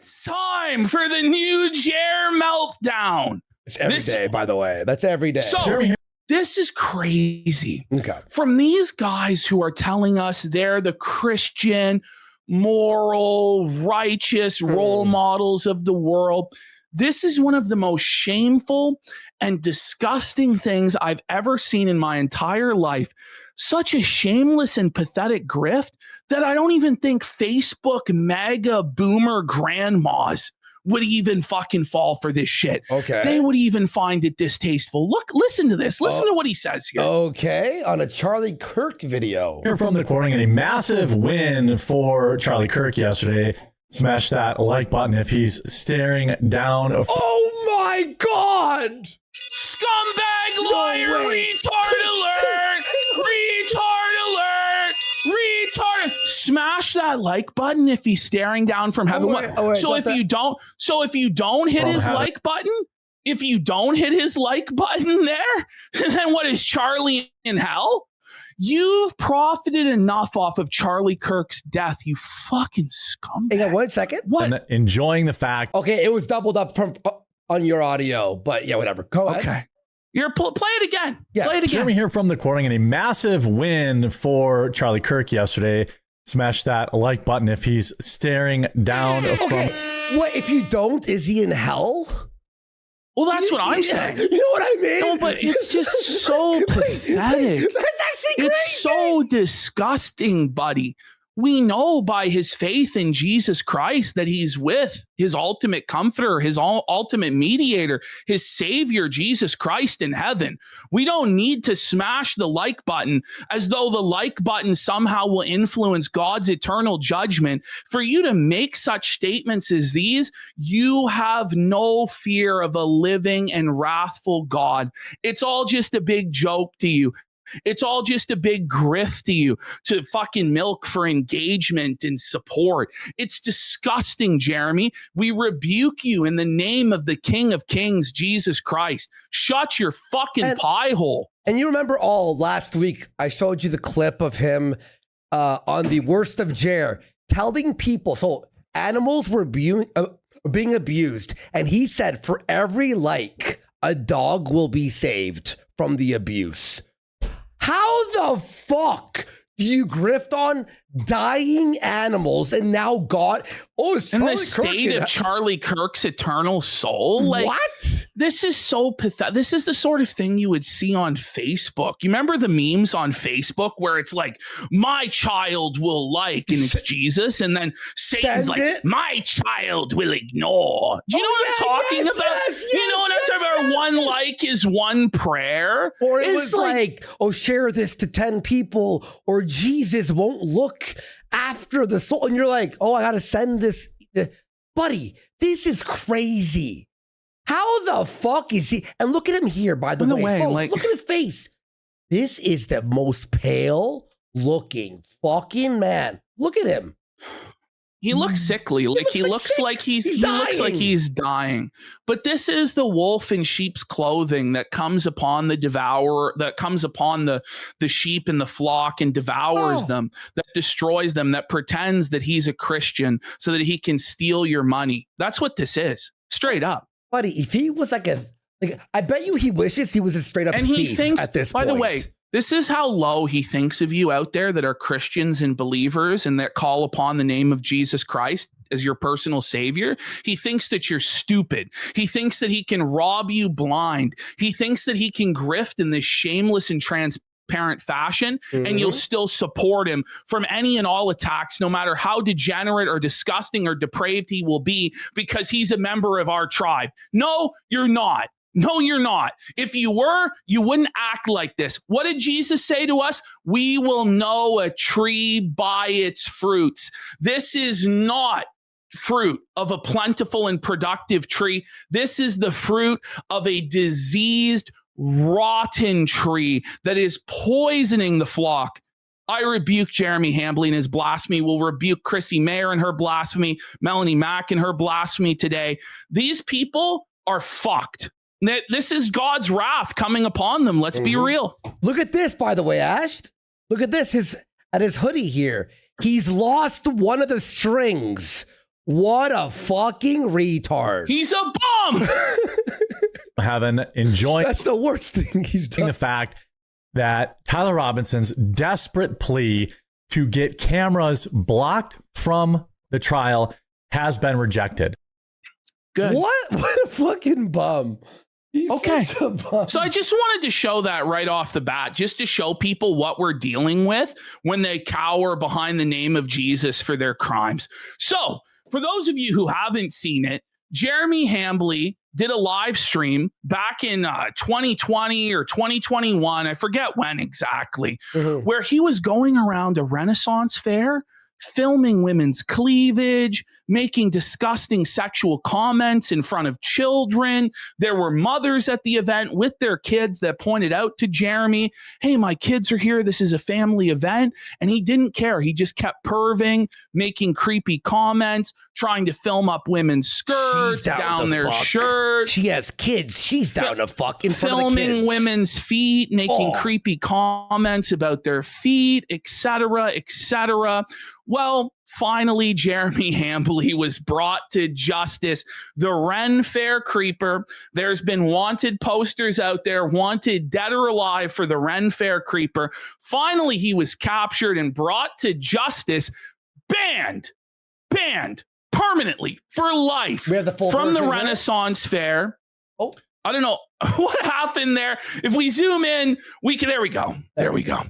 It's time for the new Jer meltdown. It's every day, by the way. That's every day. So this is crazy. Okay. From these guys who are telling us they're the Christian, moral, righteous role models of the world. This is one of the most shameful and disgusting things I've ever seen in my entire life. Such a shameless and pathetic grift that I don't even think Facebook mega boomer grandmas would even fucking fall for this shit. Okay. They would even find it distasteful. Listen to this. Listen to what he says here. Okay. On a Charlie Kirk video. Here from thequartering, a massive win for Charlie Kirk yesterday. Smash that like button if he's staring down. Oh my God! Scumbag liar, retard alert! Retard alert! Retard! Smash that like button if he's staring down from heaven. So if you don't hit his like button, if you don't hit his like button there, then what is Charlie in hell? You've profited enough off of Charlie Kirk's death, you fucking scumbag. Hang on 1 second. What? And enjoying the fact. Okay, it was doubled up from on your audio, but yeah, whatever. Go ahead. Okay. Play it again. Yeah. Play it again. Jeremy here from thequartering, and a massive win for Charlie Kirk yesterday. Smash that like button if he's staring down from. What if you don't? Is he in hell? Well, that's what I'm saying. You know what I mean? No, but it's just so pathetic. That's actually crazy. It's so disgusting, buddy. We know by his faith in Jesus Christ that he's with his ultimate comforter, his ultimate mediator, his savior, Jesus Christ in heaven. We don't need to smash the like button as though the like button somehow will influence God's eternal judgment. For you to make such statements as these, you have no fear of a living and wrathful God. It's all just a big joke to you. It's all just a big grift to you to fucking milk for engagement and support. It's disgusting, Jeremy. We rebuke you in the name of the King of Kings, Jesus Christ. Shut your fucking pie hole. And you remember last week, I showed you the clip of him on the Worst of Jer telling people, so animals were being abused. And he said, for every like, a dog will be saved from the abuse. How the fuck do you grift on dying animals and now God? Oh, it's in the state of Charlie Kirk's eternal soul. Like, what? This is so pathetic. This is the sort of thing you would see on Facebook. You remember the memes on Facebook where it's like, my child will like, and it's Jesus. And then Satan's like, my child will ignore. Do you know what I'm talking about? You know what I'm talking about? One like is one prayer. Or it was like, oh, share this to 10 people or Jesus won't look after the soul. And you're like, oh, I got to send this. Buddy, this is crazy. How the fuck is he? And look at him here, by the way. Folks, look at his face. This is the most pale looking fucking man. Look at him. He looks sickly. He looks like he's dying. But this is the wolf in sheep's clothing that comes upon the devourer, that comes upon the sheep in the flock and devours them, that destroys them, that pretends that he's a Christian so that he can steal your money. That's what this is. Straight up. Buddy, if he was like I bet you he wishes he was a straight up thief he thinks, at this point. By the way, this is how low he thinks of you out there that are Christians and believers and that call upon the name of Jesus Christ as your personal savior. He thinks that you're stupid. He thinks that he can rob you blind. He thinks that he can grift in this shameless and transparent fashion, and you'll still support him from any and all attacks, no matter how degenerate or disgusting or depraved he will be, because he's a member of our tribe. No, you're not. No, you're not. If you were, you wouldn't act like this. What did Jesus say to us? We will know a tree by its fruits. This is not fruit of a plentiful and productive tree. This is the fruit of a diseased, rotten tree that is poisoning the flock. I rebuke Jeremy Hambley and his blasphemy. We'll rebuke Chrissy Mayer and her blasphemy, Melanie Mack and her blasphemy today. These people are fucked. This is God's wrath coming upon them. Let's be real. Look at this, by the way, Ash. Look at this. His hoodie here. He's lost one of the strings What a fucking retard. He's a bum. Enjoying That's the worst thing he's done. the fact that Tyler Robinson's desperate plea to get cameras blocked from the trial has been rejected. Good. What a fucking bum. He's Okay. such a bum. So I just wanted to show that right off the bat, just to show people what we're dealing with when they cower behind the name of Jesus for their crimes. So for those of you who haven't seen it, Jeremy Hambley did a live stream back in 2020 or 2021. I forget when exactly, where he was going around a Renaissance fair, filming women's cleavage, making disgusting sexual comments in front of children. There were mothers at the event with their kids that pointed out to Jeremy, hey, my kids are here. This is a family event. And he didn't care. He just kept perving, making creepy comments, trying to film up women's skirts, down their shirts. She has kids. She's down to fuck in front of the filming kids. women's feet, making creepy comments about their feet, etc., etc. Well, finally, Jeremy Hambley was brought to justice. The Ren Fair creeper. There's been wanted posters out there, wanted dead or alive for the Ren Fair creeper. Finally, he was captured and brought to justice, banned permanently for life We have the full from the version, Renaissance Fair. Oh. I don't know what happened there. If we zoom in, we can. There we go. There we go.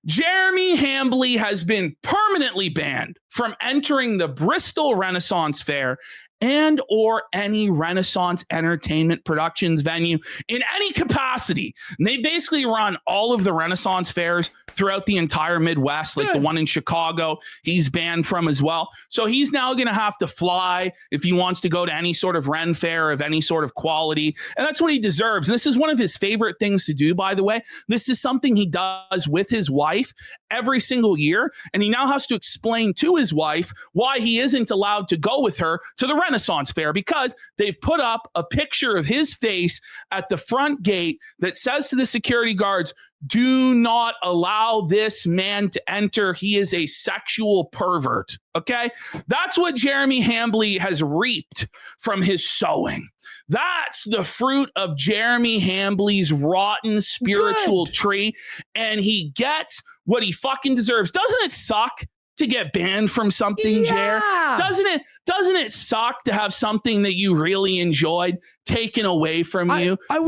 Jeremy Hambley has been permanently banned from entering the Bristol Renaissance Fair and or any Renaissance Entertainment Productions venue in any capacity. And they basically run all of the Renaissance fairs throughout the entire Midwest, like the one in Chicago, he's banned from as well. So he's now going to have to fly if he wants to go to any sort of Ren Fair of any sort of quality. And that's what he deserves. And this is one of his favorite things to do, by the way. This is something he does with his wife every single year. And he now has to explain to his wife why he isn't allowed to go with her to the Renaissance Fair, because they've put up a picture of his face at the front gate that says to the security guards, do not allow this man to enter. He is a sexual pervert. Okay? That's what Jeremy Hambley has reaped from his sowing. That's the fruit of Jeremy Hambley's rotten spiritual tree. And he gets what he fucking deserves. Doesn't it suck to get banned from something, Jer? Doesn't it suck to have something that you really enjoyed taken away from you? I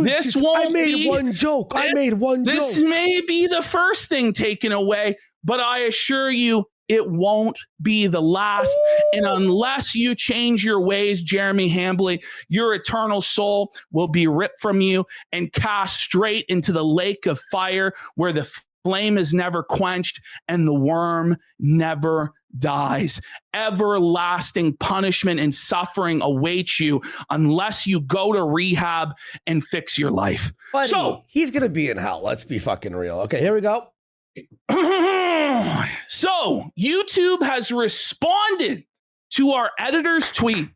made one joke. This may be the first thing taken away, but I assure you it won't be the last. And unless you change your ways, Jeremy Hambley, your eternal soul will be ripped from you and cast straight into the lake of fire where the flame is never quenched and the worm never dies. Everlasting punishment and suffering awaits you unless you go to rehab and fix your life. Buddy, so he's going to be in hell. Let's be fucking real. Okay, here we go. So YouTube has responded to our editor's tweet.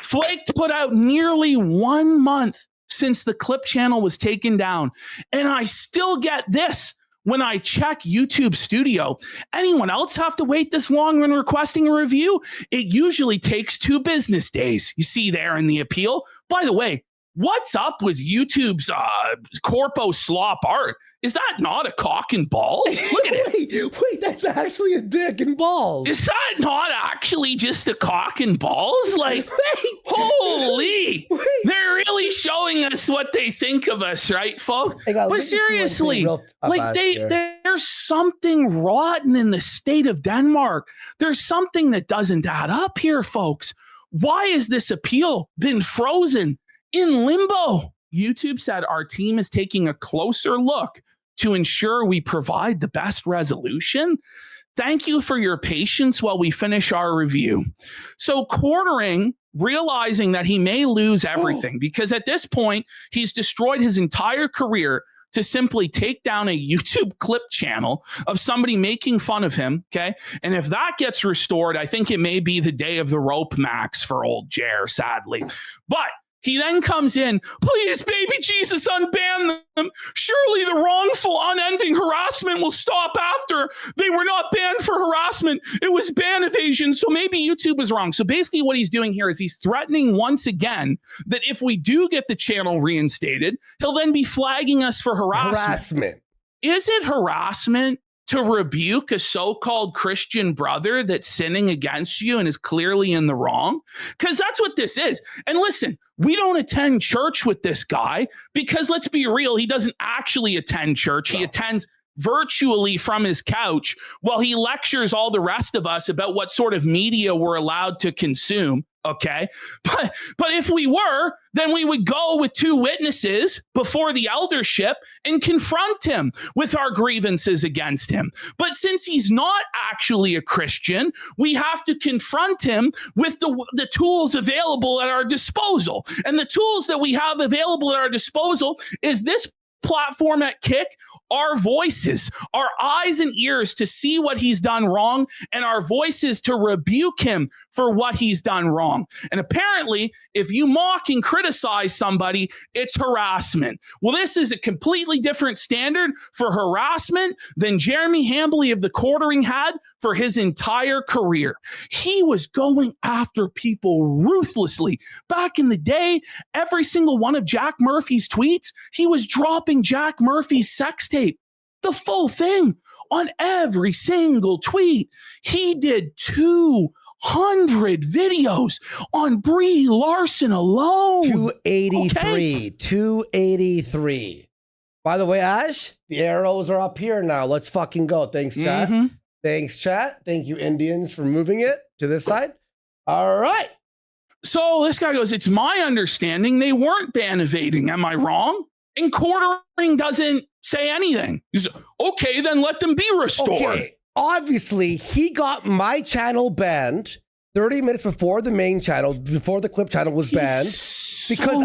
Flaked put out nearly 1 month since the clip channel was taken down. And I still get this. When I check YouTube Studio, anyone else have to wait this long when requesting a review? It usually takes 2 business days. You see there in the appeal. By the way, what's up with YouTube's corpo slop art? Is that not a cock and balls? Look at it. Wait, that's actually a dick and balls. Is that not actually just a cock and balls? Like, holy, they're really showing us what they think of us, right, folks? But seriously, like there's something rotten in the state of Denmark. There's something that doesn't add up here, folks. Why has this appeal been frozen in limbo? YouTube said our team is taking a closer look to ensure we provide the best resolution. Thank you for your patience while we finish our review. So Quartering, realizing that he may lose everything because at this point, he's destroyed his entire career to simply take down a YouTube clip channel of somebody making fun of him, okay? And if that gets restored, I think it may be the day of the rope max for old Jer, sadly. But He then comes in, please, baby Jesus, unban them. Surely the wrongful, unending harassment will stop after. They were not banned for harassment. It was ban evasion. So maybe YouTube was wrong. So basically what he's doing here is he's threatening once again that if we do get the channel reinstated, he'll then be flagging us for harassment. Is it harassment to rebuke a so-called Christian brother that's sinning against you and is clearly in the wrong? Because that's what this is. And listen, we don't attend church with this guy because, let's be real, he doesn't actually attend church. No. He attends virtually from his couch while he lectures all the rest of us about what sort of media we're allowed to consume. Okay. But if we were, then we would go with 2 witnesses before the eldership and confront him with our grievances against him. But since he's not actually a Christian, we have to confront him with the tools available at our disposal. And the tools that we have available at our disposal is this platform at Kick, our voices, our eyes and ears to see what he's done wrong, and our voices to rebuke him for what he's done wrong. And apparently, if you mock and criticize somebody, it's harassment. Well, this is a completely different standard for harassment than Jeremy Hambly of The Quartering had for his entire career. He was going after people ruthlessly. Back in the day, every single one of Jack Murphy's tweets, he was dropping Jack Murphy's sex tape, the full thing, on every single tweet. He did 200 videos on Brie Larson alone. 283. Okay? 283. By the way, Ash, the arrows are up here now. Let's fucking go. Thanks, chat. Mm-hmm. Thanks, chat. Thank you, Indians, for moving it to this side. All right. So this guy goes, it's my understanding they weren't ban evading. Am I wrong? And Quartering doesn't say anything. He's okay, then let them be restored. Okay. Obviously, he got my channel banned 30 minutes before the main channel, before the clip channel was banned. Because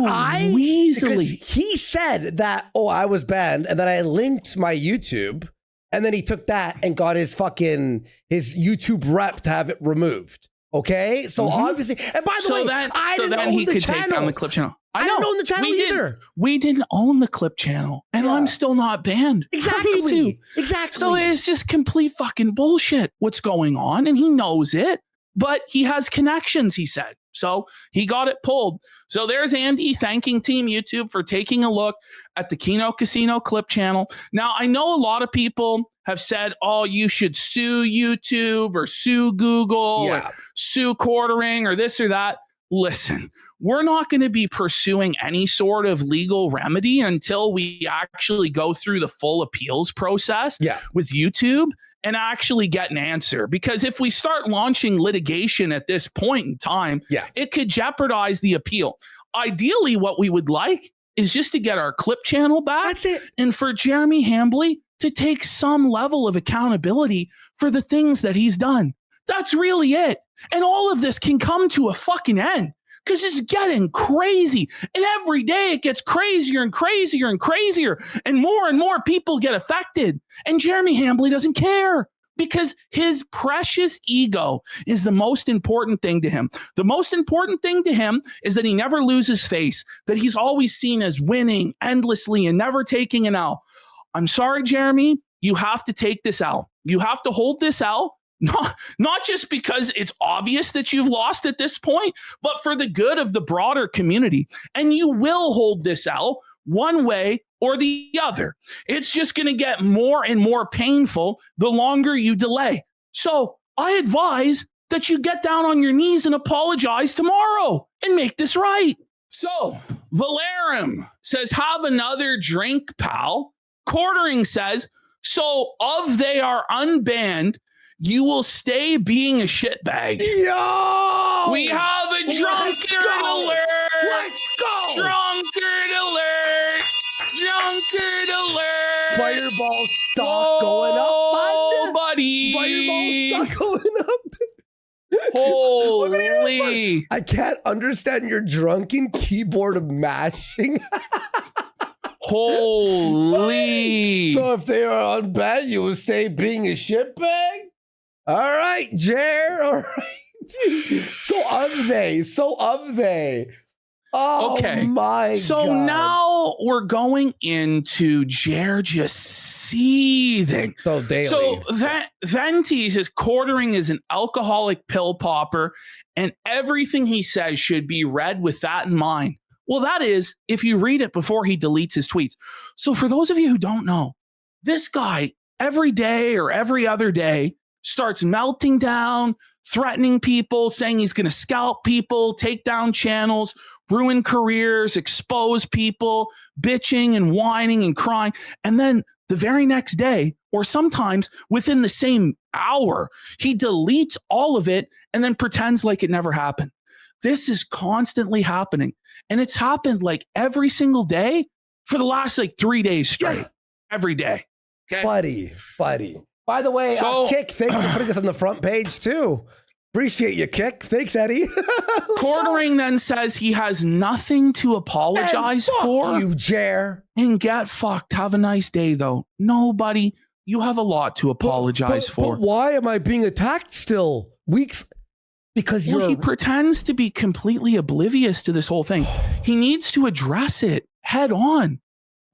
he said that, I was banned, and then I linked my YouTube, and then he took that and got his YouTube rep to have it removed. Okay? So obviously, and by the way, I didn't own the channel. Take down the clip channel. I didn't own the channel either. We didn't own the clip channel, and I'm still not banned. Exactly. So it's just complete fucking bullshit what's going on, and he knows it, but he has connections, he said. So he got it pulled. So there's Andy thanking Team YouTube for taking a look at the Kino Casino clip channel. Now, I know a lot of people have said, you should sue YouTube or sue Google or sue Quartering or this or that. Listen, we're not going to be pursuing any sort of legal remedy until we actually go through the full appeals process with YouTube and actually get an answer. Because if we start launching litigation at this point in time, it could jeopardize the appeal. Ideally, what we would like is just to get our clip channel back. That's it. And for Jeremy Hambly to take some level of accountability for the things that he's done. That's really it. And all of this can come to a fucking end because it's getting crazy. And every day it gets crazier and crazier and crazier. And more people get affected. And Jeremy Hambly doesn't care because his precious ego is the most important thing to him. The most important thing to him is that he never loses face, that he's always seen as winning endlessly and never taking an L. I'm sorry, Jeremy, you have to take this L. You have to hold this L. Not just because it's obvious that you've lost at this point, but for the good of the broader community. And you will hold this L one way or the other. It's just going to get more and more painful the longer you delay. So I advise that you get down on your knees and apologize tomorrow and make this right. So Valerum says, have another drink, pal. Quartering says, so of they are unbanned, you will stay being a shitbag. Yo! We have a drunkard alert! Let's go! Drunkard alert! Drunkard alert! Fireball stock going up, bud. Buddy! Fireball stock going up. Holy! I can't understand your drunken keyboard mashing. Holy! So if they are unbanned, you will stay being a shitbag? All right, Jer. All right. So of they. Oh Okay. my So God. now we're going into Jer just seething. So daily. So Venti says quartering is an alcoholic pill popper, and everything he says should be read with that in mind. Well, that is if you read it before he deletes his tweets. So for those of you who don't know, this guy every day or every other day starts melting down, threatening people, saying he's going to scalp people, take down channels, ruin careers, expose people, bitching and whining and crying. And then the very next day, or sometimes within the same hour, he deletes all of it and then pretends like it never happened. This is constantly happening. And it's happened like every single day for the last like 3 days straight. Yeah. Every day. Okay. Buddy. By the way, Kick, thanks for putting us on the front page too. Appreciate you, Kick. Thanks, Eddie. Quartering then says he has nothing to apologize for. You, Jer. And get fucked. Have a nice day, though. Nobody, you have a lot to apologize for. But why am I being attacked still? Weeks. Because he pretends to be completely oblivious to this whole thing. He needs to address it head on,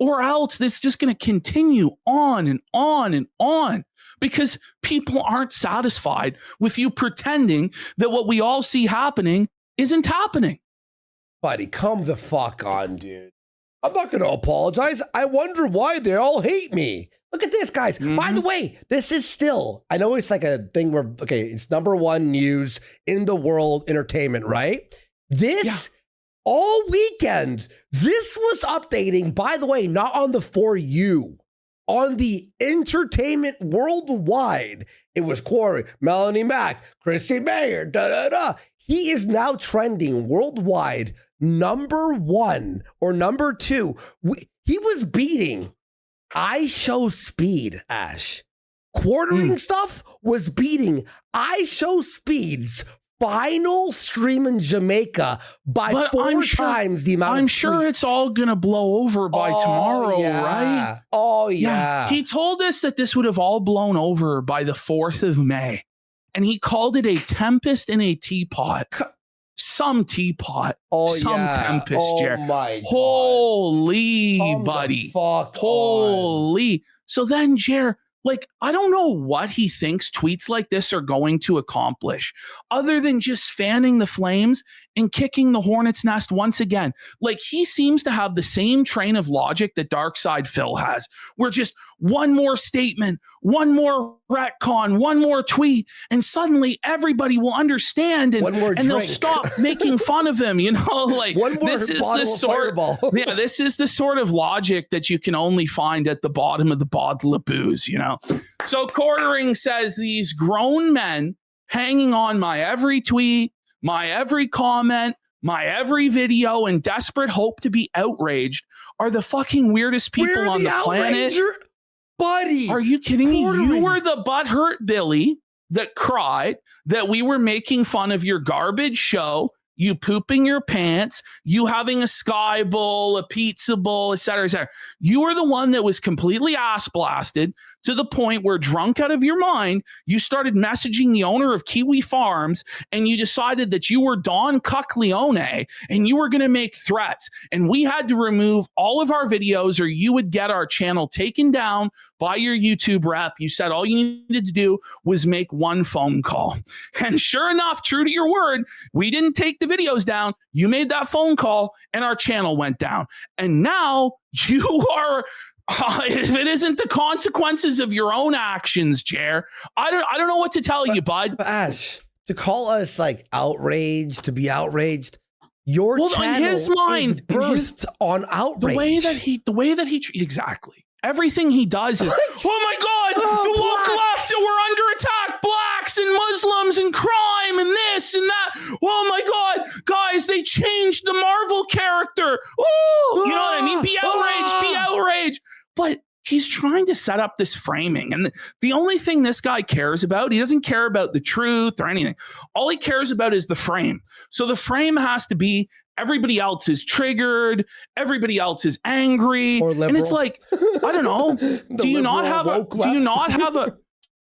or else this is just going to continue on and on and on, because people aren't satisfied with you pretending that what we all see happening isn't happening. Buddy, come the fuck on, dude. I'm not going to apologize. I wonder why they all hate me. Look at this, guys. Mm-hmm. By the way, this is still, I know it's like a thing where, okay, it's #1 news in the world, entertainment, right? This, all weekend, this was updating, by the way, not on the For You, on the entertainment worldwide. It was Quarry, Melanie Mac, Christy Mayer, He is now trending worldwide #1 or #2. He was beating I Show Speed, Ash. Quartering stuff was beating I Show Speed's final stream in Jamaica by 4 times the amount. I'm sure it's all gonna blow over by tomorrow, right? Oh yeah. He told us that this would have all blown over by the 4th of May. And he called it a tempest in a teapot. Some teapot. Tempest, Jer. Oh my God. Holy, buddy. Holy. So then, Jer, like, I don't know what he thinks tweets like this are going to accomplish, other than just fanning the flames and kicking the hornet's nest once again. Like, he seems to have the same train of logic that Darkside Phil has, where just one more statement, one more retcon, one more tweet, and suddenly everybody will understand and they'll stop making fun of him. You know, like, this is the sort of logic that you can only find at the bottom of the bottle of booze, you know? So Quartering says these grown men hanging on my every tweet, my every comment, my every video in desperate hope to be outraged are the fucking weirdest people on the planet. Buddy, are you kidding me? You were the butthurt Billy that cried that we were making fun of your garbage show, you pooping your pants, you having a Sky Bowl, a Pizza Bowl, et cetera, et cetera. You were the one that was completely ass blasted to the point where, drunk out of your mind, you started messaging the owner of Kiwi Farms and you decided that you were Don Cucleone and you were going to make threats. And we had to remove all of our videos or you would get our channel taken down by your YouTube rep. You said all you needed to do was make one phone call. And sure enough, true to your word, we didn't take the videos down. You made that phone call and our channel went down. And now you are... if it isn't the consequences of your own actions, Jer, I don't know what to tell you, bud. But Ash, to call us like outraged, to be outraged, your channel in his mind is birthed on outrage. The way that he exactly everything he does is, oh my God, the woke left we're under attack, blacks and Muslims and crime and this and that. Oh my God, guys, they changed the Marvel character. Oh, you know what I mean? Be outraged. But he's trying to set up this framing. And the only thing this guy cares about, he doesn't care about the truth or anything. All he cares about is the frame. So the frame has to be everybody else is triggered, everybody else is angry. Or liberal. And it's like, I don't know. Do you not have a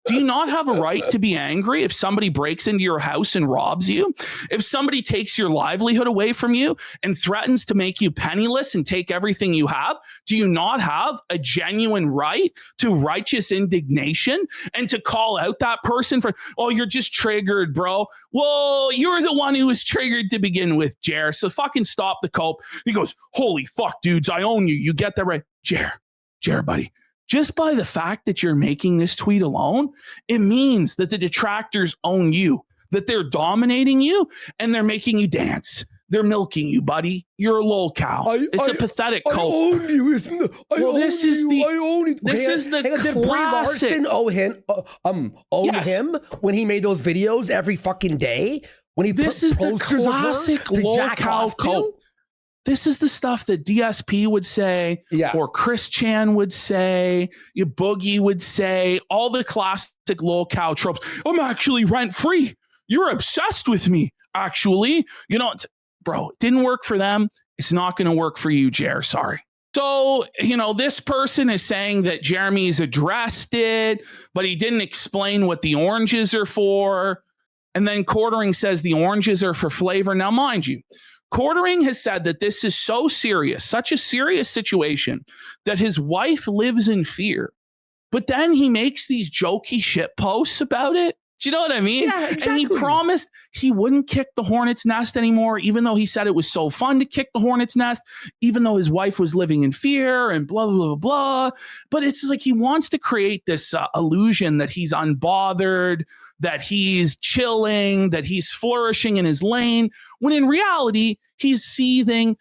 Do you not have a right to be angry if somebody breaks into your house and robs you? If somebody takes your livelihood away from you and threatens to make you penniless and take everything you have? Do you not have a genuine right to righteous indignation and to call out that person for, oh, you're just triggered, bro? Well, you're the one who was triggered to begin with, Jer. So fucking stop the cope. He goes, holy fuck, dudes, I own you. You get that right. Jer, buddy. Just by the fact that you're making this tweet alone, it means that the detractors own you, that they're dominating you, and they're making you dance. They're milking you, buddy. You're a lol cow. It's a pathetic I cult. own you, isn't it? I own it. This is the Did Brie classic. Larson own him when he made those videos every fucking day? When he This is the classic lol cow cult. This is the stuff that DSP would say, or Chris Chan would say, Boogie would say, all the classic lol cow tropes. I'm actually rent free. You're obsessed with me, actually. You know, bro, it didn't work for them. It's not going to work for you, Jer. Sorry. So, you know, this person is saying that Jeremy's addressed it, but he didn't explain what the oranges are for. And then Quartering says the oranges are for flavor. Now, mind you, Quartering has said that this is so serious, such a serious situation, that his wife lives in fear. But then he makes these jokey shit posts about it. Do you know what I mean? Yeah, exactly. And he promised he wouldn't kick the hornet's nest anymore, even though he said it was so fun to kick the hornet's nest, even though his wife was living in fear and blah, blah, blah, blah. But it's like he wants to create this illusion that he's unbothered, that he's chilling, that he's flourishing in his lane, when in reality, he's seething,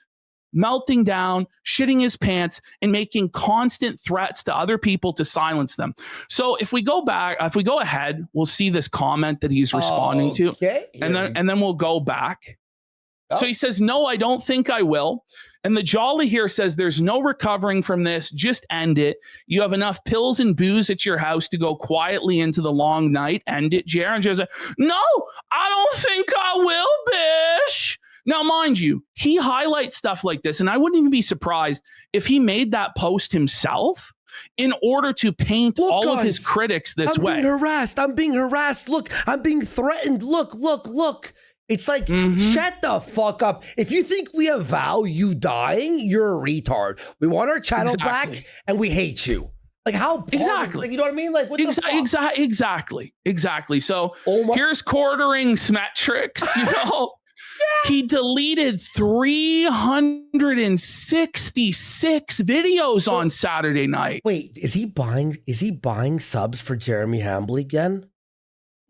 melting down, shitting his pants, and making constant threats to other people to silence them. So if we go ahead, we'll see this comment that he's responding to, and then we'll go back. Oh. So he says, no, I don't think I will. And the Jolly here says, there's no recovering from this. Just end it. You have enough pills and booze at your house to go quietly into the long night. End it, Jer. And Jer's like, no, I don't think I will, bish. Now, mind you, he highlights stuff like this, and I wouldn't even be surprised if he made that post himself in order to paint all of his critics this way. I'm being harassed. Look, I'm being threatened. Look. It's like, shut the fuck up. If you think we avow you dying, you're a retard. We want our channel back, and we hate you. Like, how? Exactly. Like, you know what I mean? Like, what the fuck? Exactly. So here's Quartering's metrics, you know. Yeah. He deleted 366 videos on Saturday night. Wait, is he buying subs for Jeremy Hambly again?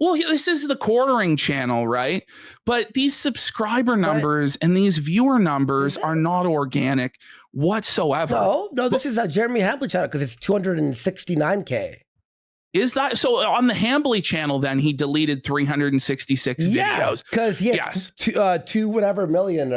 Well, this is the Quartering channel, right? But these subscriber numbers and these viewer numbers are not organic whatsoever. No, this is a Jeremy Hambly channel because it's 269K. Is that so? On the Hambly channel, then he deleted 366 videos because he has two whatever million.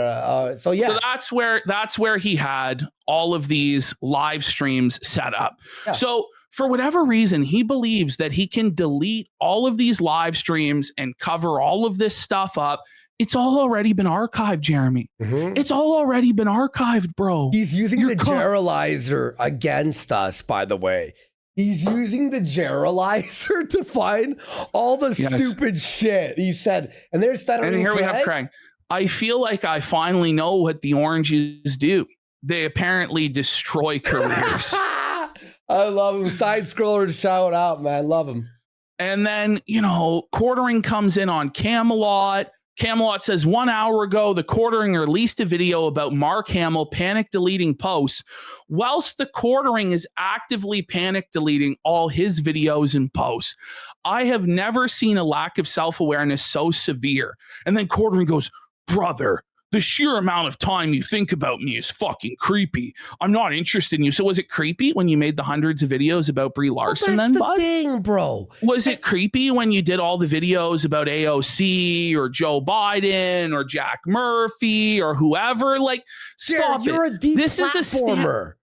So that's where he had all of these live streams set up. Yeah. So for whatever reason, he believes that he can delete all of these live streams and cover all of this stuff up. It's all already been archived, Jeremy. It's all already been archived, bro. He's using the generalizer against us, by the way. He's using the generalizer to find all the stupid shit he said. And there's that. And here we have Craig. I feel like I finally know what the oranges do. They apparently destroy careers. I love him. Side scroller to shout out, man. Love him. And then, you know, Quartering comes in on Camelot. Camelot says 1 hour ago, the Quartering released a video about Mark Hamill panic deleting posts, whilst the Quartering is actively panic deleting all his videos and posts. I have never seen a lack of self-awareness so severe. And then Quartering goes, brother, the sheer amount of time you think about me is fucking creepy. I'm not interested in you. So was it creepy when you made the hundreds of videos about Brie Larson then, bud? That's the thing, bro. Was it creepy when you did all the videos about AOC or Joe Biden or Jack Murphy or whoever? Like, stop you're it. A deep this is a standard.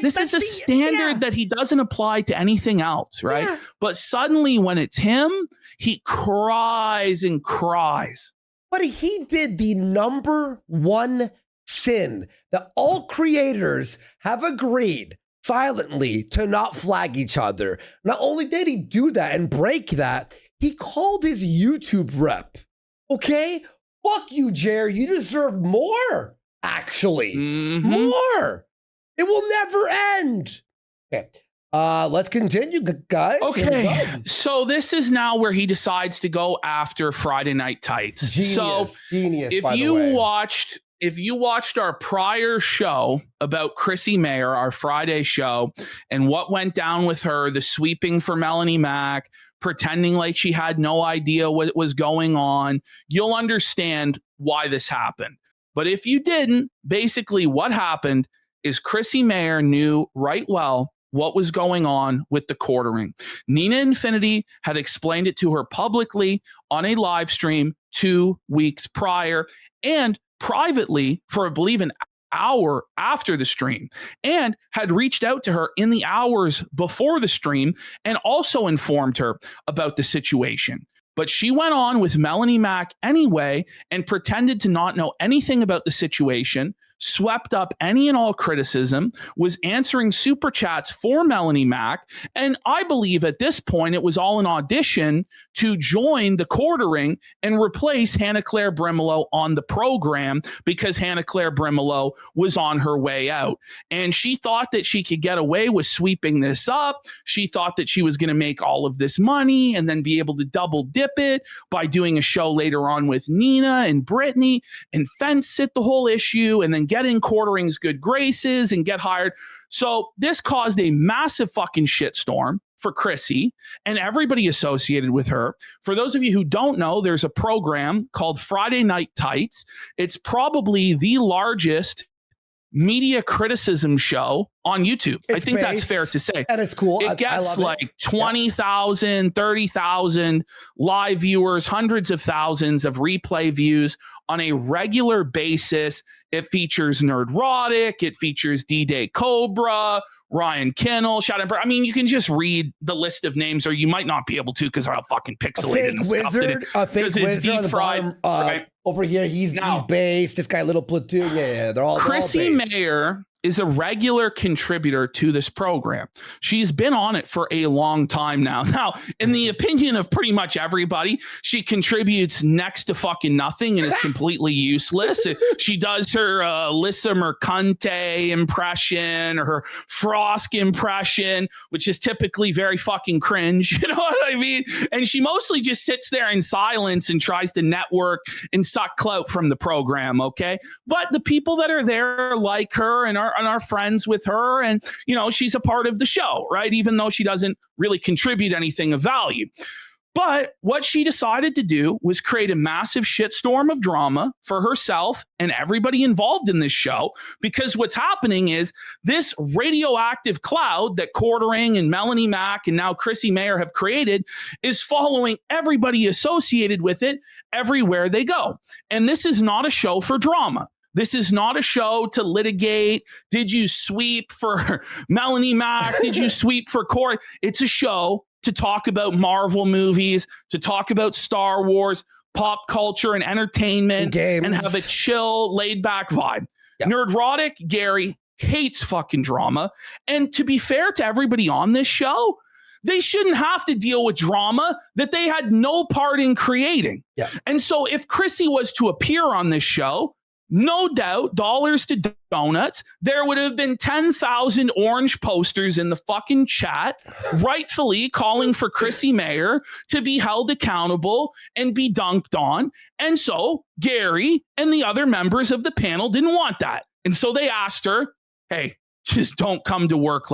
This is a standard that he doesn't apply to anything else, right? Yeah. But suddenly when it's him, he cries and cries. But he did the number one sin that all creators have agreed silently to not flag each other. Not only did he do that and break that, he called his YouTube rep. Okay? Fuck you, Jer. You deserve more, actually. More. It will never end. Okay. Let's continue, guys. Okay. So this is now where he decides to go after Friday Night Tights. Genius, If you watched our prior show about Chrissy Mayer, our Friday show, and what went down with her, the sweeping for Melanie Mack, pretending like she had no idea what was going on, you'll understand why this happened. But if you didn't, basically what happened is Chrissy Mayer knew right well what was going on with the quartering. Nina Infinity had explained it to her publicly on a live stream 2 weeks prior and privately for, I believe, an hour after the stream, and had reached out to her in the hours before the stream and also informed her about the situation. But she went on with Melanie Mack anyway and pretended to not know anything about the situation, swept up any and all criticism, was answering super chats for Melanie Mack. And I believe at this point, it was all an audition to join the quartering and replace Hannah Claire Brimelow on the program because Hannah Claire Brimelow was on her way out. And she thought that she could get away with sweeping this up. She thought that she was going to make all of this money and then be able to double dip it by doing a show later on with Nina and Brittany and fence sit the whole issue and then get in quartering's good graces and get hired. So this caused a massive fucking shitstorm for Chrissy and everybody associated with her. For those of you who don't know, there's a program called Friday Night Tights. It's probably the largest media criticism show on YouTube. I think that's fair to say. And it's cool. It gets like 20,000, 30,000 live viewers, hundreds of thousands of replay views on a regular basis. It features Nerdrotic. It features D-Day Cobra, Ryan Kinnell, Shattenberg. I mean, you can just read the list of names, or you might not be able to because they're all fucking pixelated and stuff. A fake wizard on the bottom, right? Over here, he's based. This guy, Little Platoon. Yeah, they're all Chrissy Mayer is a regular contributor to this program. She's been on it for a long time now. Now, in the opinion of pretty much everybody, she contributes next to fucking nothing and is completely useless. She does her Lissa Mercante impression or her Frosk impression, which is typically very fucking cringe. You know what I mean? And she mostly just sits there in silence and tries to network and suck clout from the program, okay? But the people that are there like her and are friends with her, and you know, she's a part of the show, right? Even though she doesn't really contribute anything of value. But what she decided to do was create a massive shitstorm of drama for herself and everybody involved in this show, because what's happening is this radioactive cloud that Quartering and Melanie Mack and now Chrissy Mayer have created is following everybody associated with it everywhere they go. And this is not a show for drama. This is not a show to litigate. Did you sweep for Melanie Mack? Did you sweep for Corey? It's a show to talk about Marvel movies, to talk about Star Wars, pop culture and entertainment, and have a chill, laid-back vibe. Yeah. Nerdrotic Gary hates fucking drama. And to be fair to everybody on this show, they shouldn't have to deal with drama that they had no part in creating. Yeah. And so if Chrissy was to appear on this show, no doubt, dollars to donuts, there would have been 10,000 orange posters in the fucking chat, rightfully calling for Chrissy Mayer to be held accountable and be dunked on. And so Gary and the other members of the panel didn't want that. And so they asked her, hey, just don't come to work.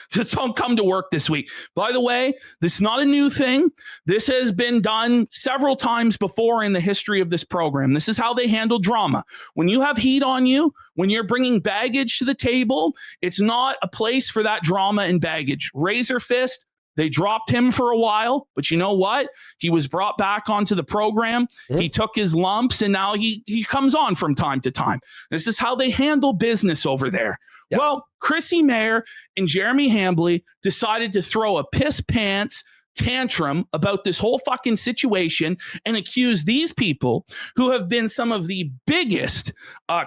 Just don't come to work this week. By the way, this is not a new thing. This has been done several times before in the history of this program. This is how they handle drama. When you have heat on you, when you're bringing baggage to the table, it's not a place for that drama and baggage. Razor Fist, they dropped him for a while, but you know what? He was brought back onto the program. He took his lumps, and now he comes on from time to time. This is how they handle business over there. Yep. Well, Chrissy Mayer and Jeremy Hambley decided to throw a piss pants tantrum about this whole fucking situation and accuse these people who have been some of the biggest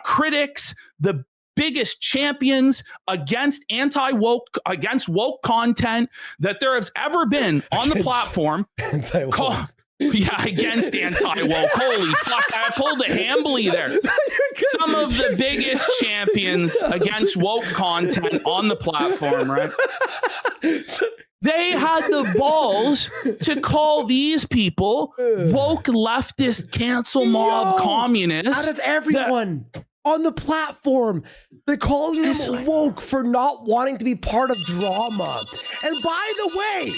critics, the biggest champions against woke content that there has ever been on the platform. Against anti-woke. Holy fuck, I pulled a Hambly there. Some of the biggest champions against woke content on the platform, right? They had the balls to call these people woke leftist cancel mob communists. Out of everyone on the platform, they're calling them woke for not wanting to be part of drama. And by the way,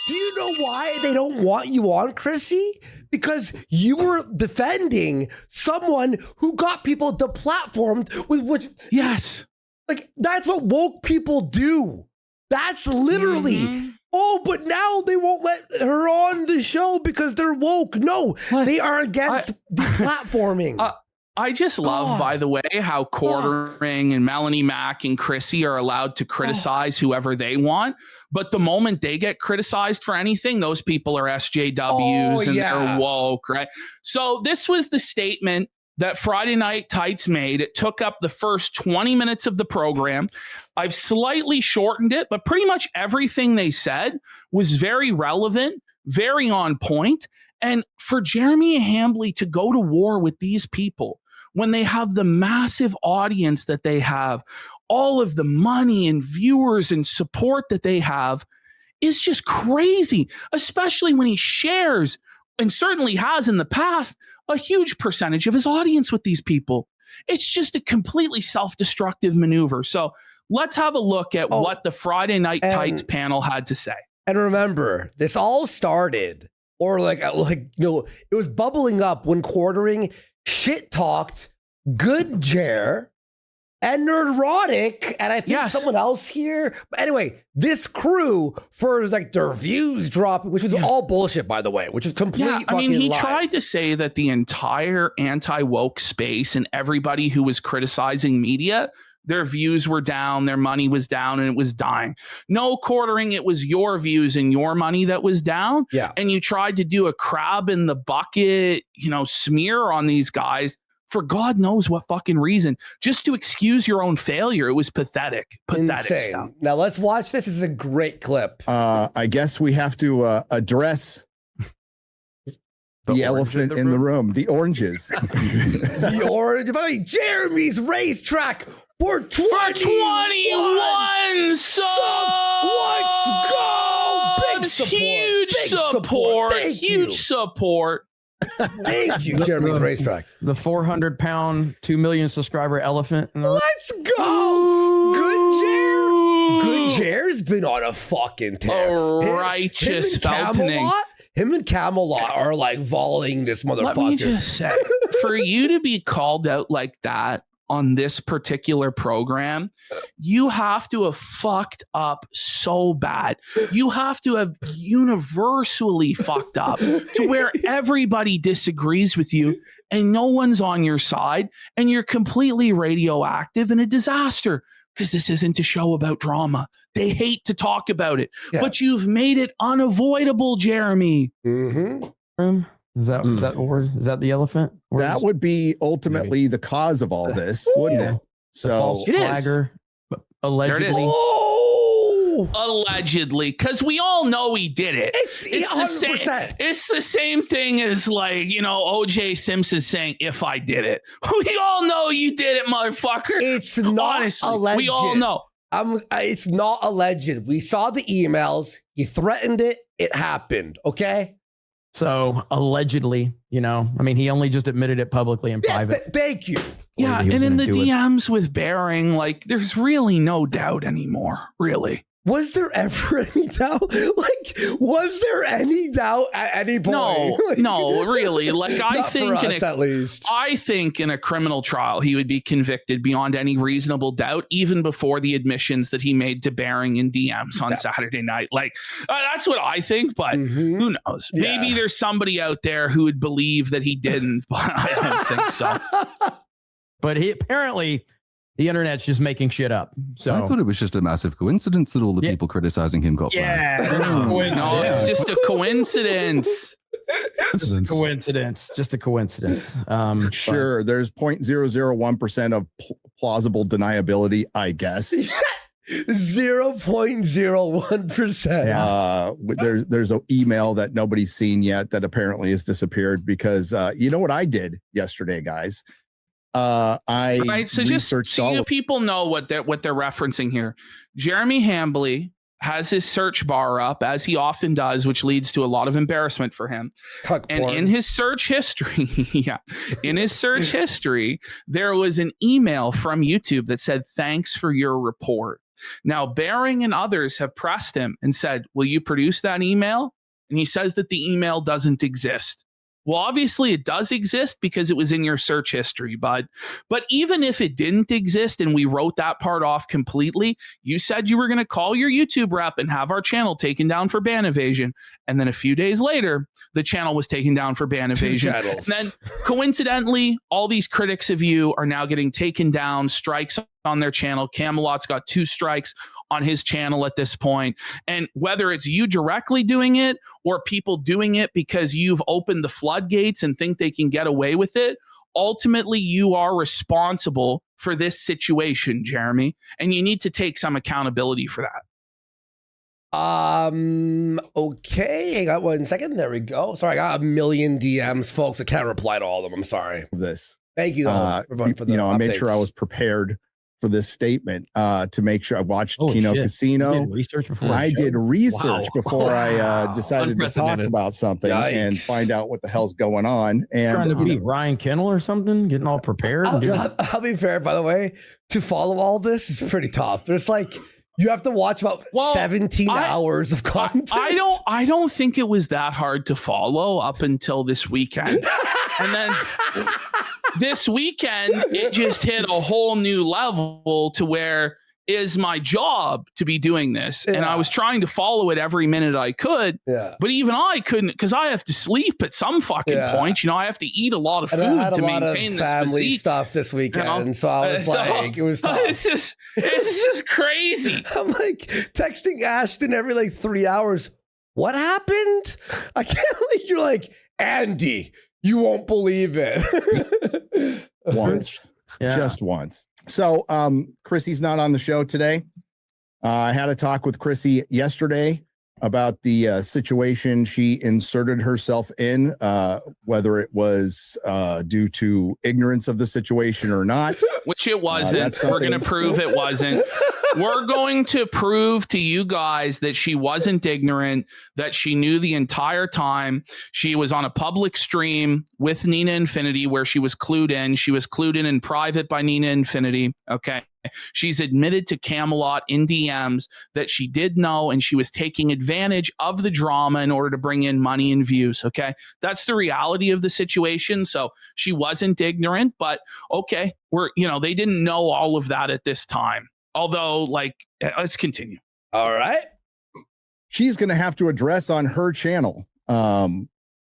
do you know why they don't want you on, Chrissy? Because you were defending someone who got people deplatformed with which. Yes. Like, that's what woke people do. That's literally. But now they won't let her on the show because they're woke. No, they are against deplatforming. I just love, by the way, how Quartering and Melanie Mack and Chrissy are allowed to criticize whoever they want. But the moment they get criticized for anything, those people are SJWs and they're woke, right? So this was the statement that Friday Night Tights made. It took up the first 20 minutes of the program. I've slightly shortened it, but pretty much everything they said was very relevant, very on point. And for Jeremy Hambly to go to war with these people when they have the massive audience that they have, all of the money and viewers and support that they have, is just crazy, especially when he shares, and certainly has in the past, a huge percentage of his audience with these people. It's just a completely self-destructive maneuver. So let's have a look at what the Friday Night Tights panel had to say. And remember, this all started, or it was bubbling up when Quartering shit talked Good Jer and Nerdrotic, and I think someone else here. But anyway, this crew for their views dropping, which was all bullshit, by the way, which is complete fucking he lies. tried to say that the entire anti-woke space and everybody who was criticizing media, their views were down, their money was down, and it was dying. No, Quartering, it was your views and your money that was down. Yeah. And you tried to do a crab in the bucket, smear on these guys for God knows what fucking reason, just to excuse your own failure. It was pathetic. Pathetic stuff. Now let's watch this. This is a great clip. I guess we have to address the elephant in the room, the oranges. The orange. By the way, Jeremy's racetrack for 21 subs. Let's go. Big support. Huge support. Thank you, Jeremy's racetrack. The 400-pound, 2 million subscriber elephant. Let's go. Good Jer's been on a fucking tear. Righteous feltoning. Him and Camelot are volleying this motherfucker. Let me just say, for you to be called out like that on this particular program, you have to have fucked up so bad. You have to have universally fucked up to where everybody disagrees with you and no one's on your side and you're completely radioactive and a disaster. Because this isn't a show about drama. They hate to talk about it, but you've made it unavoidable, Jeremy. Mm-hmm. Is that the elephant? That would be ultimately the cause of all this, wouldn't it? So false flagger, allegedly. Allegedly, because we all know he did it. It's the same. It's the same thing as O.J. Simpson saying, "If I did it," we all know you did it, motherfucker. It's not honestly. alleged. We all know. It's not alleged. We saw the emails. He threatened it. It happened. Okay. So allegedly, he only just admitted it publicly in private. Thank you. Yeah, and in the DMs with Bearing, there's really no doubt anymore. Really. Was there ever any doubt? Was there any doubt at any point? No, really. I think at least. I think in a criminal trial, he would be convicted beyond any reasonable doubt, even before the admissions that he made to Bearing in DMs on Saturday night. That's what I think, but who knows? Yeah. Maybe there's somebody out there who would believe that he didn't, but I don't think so. But he apparently... The internet's just making shit up. So I thought it was just a massive coincidence that all the people criticizing him got fired. No, it's just a coincidence. Just a coincidence. Sure, there's 0.001% of plausible deniability, I guess. 0.01%. There's an email that nobody's seen yet that apparently has disappeared because you know what I did yesterday, guys? I so just so you people know what they're referencing here. Jeremy Hambley has his search bar up, as he often does, which leads to a lot of embarrassment for him. In his search history, in his search history, there was an email from YouTube that said, "Thanks for your report." Now, Bering and others have pressed him and said, "Will you produce that email?" And he says that the email doesn't exist. Well, obviously it does exist because it was in your search history, bud. But even if it didn't exist and we wrote that part off completely, you said you were going to call your YouTube rep and have our channel taken down for ban evasion. And then a few days later, the channel was taken down for ban evasion. And then coincidentally, all these critics of you are now getting taken down, strikes on their channel. Camelot's got 2 strikes on his channel at this point. And whether it's you directly doing it or people doing it because you've opened the floodgates and think they can get away with it, ultimately you are responsible for this situation, Jeremy, and you need to take some accountability for that. Okay, I got 1 second. There we go. Sorry, I got a million DMs, folks. I can't reply to all of them. I'm sorry. Thank you, everyone, for the I made sure I was prepared for this statement to make sure I watched Kino Casino. You did research before I did research before I decided to talk about something and find out what the hell's going on. And trying to beat Ryan Kennel or something, getting all prepared. I'll be fair, by the way, to follow all this is pretty tough. There's like, you have to watch about 17 hours of content. I don't think it was that hard to follow up until this weekend. And then this weekend, it just hit a whole new level to where is my job to be doing this. And I was trying to follow it every minute I could. But even I couldn't, because I have to sleep at some fucking point. You know, I have to eat a lot of food to maintain this physique. Stuff this weekend. So I was like, it was tough. It's just crazy. I'm like texting Ashton every like 3 hours. What happened? I can't believe you're like, Andy, you won't believe it. Once. Just once. So Chrissy's not on the show today. I had a talk with Chrissy yesterday about the situation she inserted herself in, whether it was due to ignorance of the situation or not. Which it wasn't. We're going to prove it wasn't. We're going to prove to you guys that she wasn't ignorant, that she knew the entire time. She was on a public stream with Nina Infinity where she was clued in. She was clued in private by Nina Infinity. Okay. She's admitted to Camelot in DMs that she did know, and she was taking advantage of the drama in order to bring in money and views. Okay. That's the reality of the situation. So she wasn't ignorant, but okay. They didn't know all of that at this time. Although, let's continue. All right. She's going to have to address on her channel. It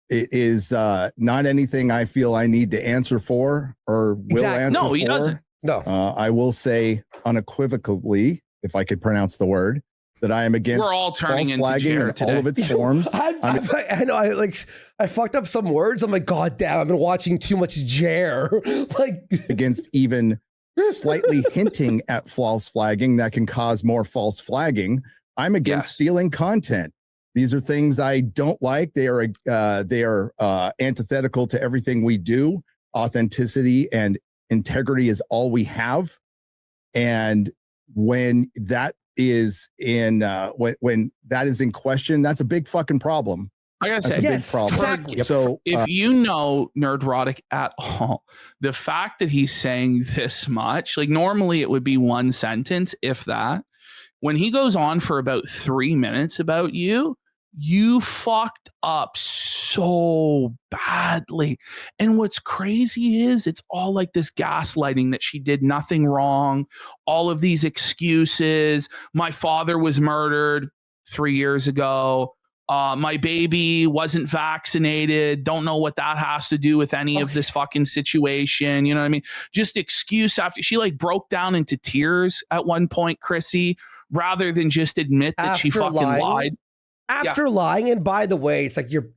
is not anything I feel I need to answer for or will answer for. No, he doesn't. No. I will say unequivocally, if I could pronounce the word, that I am against We're all turning into flagging in all of its forms. I know. I fucked up some words. I'm like, God damn, I've been watching too much Jer. Against even slightly hinting at false flagging that can cause more false flagging. I'm against stealing content. These are things I don't like. They are antithetical to everything we do. Authenticity and integrity is all we have. And when that is in when that is in question, that's a big fucking problem. I gotta say, that's a big problem. Exactly. So if you know Nerdrotic at all, the fact that he's saying this much, normally it would be one sentence, if that. When he goes on for about 3 minutes about you fucked up so badly. And what's crazy is it's all like this gaslighting that she did nothing wrong. All of these excuses. My father was murdered 3 years ago. My baby wasn't vaccinated. Don't know what that has to do with any of this fucking situation. You know what I mean? Just excuse after she broke down into tears at one point, Chrissy, rather than just admit that she fucking lied. After lying, and by the way, it's like you're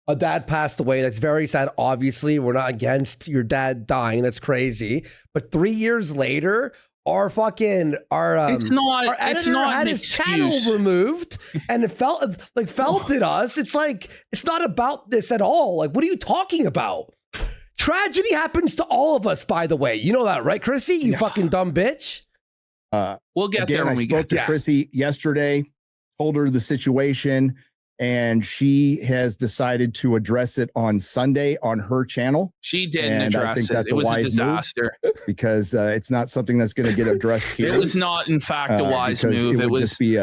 a dad passed away. That's very sad. Obviously, we're not against your dad dying. That's crazy. But 3 years later, our editor had his channel removed, and it felted us. It's like, it's not about this at all. Like, what are you talking about? Tragedy happens to all of us, by the way. You know that, right, Chrissy? You fucking dumb bitch. We'll get there when we spoke to Chrissy yesterday, told her the situation, and she has decided to address it on Sunday on her channel. She didn't address I think it. that's It was a wise disaster move because it's not something that's going to get addressed here. It was not, in fact, a wise move. It was just be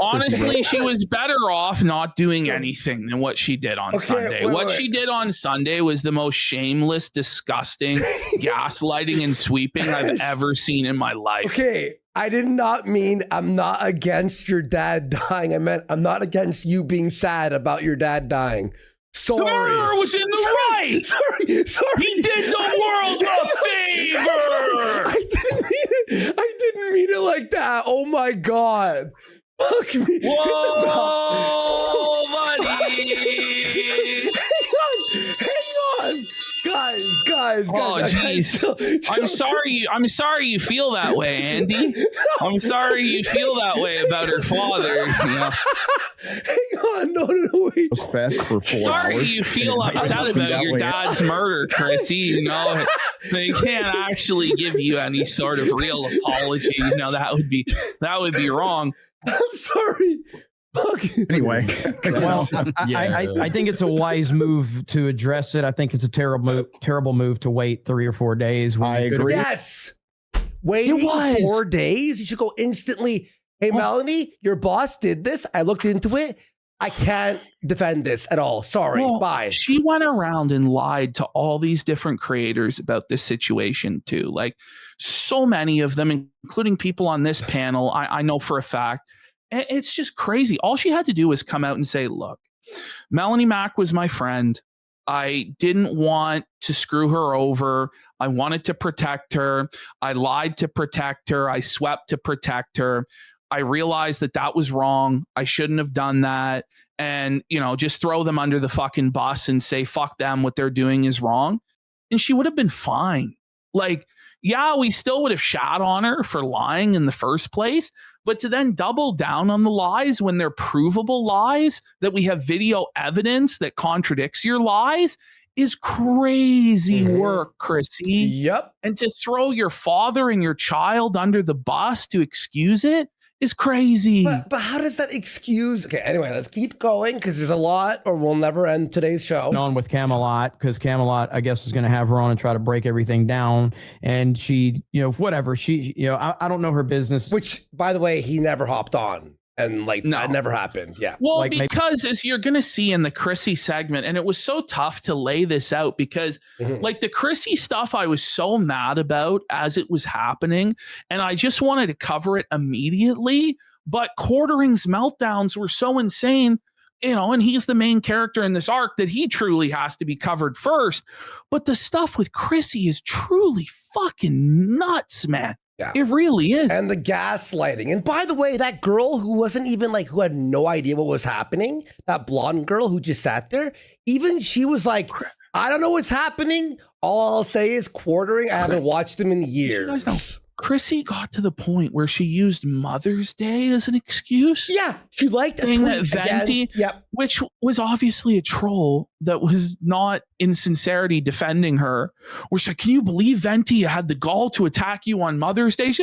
honestly, she was better off not doing anything than what she did on Sunday. What she did on Sunday was the most shameless, disgusting gaslighting and sweeping I've ever seen in my life. Okay. I did not mean I'm not against your dad dying. I meant I'm not against you being sad about your dad dying. Sorry. The murderer was in the right. Sorry. He did the world a favor. I didn't mean it like that. Oh my God. Fuck me. Whoa, buddy. Hang on. Guys. Oh, jeez. I'm sorry you feel that way, Andy. I'm sorry you feel that way about her father. You know? Hang on. No, wait. Was fast for 4 hours. Sorry you feel upset about your dad's murder, Chrissy. You know, they can't actually give you any sort of real apology. You know, that would be wrong. I'm sorry. Anyway, well, I think it's a wise move to address it. I think it's a terrible move to wait 3 or 4 days. I agree. Yes. Waiting 4 days? You should go instantly. Hey, Melanie, your boss did this. I looked into it. I can't defend this at all. Sorry. Bye. She went around and lied to all these different creators about this situation too. Like so many of them, including people on this panel, I know for a fact. It's just crazy. All she had to do was come out and say, look, Melanie Mack was my friend. I didn't want to screw her over. I wanted to protect her. I lied to protect her. I swept to protect her. I realized that was wrong. I shouldn't have done that. And, you know, just throw them under the fucking bus and say, fuck them. What they're doing is wrong. And she would have been fine. Like, yeah, we still would have shat on her for lying in the first place. But to then double down on the lies when they're provable lies, that we have video evidence that contradicts your lies, is crazy work, Chrissy. Yep. And to throw your father and your child under the bus to excuse it is crazy. But how does that excuse? Okay, anyway, let's keep going because there's a lot, or we'll never end today's show. On with Camelot, because Camelot, I guess, is going to have her on and try to break everything down. And she, you know, whatever. She, you know, I don't know her business. Which, by the way, he never hopped on. And that never happened. Yeah. Well, like because as you're going to see in the Chrissy segment, and it was so tough to lay this out because like the Chrissy stuff, I was so mad about as it was happening. And I just wanted to cover it immediately. But Quartering's meltdowns were so insane, you know, and he's the main character in this arc that he truly has to be covered first. But the stuff with Chrissy is truly fucking nuts, man. Yeah. It really is. And the gaslighting. And by the way, that girl who wasn't even like, who had no idea what was happening, that blonde girl who just sat there, even she was like, I don't know what's happening. All I'll say is Quartering. I haven't watched him in years. You guys know, Chrissy got to the point where she used Mother's Day as an excuse. Yeah, she liked saying that Venti, which was obviously a troll that was not in sincerity defending her. Where she's like, can you believe Venti had the gall to attack you on Mother's Day?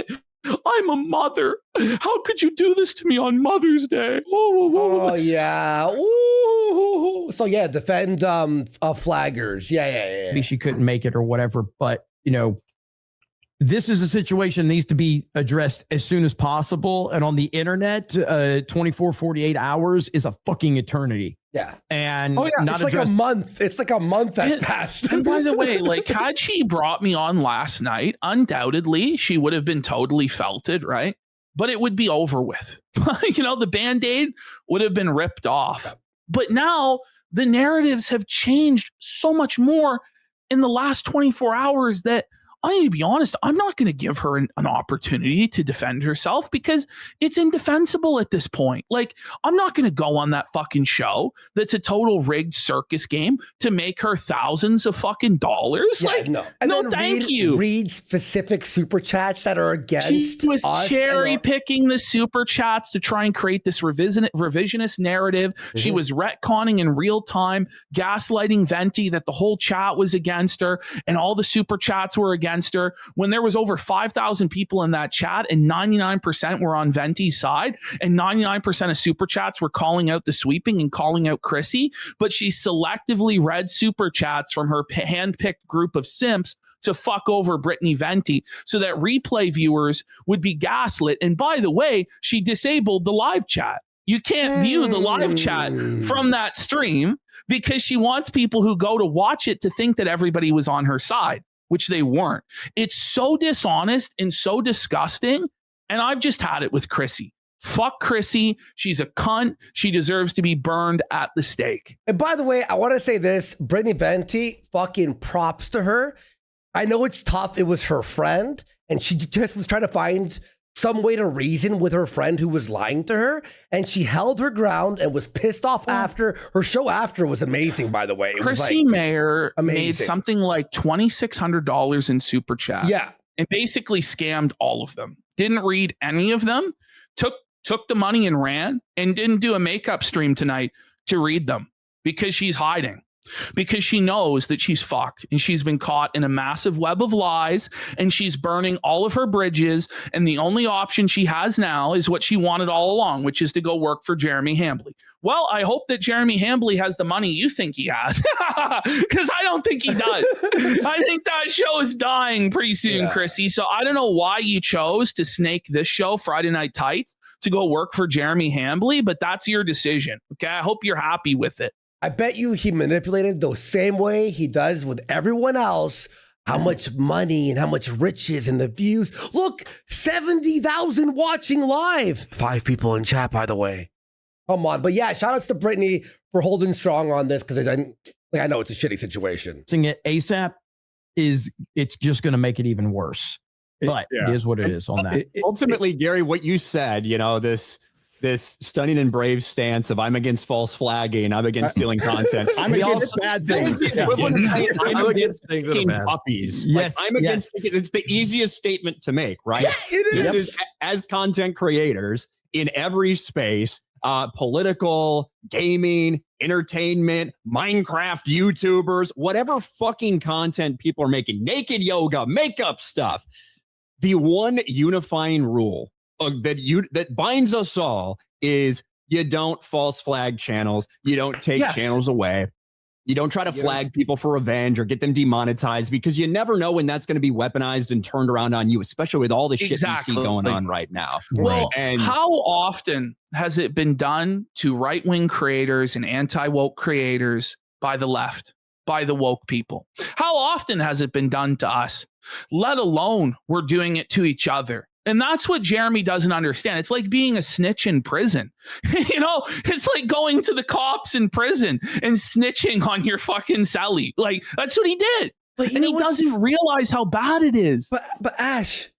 I'm a mother. How could you do this to me on Mother's Day? Oh yeah. Ooh. So yeah, defend flaggers. Yeah. Maybe she couldn't make it or whatever, but you know, this is a situation that needs to be addressed as soon as possible. And on the internet, 24, 48 hours is a fucking eternity. Yeah. And it's like a month. It's like a month has passed. And by the way, like had she brought me on last night, undoubtedly she would have been totally felted, right? But it would be over with. You know, the Band-Aid would have been ripped off. But now the narratives have changed so much more in the last 24 hours that I need to be honest, I'm not going to give her an opportunity to defend herself because it's indefensible at this point. Like, I'm not going to go on that fucking show that's a total rigged circus game to make her thousands of fucking dollars. Yeah, like, no. And no, thank you. Read specific super chats that are against She was us cherry picking the super chats to try and create this revisionist narrative. She was retconning in real time, gaslighting Venti that the whole chat was against her and all the super chats were against her when there was over 5,000 people in that chat and 99% were on Venti's side and 99% of super chats were calling out the sweeping and calling out Chrissy, but she selectively read super chats from her hand-picked group of simps to fuck over Brittany Venti so that replay viewers would be gaslit. And by the way, she disabled the live chat. You can't view the live chat from that stream because she wants people who go to watch it to think that everybody was on her side, which they weren't. It's so dishonest and so disgusting. And I've just had it with Chrissy. Fuck Chrissy. She's a cunt. She deserves to be burned at the stake. And by the way, I want to say this, Brittany Venti, fucking props to her. I know it's tough. It was her friend, and she just was trying to find some way to reason with her friend who was lying to her, and she held her ground and was pissed off after. Her show after was amazing, by the way. It Chrissy was like Mayer amazing. made something like $2,600 in super chats. Yeah. And basically scammed all of them. Didn't read any of them, took the money and ran, and didn't do a makeup stream tonight to read them because she's hiding. Because she knows that she's fucked and she's been caught in a massive web of lies and she's burning all of her bridges. And the only option she has now is what she wanted all along, which is to go work for Jeremy Hambly. Well, I hope that Jeremy Hambly has the money you think he has, because I don't think he does. I think that show is dying pretty soon, Chrissy. So I don't know why you chose to snake this show, Friday Night Tights, to go work for Jeremy Hambly, but that's your decision. Okay, I hope you're happy with it. I bet you he manipulated the same way he does with everyone else. How much money and how much riches and the views. Look, 70,000 watching live. 5 people in chat, by the way. Come on. But yeah, shout outs to Brittany for holding strong on this because I know it's a shitty situation. Seeing it ASAP it's just going to make it even worse. But it is what it is on that. Ultimately, Gary, what you said, you know, this stunning and brave stance of I'm against false flagging, I'm against stealing content. I'm against bad things. I'm against making puppies. Yes, I'm against. It's the easiest statement to make, right? Yeah, it is. This is as content creators in every space, political, gaming, entertainment, Minecraft YouTubers, whatever fucking content people are making, naked yoga, makeup stuff. The one unifying rule that binds us all is you don't false flag channels. You don't take channels away. You don't try to flag people for revenge or get them demonetized because you never know when that's going to be weaponized and turned around on you, especially with all the shit you see going on right now. Well, and how often has it been done to right-wing creators and anti-woke creators by the left, by the woke people? How often has it been done to us? Let alone we're doing it to each other. And that's what Jeremy doesn't understand. It's like being a snitch in prison. You know, it's like going to the cops in prison and snitching on your fucking cellie. Like, that's what he did. And he doesn't realize how bad it is. But Ash,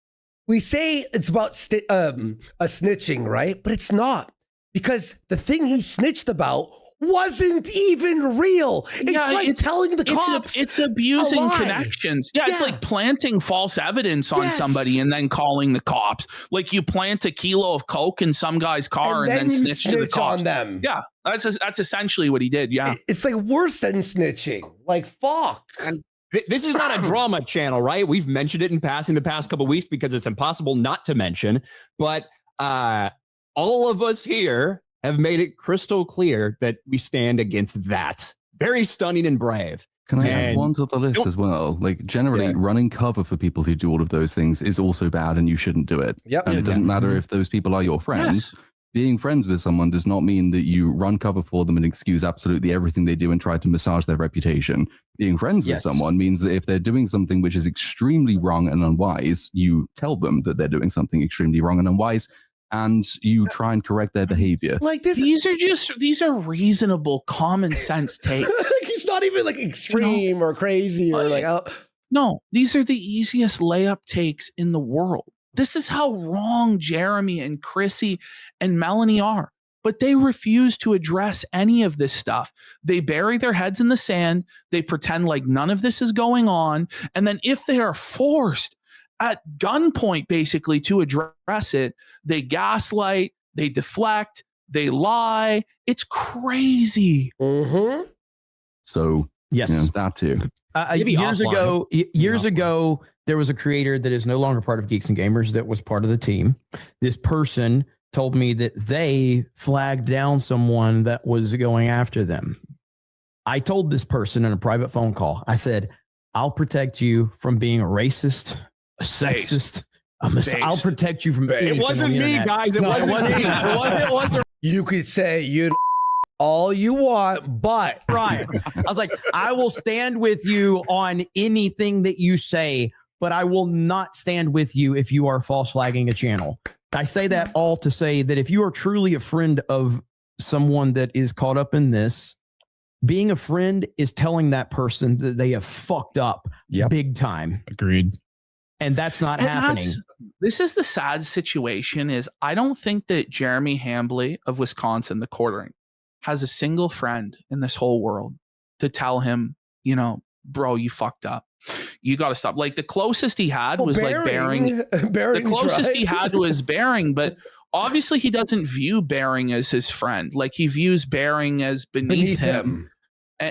we say it's about a snitching, right? But it's not. Because the thing he snitched about wasn't even real. It's like telling the cops. It's abusing connections. Yeah, it's like planting false evidence on somebody and then calling the cops. Like you plant a kilo of coke in some guy's car and then snitch to the cops on them. Yeah, that's essentially what he did. Yeah, it's like worse than snitching. Like fuck. And this is not a drama channel, right? We've mentioned it in passing the past couple of weeks because it's impossible not to mention. But all of us here have made it crystal clear that we stand against that. Very stunning and brave. Can I add one to the list as well? Like generally running cover for people who do all of those things is also bad and you shouldn't do it. Yep. And it doesn't matter if those people are your friends. Yes. Being friends with someone does not mean that you run cover for them and excuse absolutely everything they do and try to massage their reputation. Being friends with someone means that if they're doing something which is extremely wrong and unwise, you tell them that they're doing something extremely wrong and unwise, and you try and correct their behavior. Like this, these are reasonable, common sense takes. He's not even like extreme or crazy or like. No, these are the easiest layup takes in the world. This is how wrong Jeremy and Chrissy and Melanie are. But they refuse to address any of this stuff. They bury their heads in the sand. They pretend like none of this is going on. And then if they are forced at gunpoint, basically, to address it, they gaslight, they deflect, they lie. It's crazy. Mm-hmm. So, yes, that too. Years ago, there was a creator that is no longer part of Geeks and Gamers that was part of the team. This person told me that they flagged down someone that was going after them. I told this person in a private phone call, I said, I'll protect you from being a racist, a sexist. I'll protect you from It wasn't me, guys. It wasn't me. You could say all you want, but Ryan, I was like, I will stand with you on anything that you say, but I will not stand with you if you are false flagging a channel. I say that all to say that if you are truly a friend of someone that is caught up in this, being a friend is telling that person that they have fucked up big time. Agreed. And that's not happening. This is the sad situation is I don't think that Jeremy Hambley of Wisconsin, the quartering, has a single friend in this whole world to tell him, bro, you fucked up. You got to stop. Like the closest he had was like Bearing. The closest he had was Bearing, but obviously he doesn't view Bearing as his friend. Like he views Bearing as beneath him.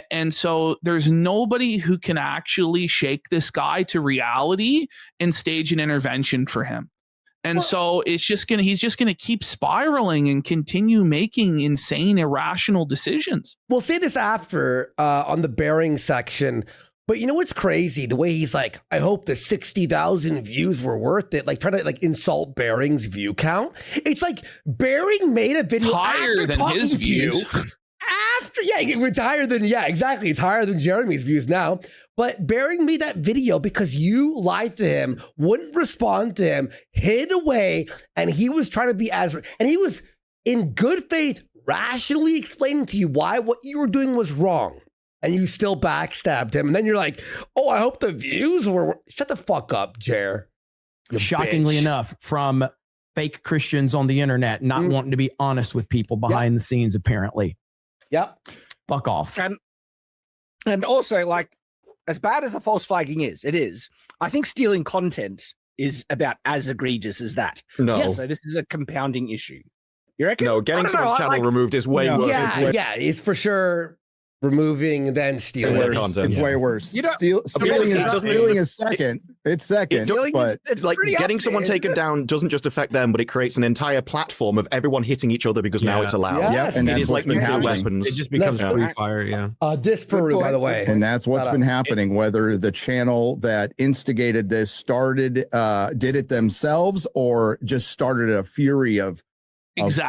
And so there's nobody who can actually shake this guy to reality and stage an intervention for him. And so he's just gonna keep spiraling and continue making insane, irrational decisions. We'll say this after on the Bearing section. But you know what's crazy? The way he's like, I hope the 60,000 views were worth it. Like trying to insult Bearing's view count. It's like Bearing made a video higher than his views. It's higher than exactly. It's higher than Jeremy's views now. But Bearing made that video because you lied to him, wouldn't respond to him, hid away, and he was trying to be and he was in good faith, rationally explaining to you why what you were doing was wrong. And you still backstabbed him. And then you're like, oh, I hope the views were. Shut the fuck up, Jer. Shockingly enough, from fake Christians on the internet not wanting to be honest with people behind the scenes, apparently. Yep. Fuck off. And also, like, as bad as the false flagging is, it is. I think stealing content is about as egregious as that. No. Yeah, so this is a compounding issue. You reckon? No, getting someone's channel removed is way worse. It's for sure removing than stealing worse. Content. It's way worse. Stealing is second. It's second. But it's like getting someone taken down doesn't just affect them, but it creates an entire platform of everyone hitting each other because now it's allowed. Yes. And it is like nuclear weapons. It just becomes free fire. Disparu, by the way. And that's what's been happening. Whether the channel that instigated this did it themselves or just started a fury of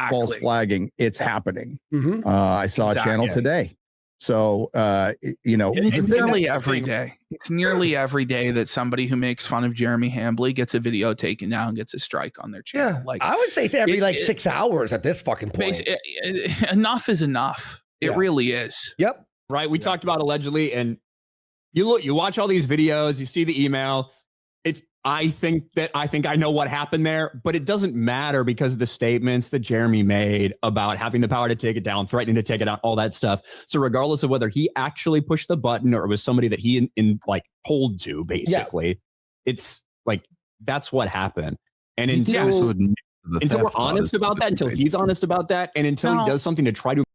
false flagging, it's happening. I saw a channel today. So, it's nearly every day. It's nearly every day that somebody who makes fun of Jeremy Hambley gets a video taken down, gets a strike on their channel. Yeah, like I would say it's every 6 hours at this fucking point. Enough is enough. It really is. Yep. Right. We talked about allegedly, and you watch all these videos, you see the email. I think I know what happened there, but it doesn't matter because of the statements that Jeremy made about having the power to take it down, threatening to take it down, all that stuff. So regardless of whether he actually pushed the button or it was somebody that he told to, basically, it's like that's what happened. And until we're honest about that, until he's honest about that, and until he does something to try to.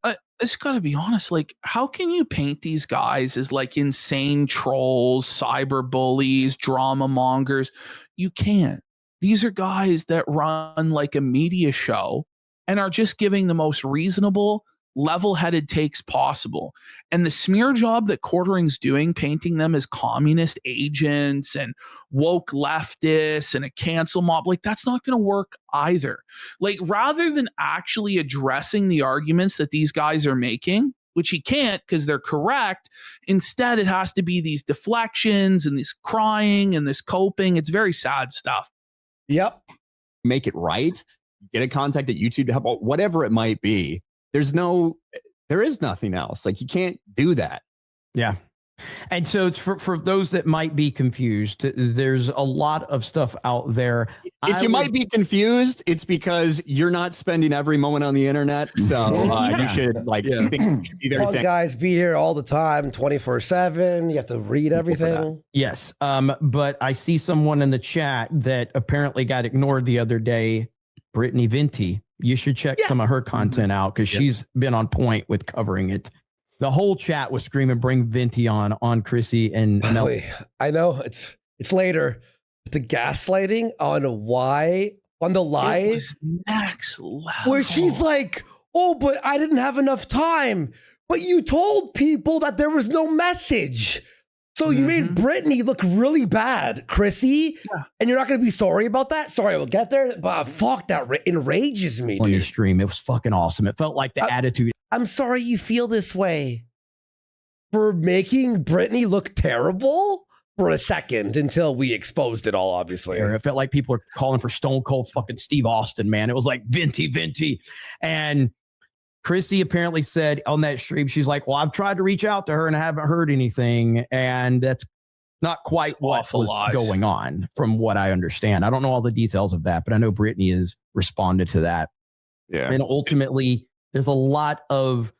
It's got to be honest. Like, how can you paint these guys as like insane trolls, cyber bullies, drama mongers? You can't. These are guys that run like a media show and are just giving the most reasonable, level-headed takes possible. And the smear job that Quartering's doing, painting them as communist agents and woke leftists and a cancel mob, like that's not going to work either. Like rather than actually addressing the arguments that these guys are making, which he can't because they're correct, instead it has to be these deflections and this crying and this coping. It's very sad stuff. Yep. Make it right. Get a contact at YouTube to help, whatever it might be. There is nothing else. Like you can't do that. Yeah. And so it's for those that might be confused, there's a lot of stuff out there. If you might be confused, it's because you're not spending every moment on the internet. So you should think you should be very thankful. Guys be here all the time, 24/7. You have to read everything. Yes. But I see someone in the chat that apparently got ignored the other day. Brittany Venti. You should check some of her content out because she's been on point with covering it. The whole chat was screaming, "Bring Venti on Chrissy and Mel." I know it's later. The gaslighting on the lies next level. where she's like, "Oh, but I didn't have enough time." But you told people that there was no message. So you made Brittany look really bad, Chrissy, and you're not going to be sorry about that? Sorry, we'll get there. But fuck, that enrages me, dude. On your stream, it was fucking awesome. It felt like the attitude. I'm sorry you feel this way for making Brittany look terrible for a second until we exposed it all, obviously. It felt like people were calling for Stone Cold fucking Steve Austin, man. It was like Venti. And Chrissy apparently said on that stream, she's like, well, I've tried to reach out to her and I haven't heard anything. And that's not quite what was going on from what I understand. I don't know all the details of that, but I know Brittany has responded to that. Yeah. And ultimately, there's a lot of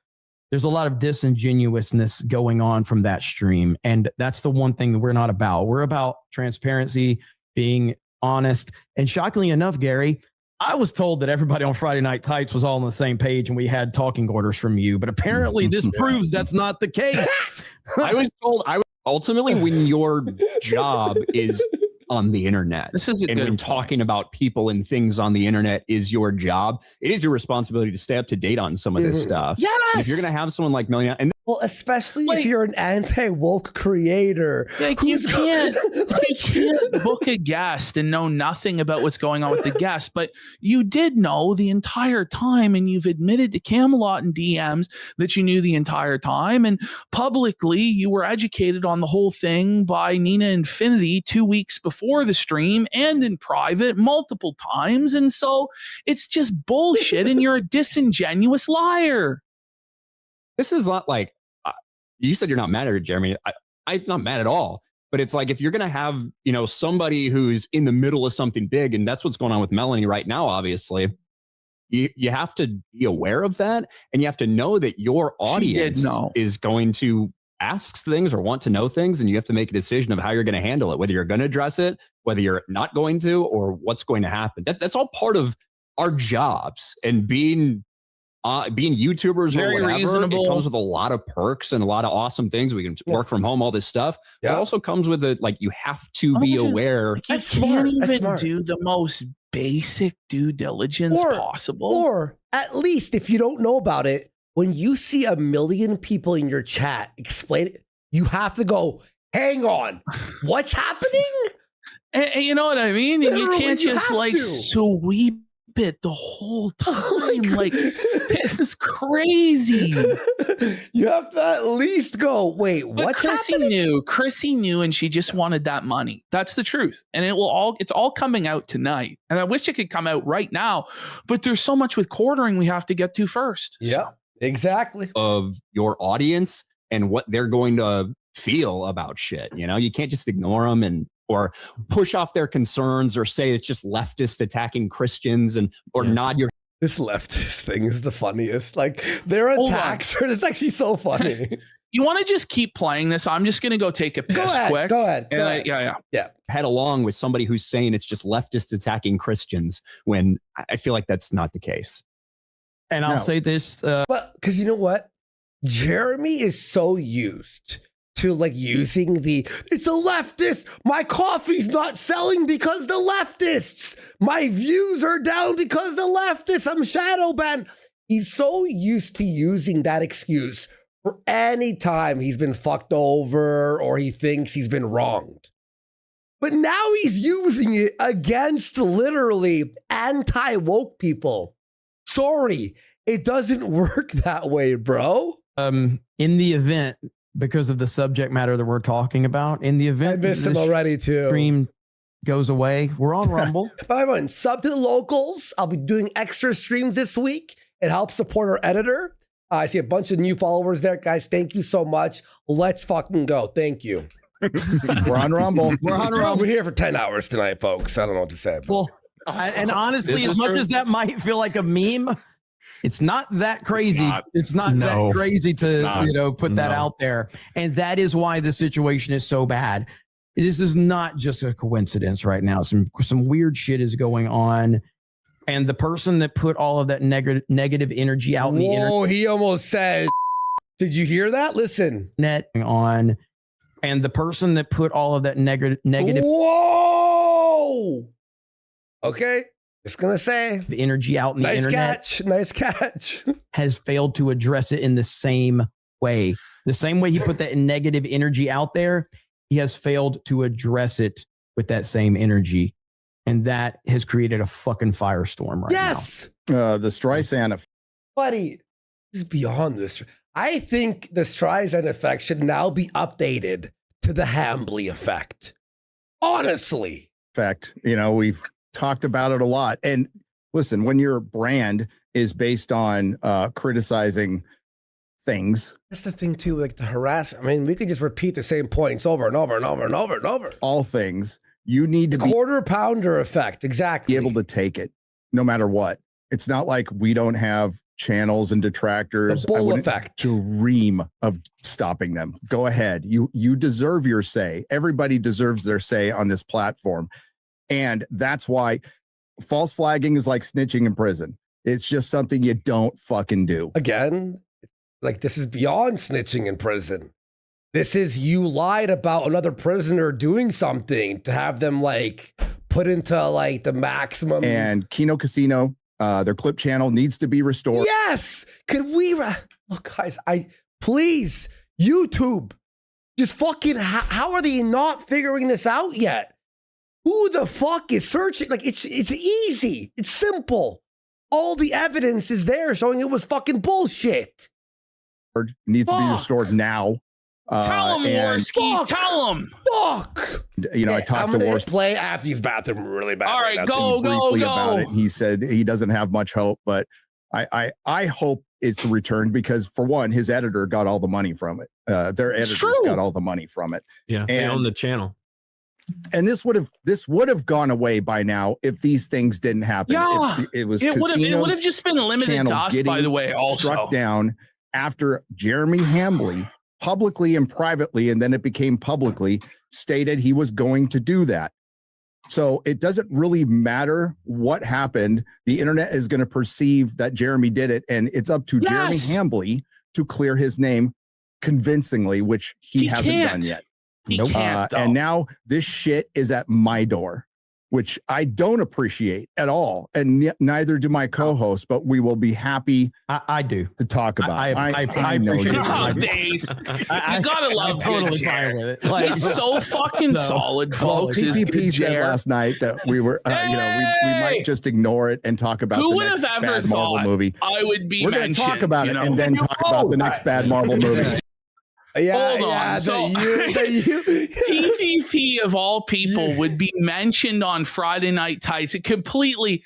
disingenuousness going on from that stream. And that's the one thing that we're not about. We're about transparency, being honest. And shockingly enough, Gary, I was told that everybody on Friday Night Tights was all on the same page and we had talking orders from you, but apparently this proves that's not the case. I was told ultimately when your job is on the internet, when talking about people and things on the internet is your job, it is your responsibility to stay up to date on some of this stuff. Yes. And if you're going to have someone like Melania, and well, especially if you're an anti-woke creator. Like you can't book a guest and know nothing about what's going on with the guest, but you did know the entire time, and you've admitted to Camelot and DMs that you knew the entire time, and publicly you were educated on the whole thing by Nina Infinity 2 weeks before the stream and in private multiple times, and so it's just bullshit, and you're a disingenuous liar. This is not like, you said you're not mad at her, Jeremy. I'm not mad at all. But it's like, if you're going to have, somebody who's in the middle of something big, and that's what's going on with Melanie right now, obviously, you have to be aware of that. And you have to know that your audience is going to ask things or want to know things. And you have to make a decision of how you're going to handle it, whether you're going to address it, whether you're not going to, or what's going to happen. That's all part of our jobs, and being YouTubers Very or whatever. reasonable. It comes with a lot of perks and a lot of awesome things. We can work from home, all this stuff. It also comes with you have to be aware. You can't even do the most basic due diligence possible. Or at least if you don't know about it, when you see 1 million people in your chat explain it, you have to go, hang on, what's happening? And you know what I mean? Literally, you can't just sweep it the whole time. Like, this is crazy. You have to at least go, wait, what? Chrissy knew, and she just wanted that money. That's the truth. And it's all coming out tonight. And I wish it could come out right now, but there's so much with quartering we have to get to first. Yeah, exactly. Of your audience and what they're going to feel about shit. You can't just ignore them or push off their concerns or say it's just leftist attacking Christians or nod your. This leftist thing is the funniest. Like, their attacks are it's actually so funny. You want to just keep playing this? I'm just going to go take a piss quick. Go ahead. Yeah. Head along with somebody who's saying it's just leftist attacking Christians when I feel like that's not the case. And I'll say this. But because you know what? Jeremy is so used to using it's a leftist. My coffee's not selling because the leftists. My views are down because the leftists. I'm shadow banned. He's so used to using that excuse for any time he's been fucked over or he thinks he's been wronged. But now he's using it against literally anti-woke people. Sorry, it doesn't work that way, bro. In the event, because of the subject matter that we're talking about, in the event I missed him already too. Stream goes away, we're on Rumble. Bye, everyone. Sub to the locals. I'll be doing extra streams this week. It helps support our editor. I see a bunch of new followers there, guys. Thank you so much. Let's fucking go. Thank you. We're on Rumble. We're here for 10 hours tonight, folks. I don't know what to say. Well, and honestly, as much as that might feel like a meme, it's not that crazy. It's not that crazy to put that out there. And that is why the situation is so bad. This is not just a coincidence right now. Some weird shit is going on. And the person that put all of that negative energy out in the internet. Oh, he almost said, did you hear that? Listen. On. And the person that put all of that negative. Whoa. Okay. Just going to say. The energy out in the internet. Nice catch. Has failed to address it in the same way. The same way he put that negative energy out there, he has failed to address it with that same energy. And that has created a fucking firestorm right now. The Streisand. Buddy, this is beyond this. I think the Streisand effect should now be updated to the Hambly effect. Honestly. Effect. We've talked about it a lot. And listen, when your brand is based on criticizing things. That's the thing too, like the harass. I mean, we could just repeat the same points over and over and over and over and over. All things. You need to quarter pounder effect. Exactly. Be able to take it no matter what. It's not like we don't have channels and detractors. The bull effect. Dream of stopping them. Go ahead. You deserve your say. Everybody deserves their say on this platform. And that's why false flagging is like snitching in prison. It's just something you don't fucking do. Again, like this is beyond snitching in prison. This is you lied about another prisoner doing something to have them like put into like the maximum. And Kino Casino, their clip channel needs to be restored. Yes. Could we look, guys? Please, YouTube, just fucking. How are they not figuring this out yet? Who the fuck is searching? Like it's easy. It's simple. All the evidence is there showing it was fucking bullshit. Needs to be restored now. Tell him, Warski. Tell him. Fuck. I talked to Warski. Play Afy's bathroom really bad. All right, go. About it. He said he doesn't have much hope, but I hope it's returned because for one, his editor got all the money from it. Their editors got all the money from it. Yeah, and they own the channel. And this would have gone away by now if these things didn't happen. Yeah, it would have just been limited to us. By the way, also struck down after Jeremy Hambly publicly and privately, and then it became publicly stated he was going to do that. So it doesn't really matter what happened. The internet is going to perceive that Jeremy did it, and it's up to Jeremy Hambly to clear his name convincingly, which he hasn't done yet. He can't, and now this shit is at my door, which I don't appreciate at all. And neither do my co-host, but we will be happy I do to talk about I appreciate it. Days. You gotta love totally fine with it. Like, he's so fucking solid, folks. PPP said last night that we were, we might just ignore it and talk about the next bad Marvel movie. I would be We're going to talk about it and then talk about the next bad Marvel movie. Hold on. So PvP of all people would be mentioned on Friday Night Tights. A completely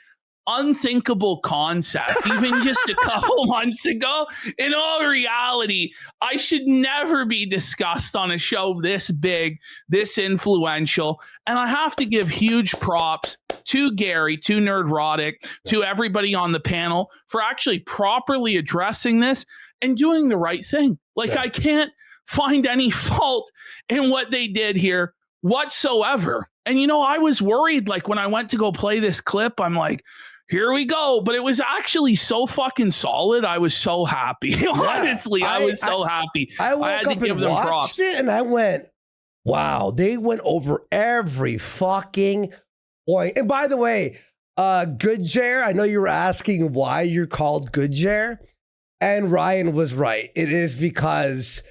unthinkable concept, even just a couple months ago. In all reality, I should never be discussed on a show this big, this influential. And I have to give huge props to Gary, to Nerdrotic, to everybody on the panel for actually properly addressing this and doing the right thing. Like, I can't find any fault in what they did here whatsoever. And, I was worried, like, when I went to go play this clip, I'm like, here we go. But it was actually so fucking solid. I was so happy. Honestly, I was so happy. I had to give them props. And I went, wow, they went over every fucking point. And by the way, Goodjer, I know you were asking why you're called Goodjer. And Ryan was right. It is because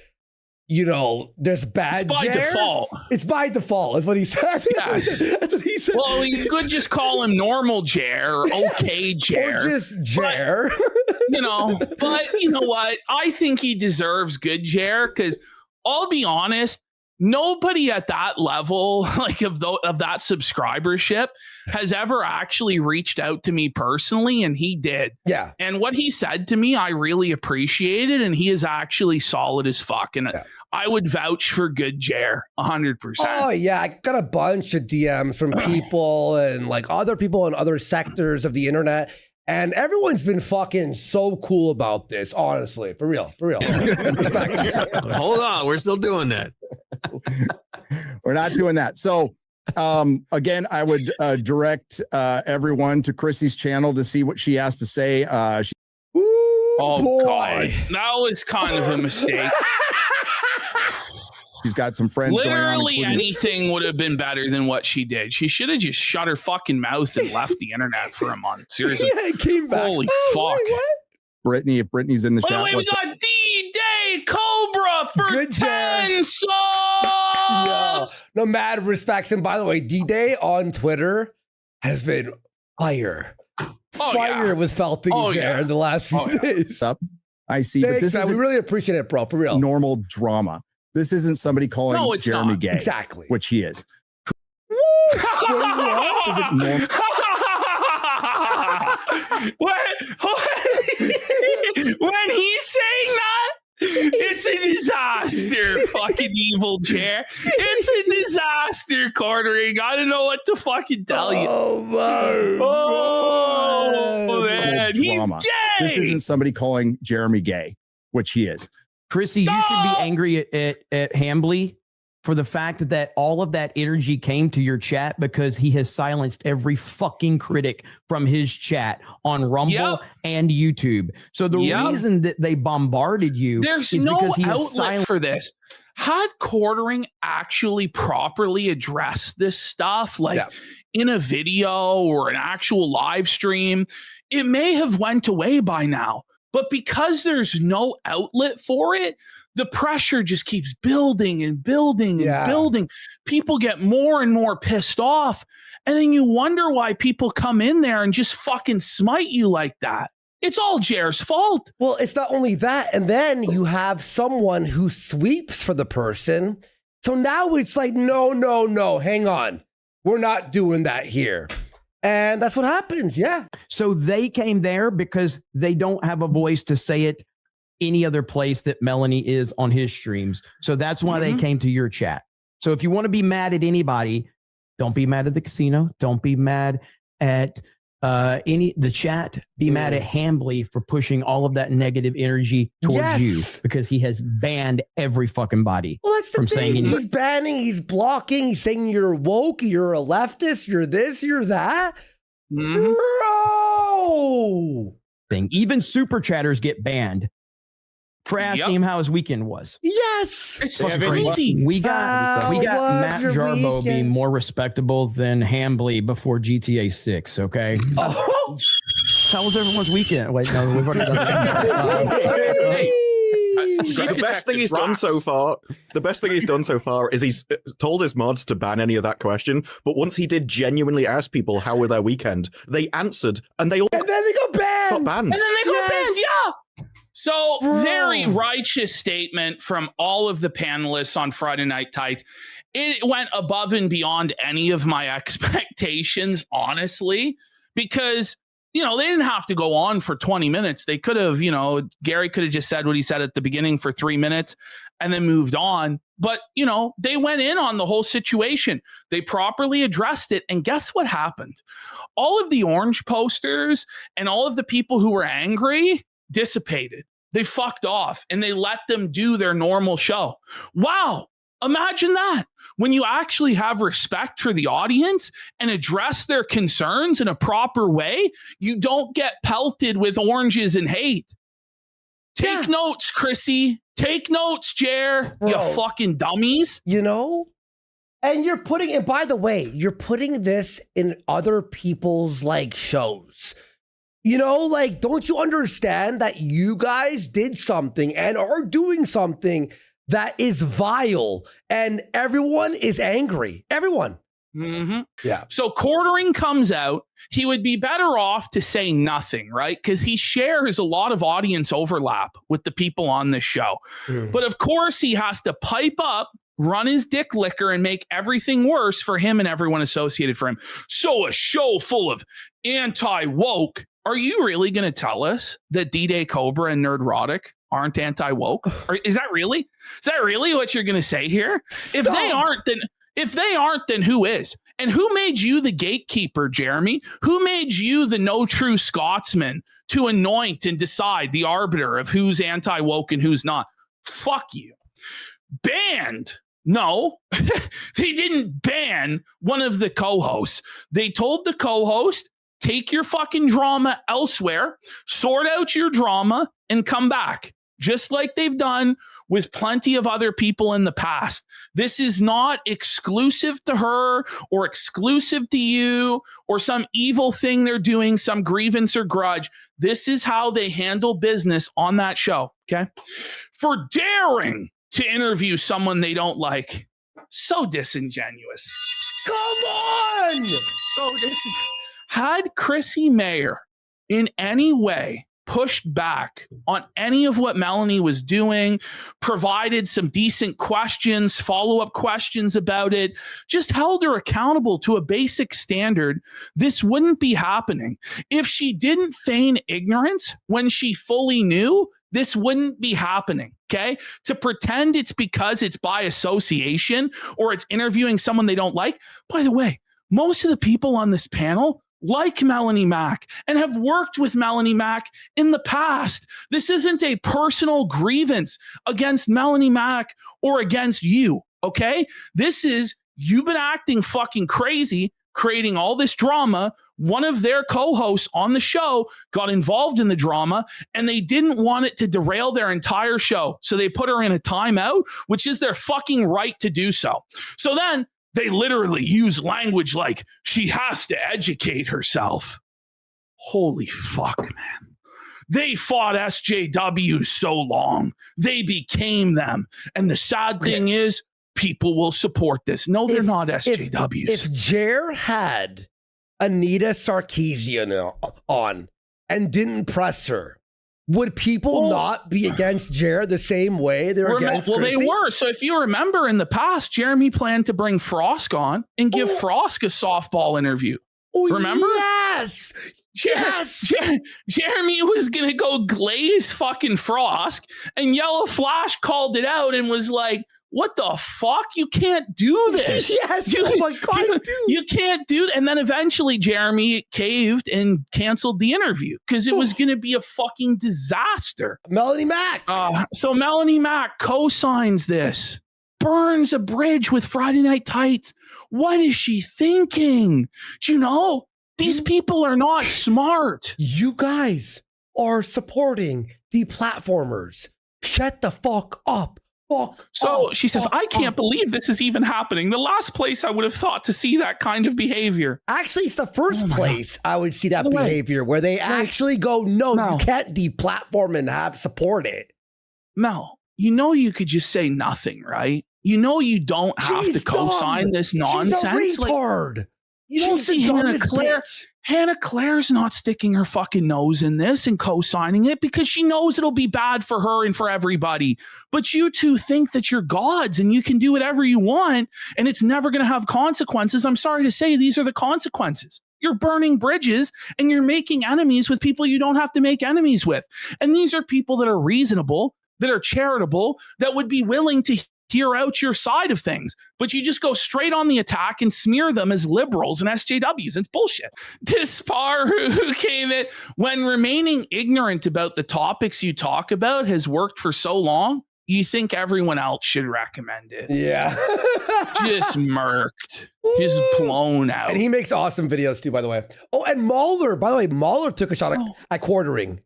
there's bad. It's by default. It's by default, is what he said. Yeah. That's what he said. Well, you could just call him normal Jer or okay Jer. Or just Jer. But you know what? I think he deserves good Jer because I'll be honest, nobody at that level, like of that subscribership, has ever actually reached out to me personally, and he did. Yeah. And what he said to me, I really appreciated, and he is actually solid as fuck. And I would vouch for good Jer 100%. Oh yeah, I got a bunch of DMs from people and like other people in other sectors of the internet. And everyone's been fucking so cool about this, honestly. For real. Respect. Hold on, we're still doing that. We're not doing that. So again, I would direct everyone to Chrissy's channel to see what she has to say. God, that was kind of a mistake. She's got some friends. Literally anything would have been better than what she did. She should have just shut her fucking mouth and left the internet for a month. Seriously. Yeah, it came back. Holy fuck. Wait, what? Brittany, if Brittany's in the chat. By the way, we got D-Day Cobra for Good 10 subs. Yeah. No, mad respects. And by the way, D-Day on Twitter has been fire. With Felting in the last few days. I see. Thanks, but this is we really appreciate it, bro. For real. Normal drama. This isn't somebody calling Jeremy not. gay. Exactly. Which he is. when he's saying that, it's a disaster, fucking evil chair. It's a disaster, quartering. I don't know what to fucking tell you. Oh man, he's gay. This isn't somebody calling Jeremy gay, which he is. Chrissy, you should be angry at Hambly for the fact that all of that energy came to your chat because he has silenced every fucking critic from his chat on Rumble and YouTube. So the reason that they bombarded you there's is no because he outlet for this. Had quartering actually properly addressed this stuff, like in a video or an actual live stream, it may have went away by now. But because there's no outlet for it, the pressure just keeps building and building and building. People get more and more pissed off. And then you wonder why people come in there and just fucking smite you like that. It's all Jer's fault. Well, it's not only that. And then you have someone who sweeps for the person. So now it's like, no, hang on. We're not doing that here. And that's what happens. Yeah. So they came there because they don't have a voice to say it any other place that Melanie is on his streams. So that's why they came to your chat. So if you want to be mad at anybody, don't be mad at the casino. Don't be mad at the chat. Be mad at Hambly for pushing all of that negative energy towards you because he has banned every fucking body. Well, that's the thing. He's banning, he's blocking, he's saying you're woke, you're a leftist, you're this, you're that. Bro! Even super chatters get banned for asking him how his weekend was. Yes. It's crazy. We got Matt Jarbo being more respectable than Hambly before GTA 6, okay? How was everyone's weekend? Wait, no, we've already done that. The best thing he's done so far is he's told his mods to ban any of that question. But once he did genuinely ask people how were their weekend, they answered and they all and then they got banned. And then they got banned. Yeah. So very righteous statement from all of the panelists on Friday Night Tights. It went above and beyond any of my expectations, honestly, because they didn't have to go on for 20 minutes. They could have, Gary could have just said what he said at the beginning for 3 minutes and then moved on. But, they went in on the whole situation. They properly addressed it. And guess what happened? All of the orange posters and all of the people who were angry dissipated. They fucked off and they let them do their normal show. Wow. Imagine that. When you actually have respect for the audience and address their concerns in a proper way, you don't get pelted with oranges and hate. Take notes, Chrissy. Take notes, Jer. You fucking dummies. And and by the way, you're putting this in other people's shows. Don't you understand that you guys did something and are doing something that is vile and everyone is angry? Everyone. Yeah. So quartering comes out. He would be better off to say nothing, right? Because he shares a lot of audience overlap with the people on this show. But of course, he has to pipe up run his dick liquor and make everything worse for him and everyone associated for him. So a show full of anti-woke. Are you really going to tell us that D-Day Cobra and Nerdrotic aren't anti-woke? Or is that really what you're going to say here? Stop. If they aren't, then who is? And who made you the gatekeeper, Jeremy? Who made you the no true Scotsman to anoint and decide the arbiter of who's anti-woke and who's not? Fuck you. Banned. No, they didn't ban one of the co-hosts. They told the co-host, take your fucking drama elsewhere, sort out your drama, and come back. Just like they've done with plenty of other people in the past. This is not exclusive to her or exclusive to you or some evil thing they're doing, some grievance or grudge. This is how they handle business on that show, okay? For daring to interview someone they don't like. So disingenuous. Come on! So had Chrissy Mayer in any way pushed back on any of what Melanie was doing, provided some decent questions, follow-up questions about it, just held her accountable to a basic standard, this wouldn't be happening. If she didn't feign ignorance when she fully knew, this wouldn't be happening, okay? To pretend it's because it's by association or it's interviewing someone they don't like. By the way, most of the people on this panel like Melanie Mack and have worked with Melanie Mack in the past. This isn't a personal grievance against Melanie Mack or against you, okay? This is, you've been acting fucking crazy, creating all this drama. One of their co-hosts on the show got involved in the drama and they didn't want it to derail their entire show. So they put her in a timeout, which is their fucking right to do so. So then they literally use language like, she has to educate herself. Holy fuck, man. They fought SJWs so long. They became them. And the sad thing is, people will support this. No, they're not SJWs. If Jer had Anita Sarkeesian on and didn't press her, would people not be against Jer the same way they're against Chrissy? They were. So if you remember in the past, Jeremy planned to bring Frosk on and give Frosk a softball interview. Remember? Yes. Jeremy was going to go glaze fucking Frosk, and Yellow Flash called it out and was like, what the fuck? You can't do this. Yes. Oh my God, you can't do that. And then eventually Jeremy caved and canceled the interview because it was going to be a fucking disaster. Melanie Mack. So Melanie Mack co-signs this, burns a bridge with Friday Night Tights. What is she thinking? Do you know? These people are not smart. You guys are supporting the platformers. Shut the fuck up. So she says, I can't believe this is even happening. The last place I would have thought to see that kind of behavior. Actually, it's the first place I would see that behavior where they actually go, no, you can't deplatform and have support it. Mel, you know you could just say nothing, right? You know you don't have to co-sign this nonsense. She's a retard. You don't see Hannah Claire. Hannah Claire's not sticking her fucking nose in this and co-signing it because she knows it'll be bad for her and for everybody. But you two think that you're gods and you can do whatever you want and it's never going to have consequences. I'm sorry to say these are the consequences. You're burning bridges and you're making enemies with people you don't have to make enemies with. And these are people that are reasonable, that are charitable, that would be willing to hear out your side of things, but you just go straight on the attack and smear them as liberals and SJWs. It's bullshit. Dispar, who came in, when remaining ignorant about the topics you talk about has worked for so long, you think everyone else should recommend it. Yeah. Just murked. Just blown out. And he makes awesome videos too, by the way. Oh, and Mahler, by the way, Mahler took a shot at quartering.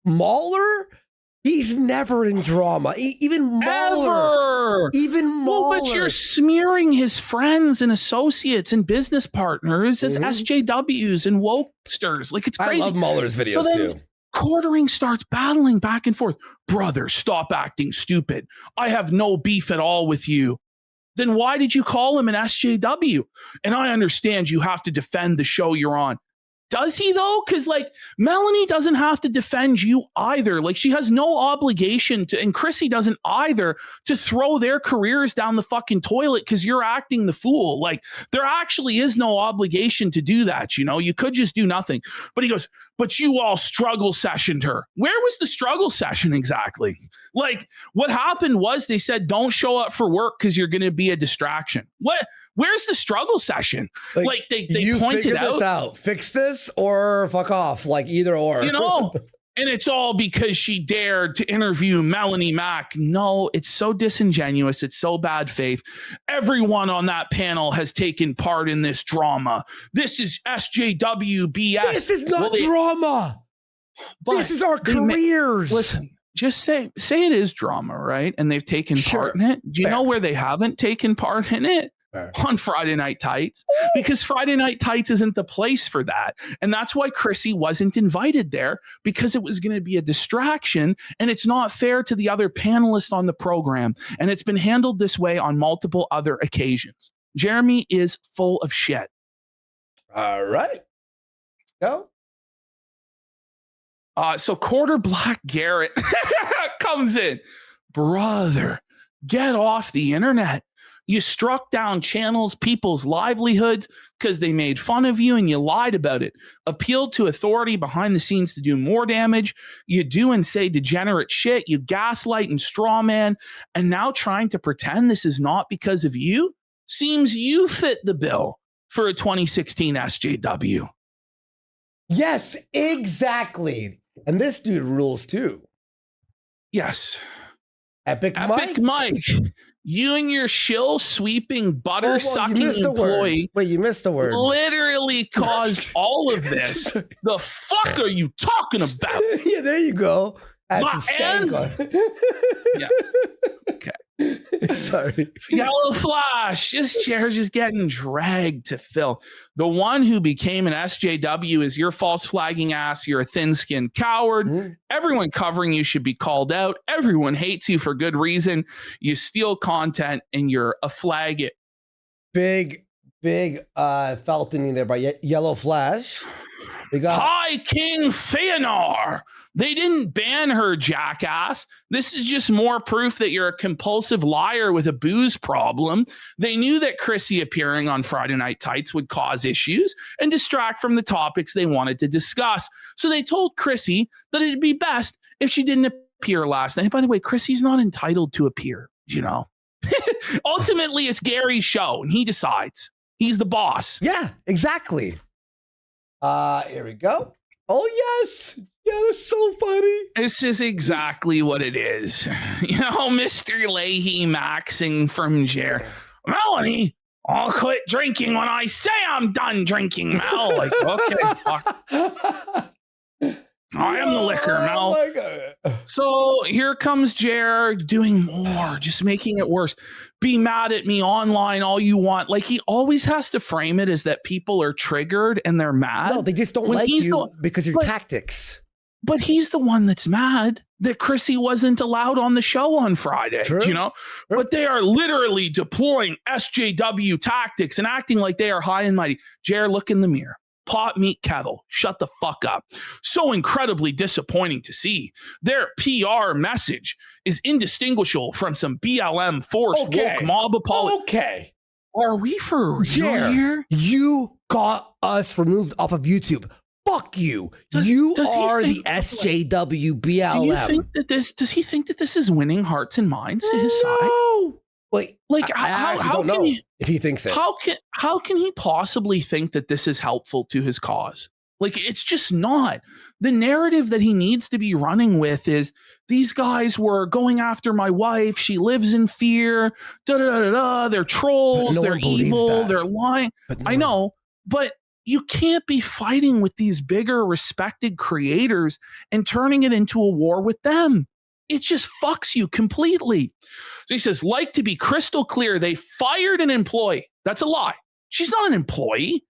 Mahler? He's never in drama. Even Mahler. Even Mahler. Well, but you're smearing his friends and associates and business partners as SJWs and wokesters. Like, it's crazy. I love Mahler's videos too. Quartering starts battling back and forth. Brother, stop acting stupid. I have no beef at all with you. Then why did you call him an SJW? And I understand you have to defend the show you're on. Does he though? Because like Melanie doesn't have to defend you either. Like she has no obligation to, and Chrissy doesn't either, to throw their careers down the fucking toilet because you're acting the fool. Like there actually is no obligation to do that. You know, you could just do nothing. But he goes, but you all struggle sessioned her. Where was the struggle session exactly? Like what happened was they said, don't show up for work because you're going to be a distraction. What? Where's the struggle session? Like they pointed out, fix this or fuck off, like either or. You know, and it's all because she dared to interview Melanie Mack. No, it's so disingenuous. It's so bad faith. Everyone on that panel has taken part in this drama. This is SJW BS. This is not drama. This is our careers. Listen. Just say it is drama, right? And they've taken part in it. Do you know where they haven't taken part in it? On Friday Night Tights, because Friday Night Tights isn't the place for that. And that's why Chrissy wasn't invited there, because it was going to be a distraction and it's not fair to the other panelists on the program. And it's been handled this way on multiple other occasions. Jeremy is full of shit. All right. Go. So Quarter Black Garrett comes in. Brother, get off the internet. You struck down channels, people's livelihoods because they made fun of you and you lied about it. Appealed to authority behind the scenes to do more damage. You do and say degenerate shit. You gaslight and strawman. And now trying to pretend this is not because of you? Seems you fit the bill for a 2016 SJW. Yes, exactly. And this dude rules too. Yes. Epic Mike. You and your shill sweeping butter sucking employee. Wait, you missed the word. Literally caused all of this. The fuck are you talking about? Yeah, there you go. Yeah. Okay. Sorry. Yellow Flash. This chair's just getting dragged to fill. The one who became an SJW is your false flagging ass. You're a thin-skinned coward. Mm-hmm. Everyone covering you should be called out. Everyone hates you for good reason. You steal content and you're a flag it. Big felony there by Yellow Flash. We got High King Feanor. They didn't ban her, jackass. This is just more proof that you're a compulsive liar with a booze problem. They knew that Chrissy appearing on Friday Night Tights would cause issues and distract from the topics they wanted to discuss. So they told Chrissy that it'd be best if she didn't appear last night. By the way, Chrissy's not entitled to appear, you know. Ultimately, it's Gary's show, and he decides. He's the boss. Yeah, exactly. Here we go. Oh, yes. Yeah, that's so funny. This is exactly what it is. You know, Mr. Leahy maxing from Jer. Melanie, I'll quit drinking when I say I'm done drinking, Mel. Like, okay, fuck. I am the liquor, Mel. Oh my God. So here comes Jer doing more, just making it worse. Be mad at me online all you want. Like he always has to frame it as that people are triggered and they're mad. No, they just don't like you because of your tactics. But he's the one that's mad that Chrissy wasn't allowed on the show on Friday, you know? True. But they are literally deploying SJW tactics and acting like they are high and mighty. Jer, look in the mirror. Pot meat kettle. Shut the fuck up. So incredibly disappointing to see. Their PR message is indistinguishable from some BLM forced woke mob apology. Okay. Are we for real here? You got us removed off of YouTube. Fuck you. You are the SJW BLM. Do you think that does he think that this is winning hearts and minds to his side? Wait, like how can know he, if he thinks it? How can he possibly think that this is helpful to his cause? Like it's just not. The narrative that he needs to be running with is these guys were going after my wife. She lives in fear. They're trolls. They're evil. They're lying. I know, but you can't be fighting with these bigger respected creators and turning it into a war with them. It just fucks you completely. So he says, like to be crystal clear, they fired an employee. That's a lie. She's not an employee.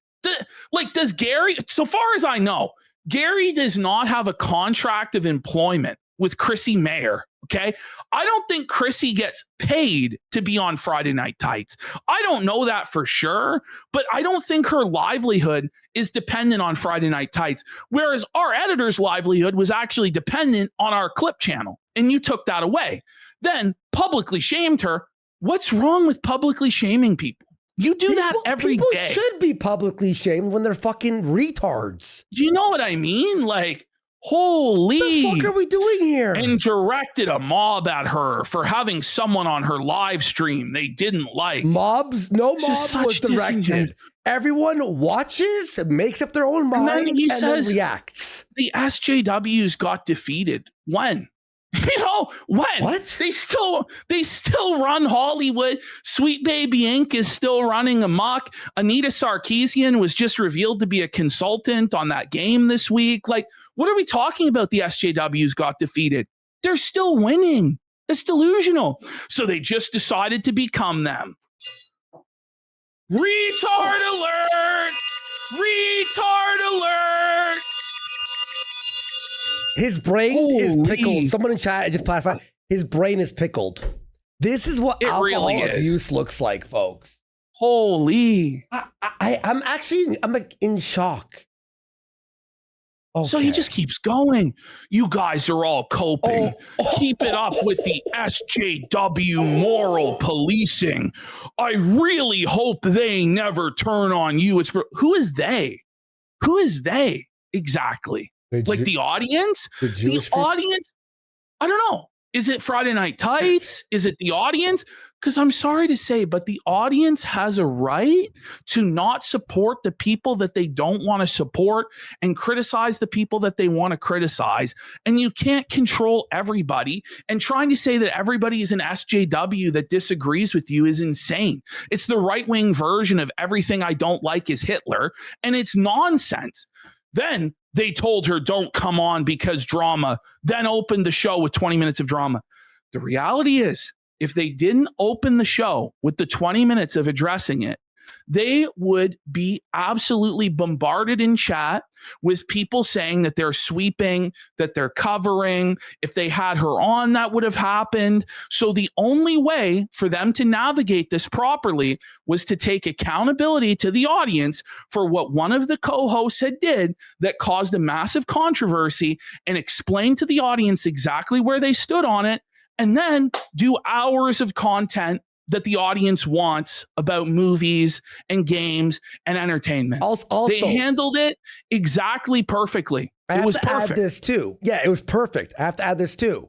Does Gary, so far as I know, Gary does not have a contract of employment with Chrissy Mayer Okay. I don't think Chrissy gets paid to be on Friday Night Tights. I don't know that for sure, but I don't think her livelihood is dependent on Friday Night Tights. Whereas our editor's livelihood was actually dependent on our clip channel. And you took that away. Then publicly shamed her. What's wrong with publicly shaming people? You do that every day. People should be publicly shamed when they're fucking retards. Do you know what I mean? Like, holy. What the fuck are we doing here? And directed a mob at her for having someone on her live stream they didn't like. Mobs? No mob was directed. Everyone watches, makes up their own mind, and then reacts. The SJWs got defeated. When? You know, when? What? They still run Hollywood. Sweet Baby Inc. is still running amok. Anita Sarkeesian was just revealed to be a consultant on that game this week. Like, what are we talking about? The SJWs got defeated. They're still winning. It's delusional. So they just decided to become them. Retard alert! Retard alert! His brain is pickled. Someone in chat just classified. His brain is pickled. This is what alcohol abuse looks like, folks. Holy! I'm like in shock. Okay. So he just keeps going. You guys are all coping. Keep it up with the SJW moral policing. I really hope they never turn on you. Who is they? Who is they exactly? Like the audience? The audience? I don't know. Is it Friday Night Tights? Is it the audience? Because I'm sorry to say, but the audience has a right to not support the people that they don't want to support and criticize the people that they want to criticize. And you can't control everybody. And trying to say that everybody is an SJW that disagrees with you is insane. It's the right-wing version of everything I don't like is Hitler. And it's nonsense. Then they told her, don't come on because drama, then opened the show with 20 minutes of drama. The reality is, if they didn't open the show with the 20 minutes of addressing it, they would be absolutely bombarded in chat with people saying that they're sweeping, that they're covering. If they had her on, that would have happened. So the only way for them to navigate this properly was to take accountability to the audience for what one of the co-hosts had did that caused a massive controversy and explain to the audience exactly where they stood on it, and then do hours of content that the audience wants about movies and games and entertainment. Also, they handled it exactly perfectly. It was perfect. Add this too. Yeah, it was perfect. I have to add this too.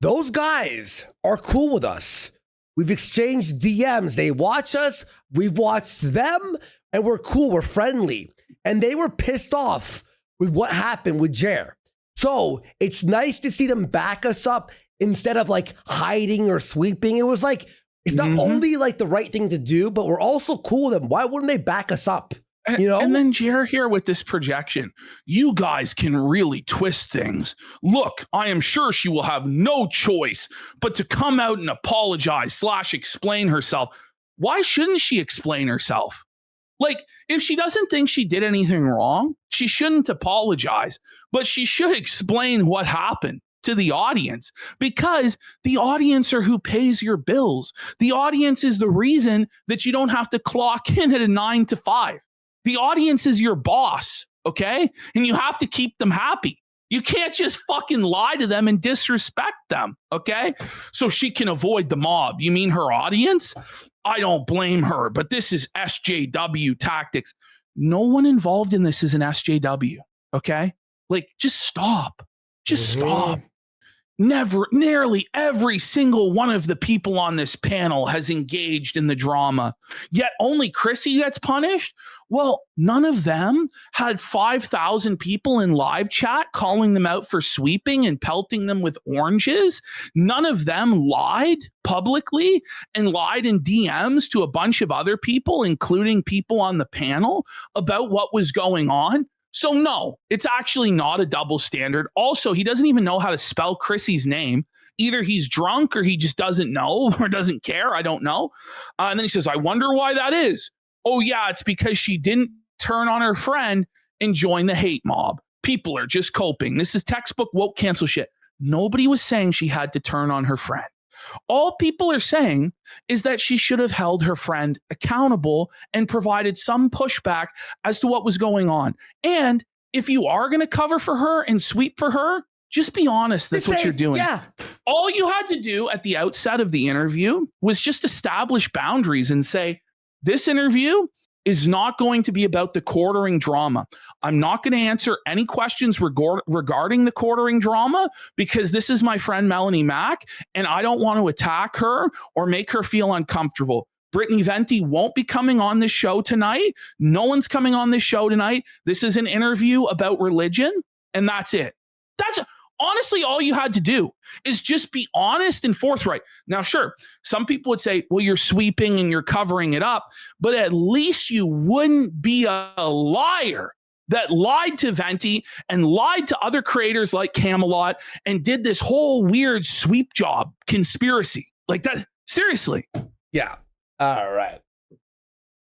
Those guys are cool with us. We've exchanged DMs. They watch us. We've watched them, and we're cool. We're friendly. And they were pissed off with what happened with Jer. So it's nice to see them back us up instead of like hiding or sweeping. It was like, it's not only like the right thing to do, but we're also cool with them. Why wouldn't they back us up? You know? And then Jer here with this projection. You guys can really twist things. Look, I am sure she will have no choice but to come out and apologize / explain herself. Why shouldn't she explain herself? Like, if she doesn't think she did anything wrong, she shouldn't apologize, but she should explain what happened to the audience, because the audience are who pays your bills. The audience is the reason that you don't have to clock in at a 9 to 5. The audience is your boss, okay? And you have to keep them happy. You can't just fucking lie to them and disrespect them, okay? So she can avoid the mob. You mean her audience? I don't blame her, but this is SJW tactics. No one involved in this is an SJW, okay? Like, just stop. Just stop. Nearly every single one of the people on this panel has engaged in the drama, yet only Chrissy gets punished. Well, none of them had 5,000 people in live chat calling them out for sweeping and pelting them with oranges. None of them lied publicly and lied in DMs to a bunch of other people, including people on the panel, about what was going on. So no, it's actually not a double standard. Also, he doesn't even know how to spell Chrissy's name. Either he's drunk or he just doesn't know or doesn't care. I don't know. And then he says, I wonder why that is. Oh yeah, it's because she didn't turn on her friend and join the hate mob. People are just coping. This is textbook woke cancel shit. Nobody was saying she had to turn on her friend. All people are saying is that she should have held her friend accountable and provided some pushback as to what was going on. And if you are going to cover for her and sweep for her, just be honest. That's what you're doing. Yeah. All you had to do at the outset of the interview was just establish boundaries and say, this interview is not going to be about the quartering drama. I'm not going to answer any questions regarding the quartering drama because this is my friend Melanie Mack, and I don't want to attack her or make her feel uncomfortable. Brittany Venti won't be coming on this show tonight. No one's coming on this show tonight. This is an interview about religion, and that's it. That's honestly all you had to do is just be honest and forthright. Now, sure, some people would say, well, you're sweeping and you're covering it up, but at least you wouldn't be a liar that lied to Venti and lied to other creators like Camelot and did this whole weird sweep job conspiracy like that. Seriously. Yeah. All right.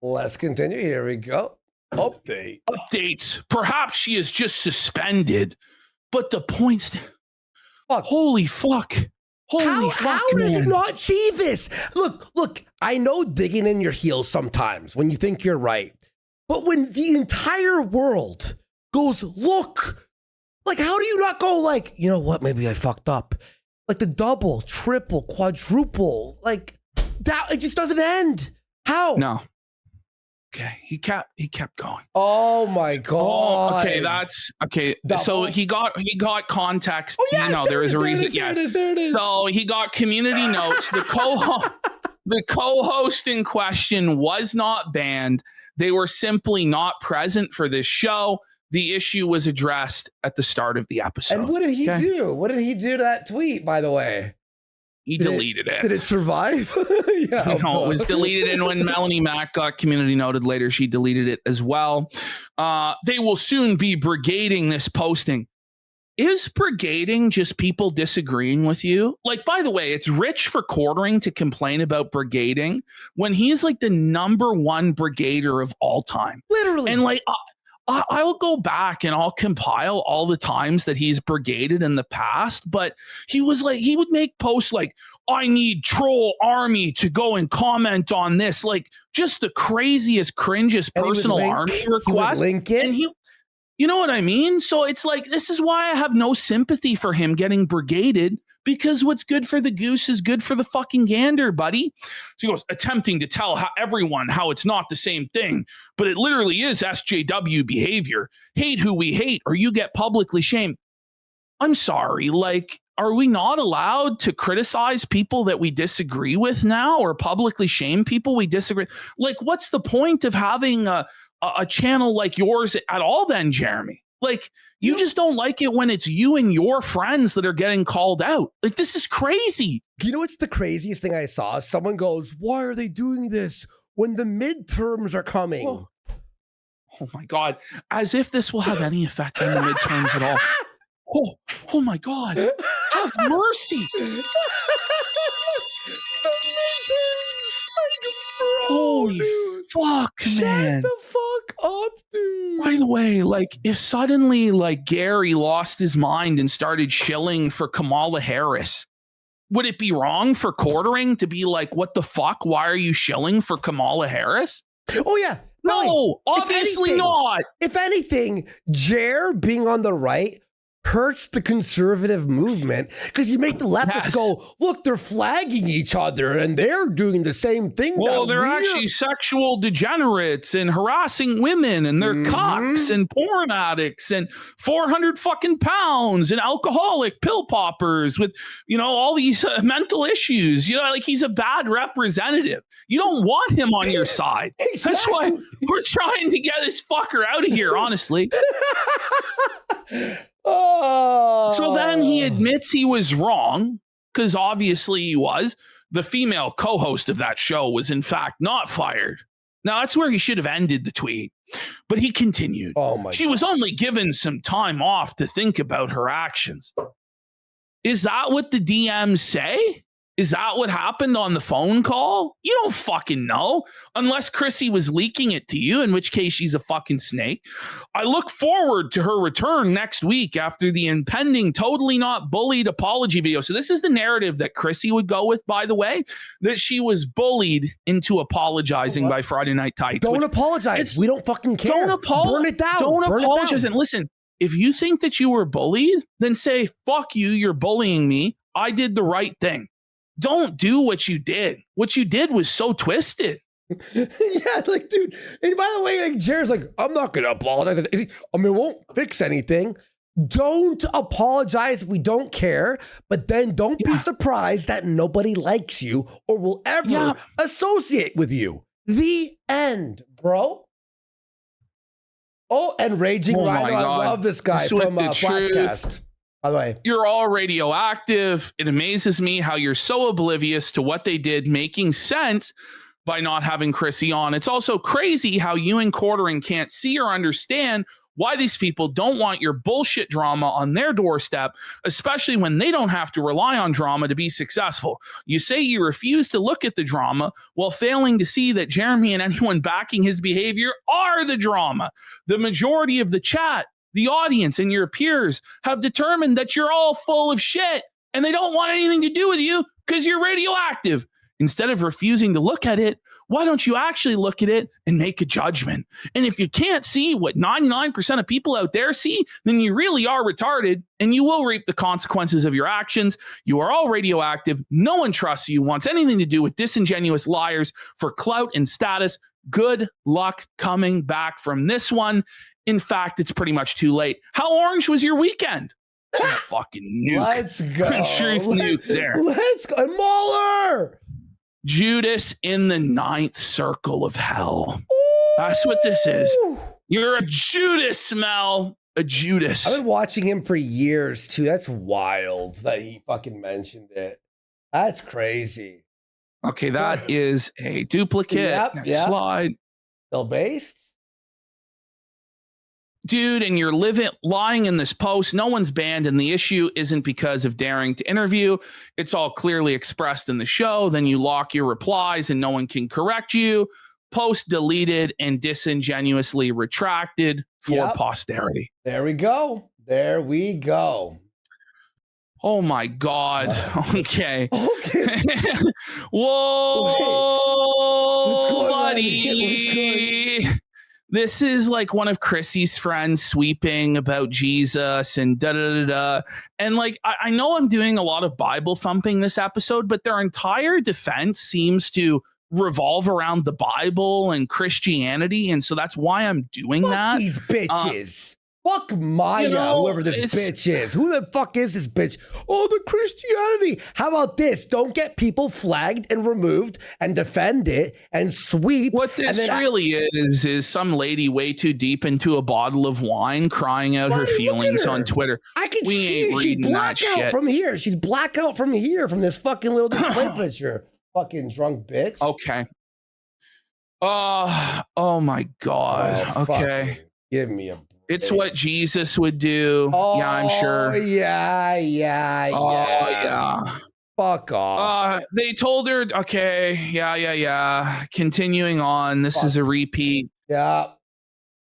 Let's continue. Here we go. Updates. Perhaps she is just suspended. But the points, fuck. Holy fuck. Holy fuck, how man. did you not see this? Look, I know digging in your heels sometimes when you think you're right. But when the entire world goes, look, like, how do you not go like, you know what, maybe I fucked up. Like the double, triple, quadruple, like that, it just doesn't end. How? No. Okay, he kept going. Oh my god. Oh, okay, that's okay. Double. So he got context. Oh, yeah, you know, there is a reason. Yes. There it is. So he got community notes. The co-host in question was not banned. They were simply not present for this show. The issue was addressed at the start of the episode. And what did he do? What did he do to that tweet, by the way? He deleted it. Did it survive? Yeah. No, it was deleted. And when Melanie Mack got community noted later, she deleted it as well. They will soon be brigading this posting. Is brigading just people disagreeing with you? Like, by the way, it's rich for quartering to complain about brigading when he's like the #1 brigader of all time. Literally. And like, I'll go back and I'll compile all the times that he's brigaded in the past, but he was like, he would make posts like, I need troll army to go and comment on this. Like just the craziest, cringiest personal army request. Link it. And you know what I mean? So it's like, this is why I have no sympathy for him getting brigaded, because what's good for the goose is good for the fucking gander, buddy. So he goes, attempting to tell everyone how it's not the same thing, but it literally is SJW behavior. Hate who we hate, or you get publicly shamed. I'm sorry, like, are we not allowed to criticize people that we disagree with now, or publicly shame people we disagree? Like, what's the point of having a channel like yours at all then, Jeremy? Like, you just don't like it when it's you and your friends that are getting called out. Like, this is crazy. You know what's the craziest thing I saw? Someone goes, why are they doing this when the midterms are coming? Oh my God. As if this will have any effect on the midterms at all. Oh my God. Have mercy. Holy fuck, man. Shut the fuck up, dude. By the way, like, if suddenly, like, Gary lost his mind and started shilling for Kamala Harris, would it be wrong for quartering to be like, what the fuck? Why are you shilling for Kamala Harris? Oh, yeah. No, obviously not. If anything, Jer being on the right hurts the conservative movement because you make the leftists go, look, they're flagging each other and they're doing the same thing. Well, they're actually sexual degenerates and harassing women, and they're cocks and porn addicts and 400 fucking pounds and alcoholic pill poppers with, you know, all these mental issues. You know, like, he's a bad representative. You don't want him on your side. Exactly. That's why we're trying to get this fucker out of here, honestly. So then he admits he was wrong, because obviously he was. The female co-host of that show was in fact not fired. Now that's where he should have ended the tweet, but he continued. She was only given some time off to think about her actions. Is that what the DMs say? Is that what happened on the phone call? You don't fucking know. Unless Chrissy was leaking it to you, in which case she's a fucking snake. I look forward to her return next week after the impending Totally Not Bullied apology video. So this is the narrative that Chrissy would go with, by the way, that she was bullied into apologizing by Friday Night Tights. Don't apologize. We don't fucking care. Don't apologize. Burn it down. Don't Burn apologize. It down. And listen, if you think that you were bullied, then say, fuck you, you're bullying me. I did the right thing. Don't do what you did. What you did was so twisted. Yeah, like, dude. And by the way, like, Jared's like, I'm not going to apologize. I mean, it won't fix anything. Don't apologize. We don't care. But then don't be surprised that nobody likes you or will ever associate with you. The end, bro. Oh, and Raging Rhino. I love this guy from Flashcast. By the way, you're all radioactive. It amazes me how you're so oblivious to what they did, making sense by not having Chrissy on. It's also crazy how you and Quartering can't see or understand why these people don't want your bullshit drama on their doorstep, especially when they don't have to rely on drama to be successful. You say you refuse to look at the drama while failing to see that Jeremy and anyone backing his behavior are the drama. The majority of the chat, the audience, and your peers have determined that you're all full of shit and they don't want anything to do with you because you're radioactive. Instead of refusing to look at it, why don't you actually look at it and make a judgment? And if you can't see what 99% of people out there see, then you really are retarded and you will reap the consequences of your actions. You are all radioactive. No one trusts you, wants anything to do with disingenuous liars for clout and status. Good luck coming back from this one. In fact, it's pretty much too late. How orange was your weekend? Fucking nuke. Let's go. Truth nuke there. Let's go. Mauler! Judas in the 9th circle of hell. That's what this is. You're a Judas, Mel. A Judas. I've been watching him for years, too. That's wild that he fucking mentioned it. That's crazy. Okay, that is a duplicate. Next slide. Still based? Dude, and you're lying in this post. No one's banned, and the issue isn't because of daring to interview. It's all clearly expressed in the show. Then you lock your replies, and no one can correct you. Post deleted and disingenuously retracted for posterity. There we go. There we go. Oh my God. Okay. Whoa, buddy. This is like one of Chrissy's friends sweeping about Jesus and da-da-da-da. And like, I know I'm doing a lot of Bible thumping this episode, but their entire defense seems to revolve around the Bible and Christianity. And so that's why I'm doing that. These bitches. Fuck Maya, whoever this bitch is. Who the fuck is this bitch? Oh, the Christianity. How about this? Don't get people flagged and removed and defend it and sweep. What this really is some lady way too deep into a bottle of wine crying out her feelings on Twitter. I can see her. She's blackout from here. She's blackout from here, from this fucking little display picture. Fucking drunk bitch. Okay. Oh my God. Okay. Give me a It's what Jesus would do. Yeah, I'm sure. Yeah. Fuck off. They told her, okay, yeah. Continuing on, this is a repeat. Yeah.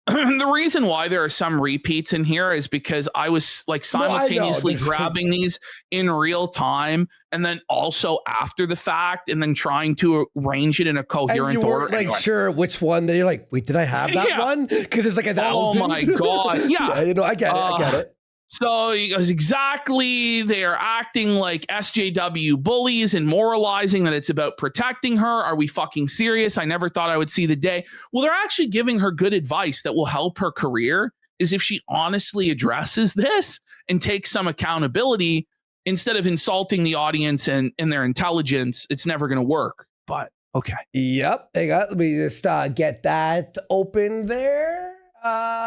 The reason why there are some repeats in here is because I was like simultaneously grabbing these in real time and then also after the fact and then trying to arrange it in a coherent order. Like, anyway. Sure, which one? Then you're like, wait, did I have that one? Because it's like 1,000. Oh my God. Yeah. I get it. So he goes, exactly. They're acting like SJW bullies and moralizing that it's about protecting her. Are we fucking serious? I never thought I would see the day. Well, they're actually giving her good advice that will help her career is if she honestly addresses this and takes some accountability instead of insulting the audience and their intelligence. It's never going to work. But okay. Yep. Let me just get that open there.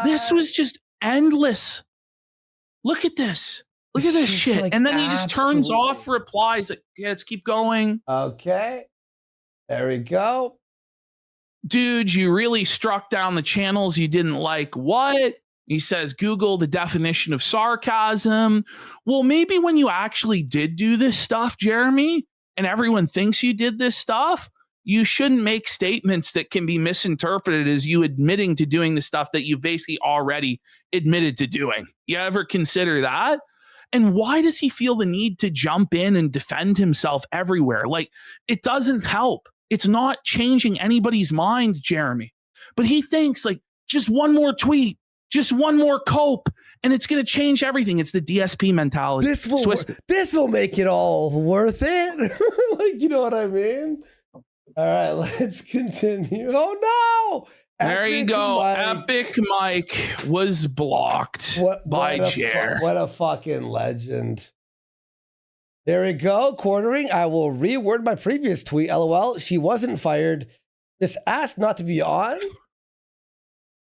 This was just endless. Look at this. Look at this shit. Like, and then he just turns off replies. Like, yeah, let's keep going. Okay. There we go. Dude, you really struck down the channels you didn't like. What? He says, Google the definition of sarcasm. Well, maybe when you actually did do this stuff, Jeremy, and everyone thinks you did this stuff, you shouldn't make statements that can be misinterpreted as you admitting to doing the stuff that you've basically already admitted to doing. You ever consider that? And why does he feel the need to jump in and defend himself everywhere? Like, it doesn't help. It's not changing anybody's mind, Jeremy. But he thinks like just one more tweet, just one more cope, and it's going to change everything. It's the DSP mentality. This will make it all worth it. Like, you know what I mean? All right, let's continue. Oh, no. There you go. Epic Mike was blocked by Jer. What a fucking legend. There we go. Quartering. I will reword my previous tweet. LOL. She wasn't fired. Just asked not to be on.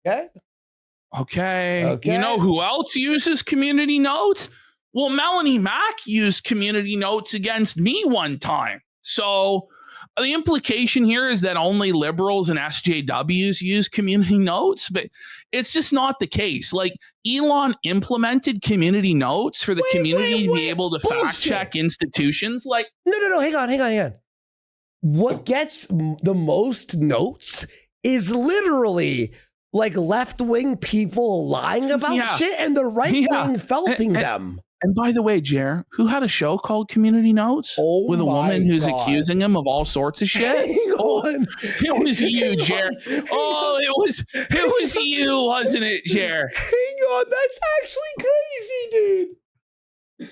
Okay. You know who else uses community notes? Well, Melanie Mack used community notes against me one time. So the implication here is that only liberals and SJWs use community notes, but it's just not the case. Like, Elon implemented community notes for the community to be able to fact check institutions. Like, no, hang on. What gets the most notes is literally like left-wing people lying about shit and the right-wing felting them. And by the way, Jer, who had a show called Community Notes with a woman who's accusing him of all sorts of shit? Hang on. It was you, Jer. Oh, it was you, wasn't it, Jer? Hang on, that's actually crazy, dude.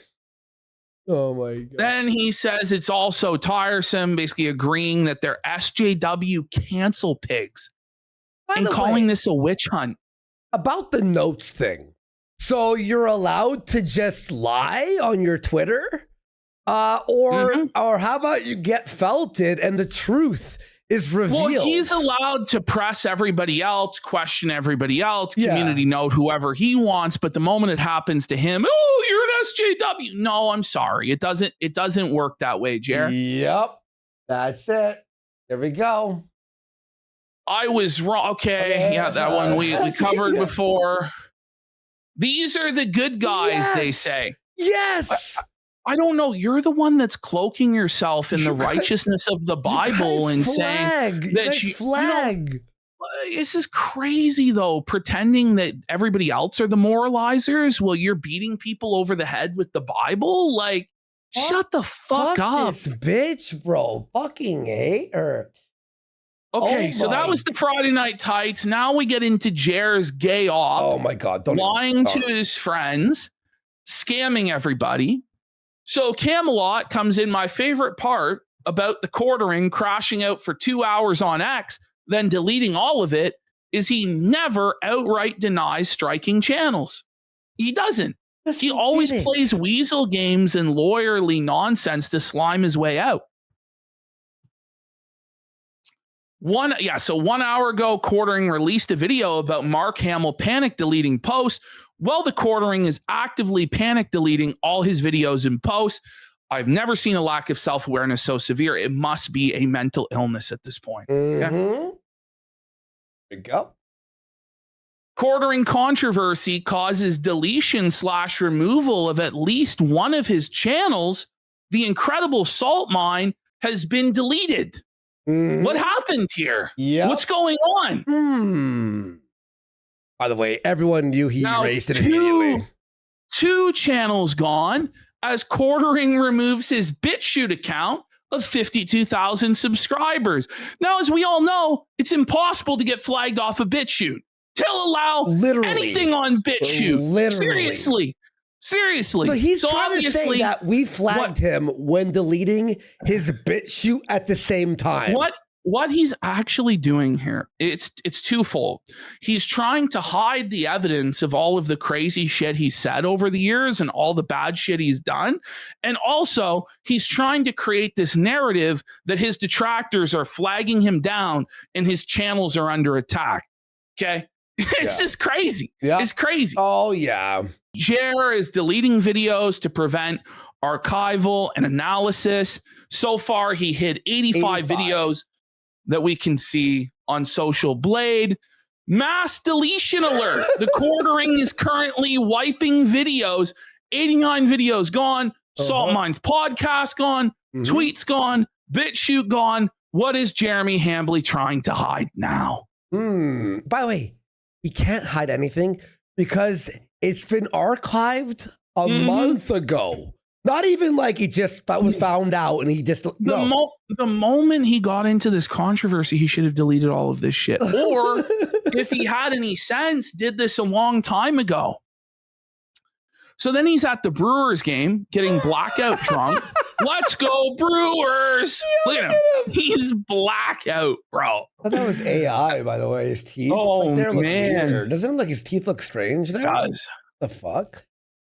Oh my God. Then he says it's also tiresome, basically agreeing that they're SJW cancel pigs and calling this a witch hunt. About the notes thing. So you're allowed to just lie on your Twitter? Or how about you get felted and the truth is revealed? Well, he's allowed to press everybody else, question everybody else, community note whoever he wants, but the moment it happens to him, oh, you're an SJW. No, I'm sorry. It doesn't work that way, Jer. Yep. That's it. There we go. I was wrong. Okay. Yeah, that one we covered before. These are the good guys, they say. Yes. I don't know. You're the one that's cloaking yourself in the righteousness of the Bible and saying that you flag. This is crazy, though, pretending that everybody else are the moralizers while you're beating people over the head with the Bible. Like, shut the fuck up. This bitch, bro. Fucking hate her. Okay, so that was the Friday Night Tights. Now we get into Jer's gay op. Oh my God. Lying to his friends, scamming everybody. So Camelot comes in my favorite part about the quartering crashing out for 2 hours on X, then deleting all of it, is he never outright denies striking channels. He doesn't. He always plays weasel games and lawyerly nonsense to slime his way out. 1 hour ago, Quartering released a video about Mark Hamill panic deleting posts. Well, the Quartering is actively panic deleting all his videos and posts. I've never seen a lack of self-awareness so severe. It must be a mental illness at this point. Yeah. There you go. Quartering controversy causes deletion/removal of at least one of his channels. The Incredible Salt Mine has been deleted. What happened here? What's going on? By the way, everyone knew he erased it immediately. Two channels gone as Quartering removes his BitChute account of 52,000 subscribers. Now, as we all know, it's impossible to get flagged off of BitChute. They'll allow anything on BitChute. Seriously. So he's trying to say that we flagged him when deleting his BitChute at the same time. What he's actually doing here, it's twofold. He's trying to hide the evidence of all of the crazy shit he said over the years and all the bad shit he's done. And also, he's trying to create this narrative that his detractors are flagging him down and his channels are under attack. Okay? It's just crazy. Yeah. It's crazy. Oh, yeah. Jer is deleting videos to prevent archival and analysis. So far, he hid 85 videos that we can see on Social Blade. Mass deletion alert. The Quartering is currently wiping videos. 89 videos gone. Salt Mines podcast gone, tweets gone, BitChute gone. What is Jeremy Hambly trying to hide now? By the way, he can't hide anything because it's been archived a month ago. Not even like he just was found out and he just the moment he got into this controversy, he should have deleted all of this shit. Or if he had any sense, did this a long time ago. So then he's at the Brewers game getting blackout drunk. Let's go Brewers. Look at him. He's blackout, bro. I thought it was AI, by the way. His teeth. Oh, look man. weird. Doesn't it look like his teeth look strange there? It does. The fuck?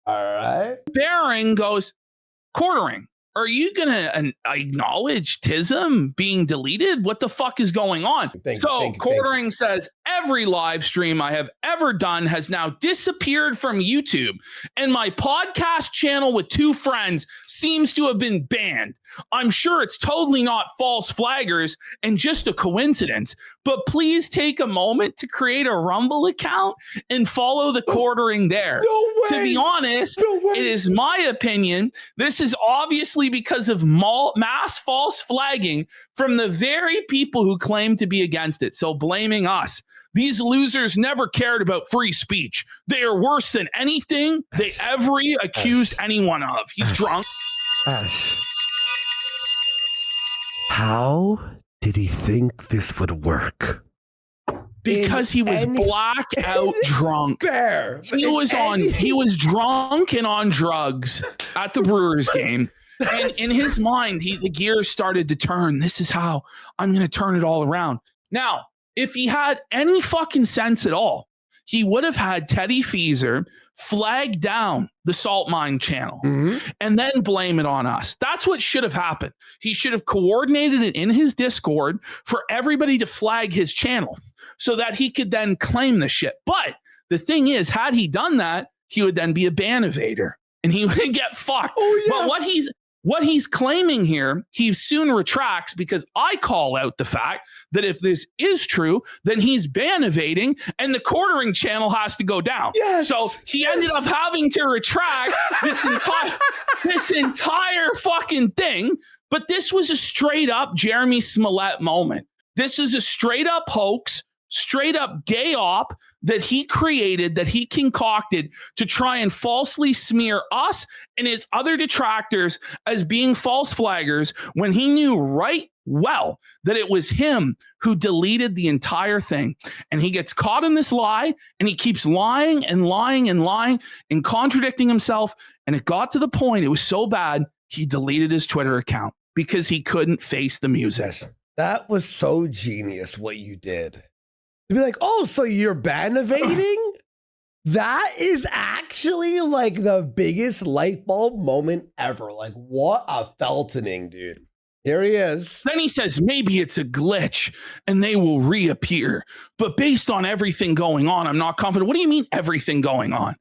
All right. Bearing goes, quartering. Are you going to acknowledge TISM being deleted? What the fuck is going on? Quartering says, every live stream I have ever done has now disappeared from YouTube, and my podcast channel with 2 friends seems to have been banned. I'm sure it's totally not false flaggers and just a coincidence, but please take a moment to create a Rumble account and follow the quartering there. No way. To be honest, it is my opinion. This is obviously because of mass false flagging from the very people who claim to be against it. So blaming us. These losers never cared about free speech. They are worse than anything they ever accused anyone of. He's drunk. How did he think this would work? Because he was blackout drunk. He was drunk and on drugs at the Brewers game. And in his mind, the gears started to turn. This is how I'm going to turn it all around. Now, if he had any fucking sense at all, he would have had Teddy Feezer flag down the Salt Mine channel and then blame it on us. That's what should have happened. He should have coordinated it in his Discord for everybody to flag his channel so that he could then claim the shit. But the thing is, had he done that, he would then be a ban evader and he would get fucked. Oh, yeah. But what he's claiming here, he soon retracts because I call out the fact that if this is true, then he's ban evading and the quartering channel has to go down. Yes, so he ended up having to retract this entire fucking thing. But this was a straight up Jeremy Smollett moment. This is a straight up hoax, straight up gay op that he created, that he concocted to try and falsely smear us and his other detractors as being false flaggers when he knew right well that it was him who deleted the entire thing. And he gets caught in this lie and he keeps lying and lying and lying and contradicting himself. And it got to the point, it was so bad, he deleted his Twitter account because he couldn't face the music. That was so genius what you did. To be like, oh, so you're ban evading? That is actually like the biggest light bulb moment ever. Like, what a feltoning, dude. Here he is. Then he says, maybe it's a glitch and they will reappear. But based on everything going on, I'm not confident. What do you mean everything going on?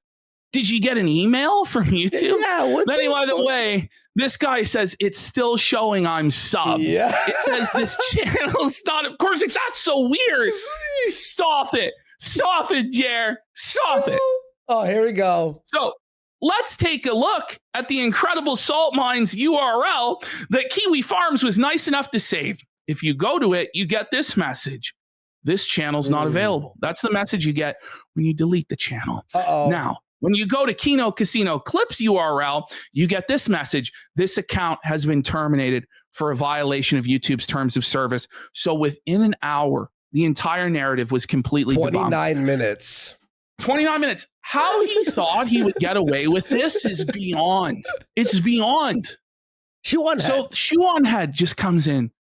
Did you get an email from YouTube? Yeah. By the way, this guy says it's still showing I'm subbed. Yeah. It says this channel's not. Of course, that's so weird. Stop it. Stop it, Jer. Stop it. Oh, here we go. So let's take a look at the incredible Salt Mines URL that Kiwi Farms was nice enough to save. If you go to it, you get this message. This channel's not available. That's the message you get when you delete the channel. Now, when you go to Kino Casino Clips URL, you get this message. This account has been terminated for a violation of YouTube's terms of service. So within an hour, the entire narrative was completely 29 minutes. 29 minutes. How he thought he would get away with this is beyond. It's beyond. Shuan Head just comes in.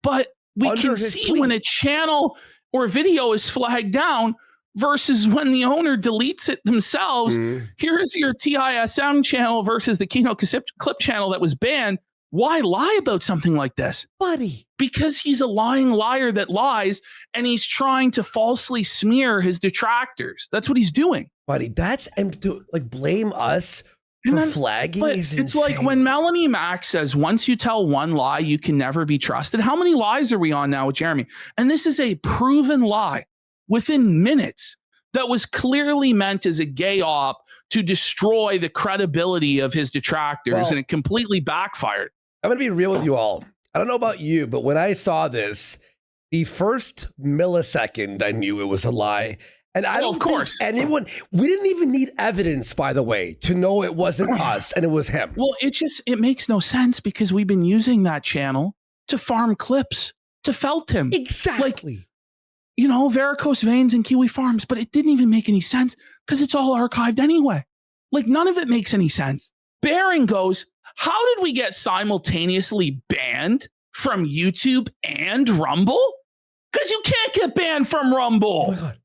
But we can see when a channel or video is flagged down versus when the owner deletes it themselves. Here's your TISM channel versus the Kino Clip channel that was banned. Why lie about something like this? Buddy. Because he's a lying liar that lies and he's trying to falsely smear his detractors. That's what he's doing. Buddy, that's to like blame us for flagging is it's insane. like when Melanie Mack says, once you tell one lie, you can never be trusted. How many lies are we on now with Jeremy? And this is a proven lie. Within minutes, that was clearly meant as a gay op to destroy the credibility of his detractors, and it completely backfired. I'm going to be real with you all. I don't know about you, but when I saw this, the first millisecond, I knew it was a lie. And I don't think anyone, we didn't even need evidence, by the way, to know it wasn't us and it was him. Well, it makes no sense because we've been using that channel to farm clips to felt him. Exactly. Like, varicose veins and Kiwi Farms, but it didn't even make any sense because it's all archived anyway. Like, none of it makes any sense. Baring goes, how did we get simultaneously banned from YouTube and Rumble? Because you can't get banned from Rumble. Oh my God.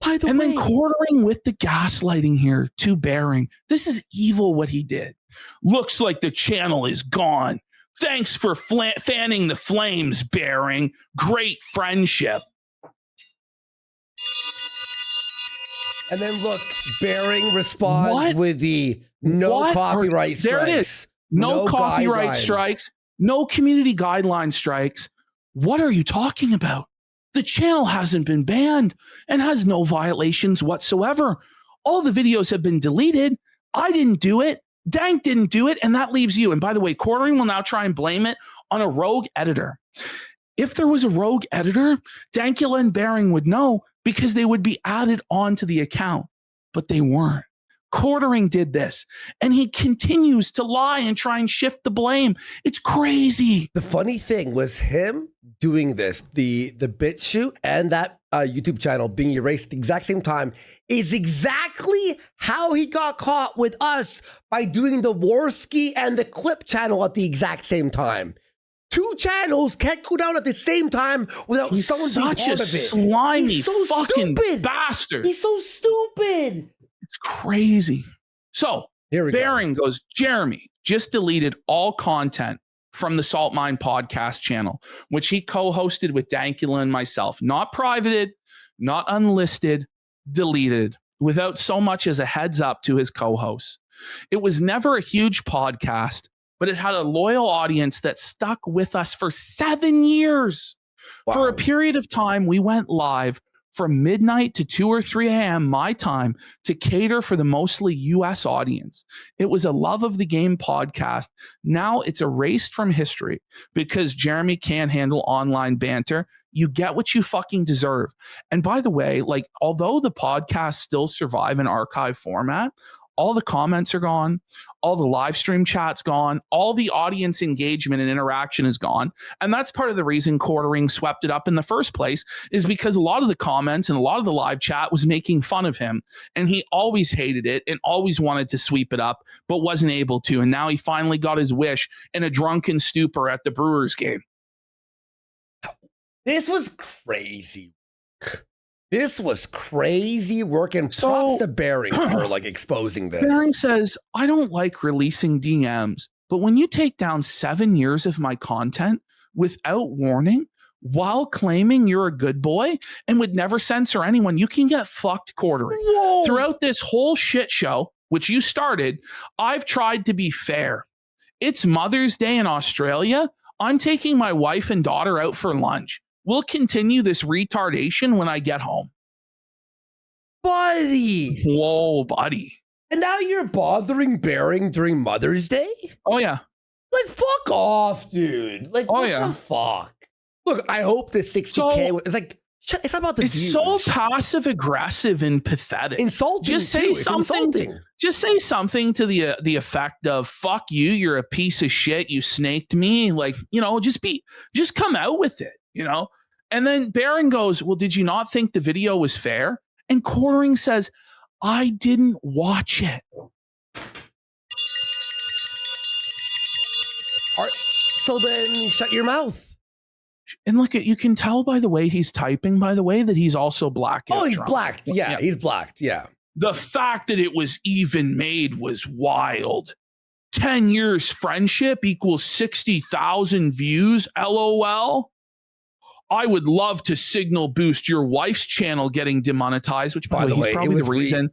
By the way, then quartering with the gaslighting here to Baring. This is evil what he did. Looks like the channel is gone. Thanks for fanning the flames, Baring. Great friendship. And then look, Baring responds with the no copyright strikes. There it is. No copyright strikes. No community guideline strikes. What are you talking about? The channel hasn't been banned and has no violations whatsoever. All the videos have been deleted. I didn't do it. Dank didn't do it. And that leaves you. And by the way, Quartering will now try and blame it on a rogue editor. If there was a rogue editor, Dankula and Baring would know because they would be added onto the account, but they weren't. Quartering did this, and he continues to lie and try and shift the blame. It's crazy. The funny thing was him doing this, the BitChute and that YouTube channel being erased at the exact same time is exactly how he got caught with us by doing the Warski and the Clip channel at the exact same time. Two channels can't go down at the same time without someone being part of it. He's such a slimy fucking bastard. He's so stupid. It's crazy. So Baring goes, Jeremy just deleted all content from the Salt Mine podcast channel, which he co-hosted with Dankula and myself. Not privated, not unlisted, deleted, without so much as a heads up to his co-hosts. It was never a huge podcast, but it had a loyal audience that stuck with us for 7 years. Wow. For a period of time, we went live from midnight to 2 or 3 a.m. my time to cater for the mostly US audience. It was a love of the game podcast. Now it's erased from history because Jeremy can't handle online banter. You get what you fucking deserve. And by the way, like, although the podcasts still survive in archive format, all the comments are gone. All the live stream chat's gone. All the audience engagement and interaction is gone. And that's part of the reason Quartering swept it up in the first place, is because a lot of the comments and a lot of the live chat was making fun of him. And he always hated it and always wanted to sweep it up, but wasn't able to. And now he finally got his wish in a drunken stupor at the Brewers game. This was crazy. This was crazy work, and props to Baring for like exposing this. Baring says, I don't like releasing DMs, but when you take down 7 years of my content without warning, while claiming you're a good boy and would never censor anyone, you can get fucked, Quartering. Whoa. Throughout this whole shit show, which you started, I've tried to be fair. It's Mother's Day in Australia. I'm taking my wife and daughter out for lunch. We'll continue this retardation when I get home. Buddy. Whoa, buddy. And now you're bothering Baring during Mother's Day? Oh, yeah. Like, fuck off, dude. Like, what the fuck? Look, I hope the 60K it's like, it's not about the views. So passive aggressive and pathetic. Insulting. Just say something. Just say something to the effect of "fuck you, you're a piece of shit, you snaked me." Like, just come out with it, And then Baring goes, "Well, did you not think the video was fair?" And Quartering says, "I didn't watch it." So then shut your mouth. And look, you can tell by the way he's typing, by the way, that he's also black. Oh, he's blacked. Yeah, he's blacked. Yeah. The fact that it was even made was wild. 10 years friendship equals 60,000 views. LOL. I would love to signal boost your wife's channel getting demonetized, which, by the way, is probably the reason.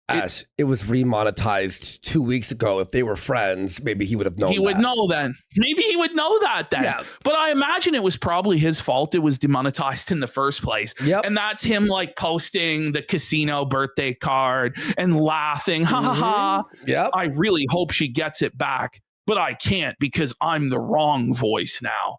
Ash, it was remonetized 2 weeks ago. If they were friends, maybe he would have known. He would know then. Maybe he would know that then. Yeah. But I imagine it was probably his fault. It was demonetized in the first place. Yep. And that's him like posting the casino birthday card and laughing. Ha ha ha. Yep. I really hope she gets it back, but I can't because I'm the wrong voice now.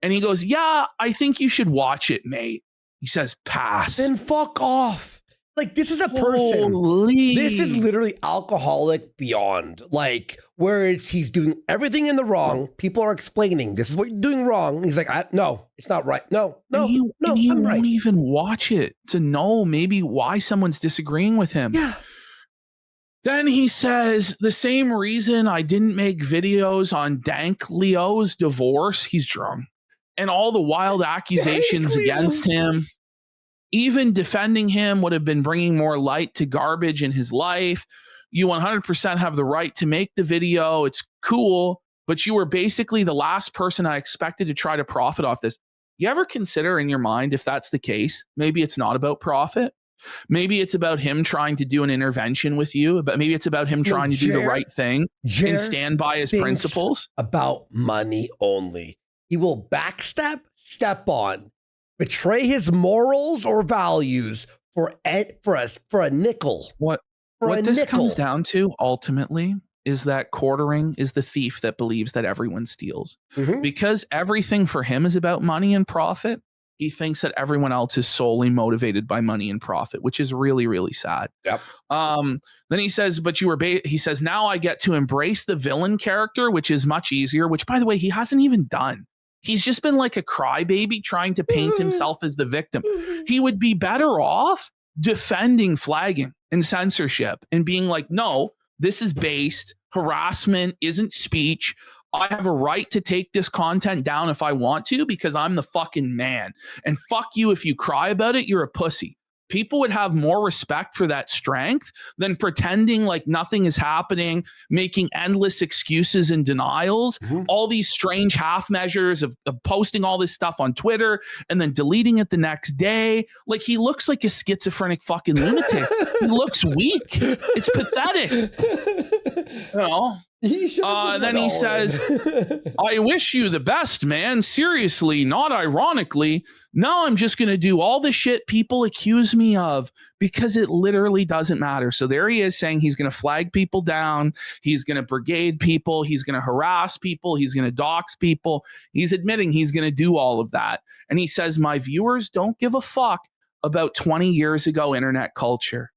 And he goes, yeah, I think you should watch it, mate. He says, pass. Then fuck off. Like, this is a person. Holy. This is literally alcoholic beyond. Like, where he's doing everything in the wrong. People are explaining, this is what you're doing wrong. He's like, no, it's not right. No, you I'm right. Won't even watch it to know maybe why someone's disagreeing with him. Yeah. Then he says, the same reason I didn't make videos on Dank Leo's divorce, he's drunk, and all the wild accusations against him. Even defending him would have been bringing more light to garbage in his life. You 100% have the right to make the video. It's cool, but you were basically the last person I expected to try to profit off this. You ever consider in your mind if that's the case? Maybe it's not about profit. Maybe it's about him trying to do an intervention with you, but maybe it's about him trying to do the right thing and stand by his principles. About money only. He will backstep, step on, betray his morals or values for a nickel. What this comes down to ultimately is that quartering is the thief that believes that everyone steals. Mm-hmm. Because everything for him is about money and profit, he thinks that everyone else is solely motivated by money and profit, which is really, really sad. Yep. Then he says, but you were, he says, now I get to embrace the villain character, which is much easier, which by the way, he hasn't even done. He's just been like a crybaby trying to paint himself as the victim. He would be better off defending flagging and censorship and being like, no, this is based. Harassment isn't speech. I have a right to take this content down if I want to because I'm the fucking man. And fuck you if you cry about it, you're a pussy. People would have more respect for that strength than pretending like nothing is happening, making endless excuses and denials, all these strange half measures of posting all this stuff on Twitter and then deleting it the next day. Like he looks like a schizophrenic fucking lunatic. He looks weak. It's pathetic. You know? Then he says, I wish you the best, man. Seriously, not ironically. Now I'm just going to do all the shit people accuse me of because it literally doesn't matter. So there he is saying he's going to flag people down. He's going to brigade people. He's going to harass people. He's going to dox people. He's admitting he's going to do all of that. And he says, my viewers don't give a fuck about 20 years ago internet culture.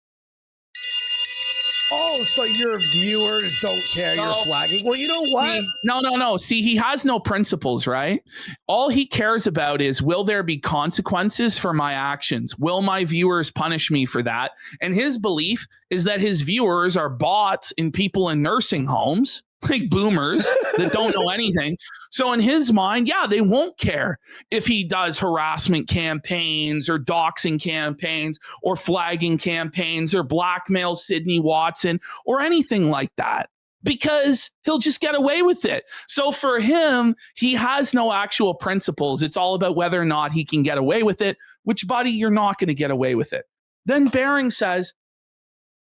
Oh, so your viewers don't care you're flagging? Well, you know what? No. See, he has no principles, right? All he cares about is, will there be consequences for my actions? Will my viewers punish me for that? And his belief is that his viewers are bots and people in nursing homes, like boomers that don't know anything. So in his mind, yeah, they won't care if he does harassment campaigns or doxing campaigns or flagging campaigns or blackmail Sydney Watson or anything like that, because he'll just get away with it. So for him, he has no actual principles. It's all about whether or not he can get away with it, which, buddy, you're not going to get away with it. Then Bering says,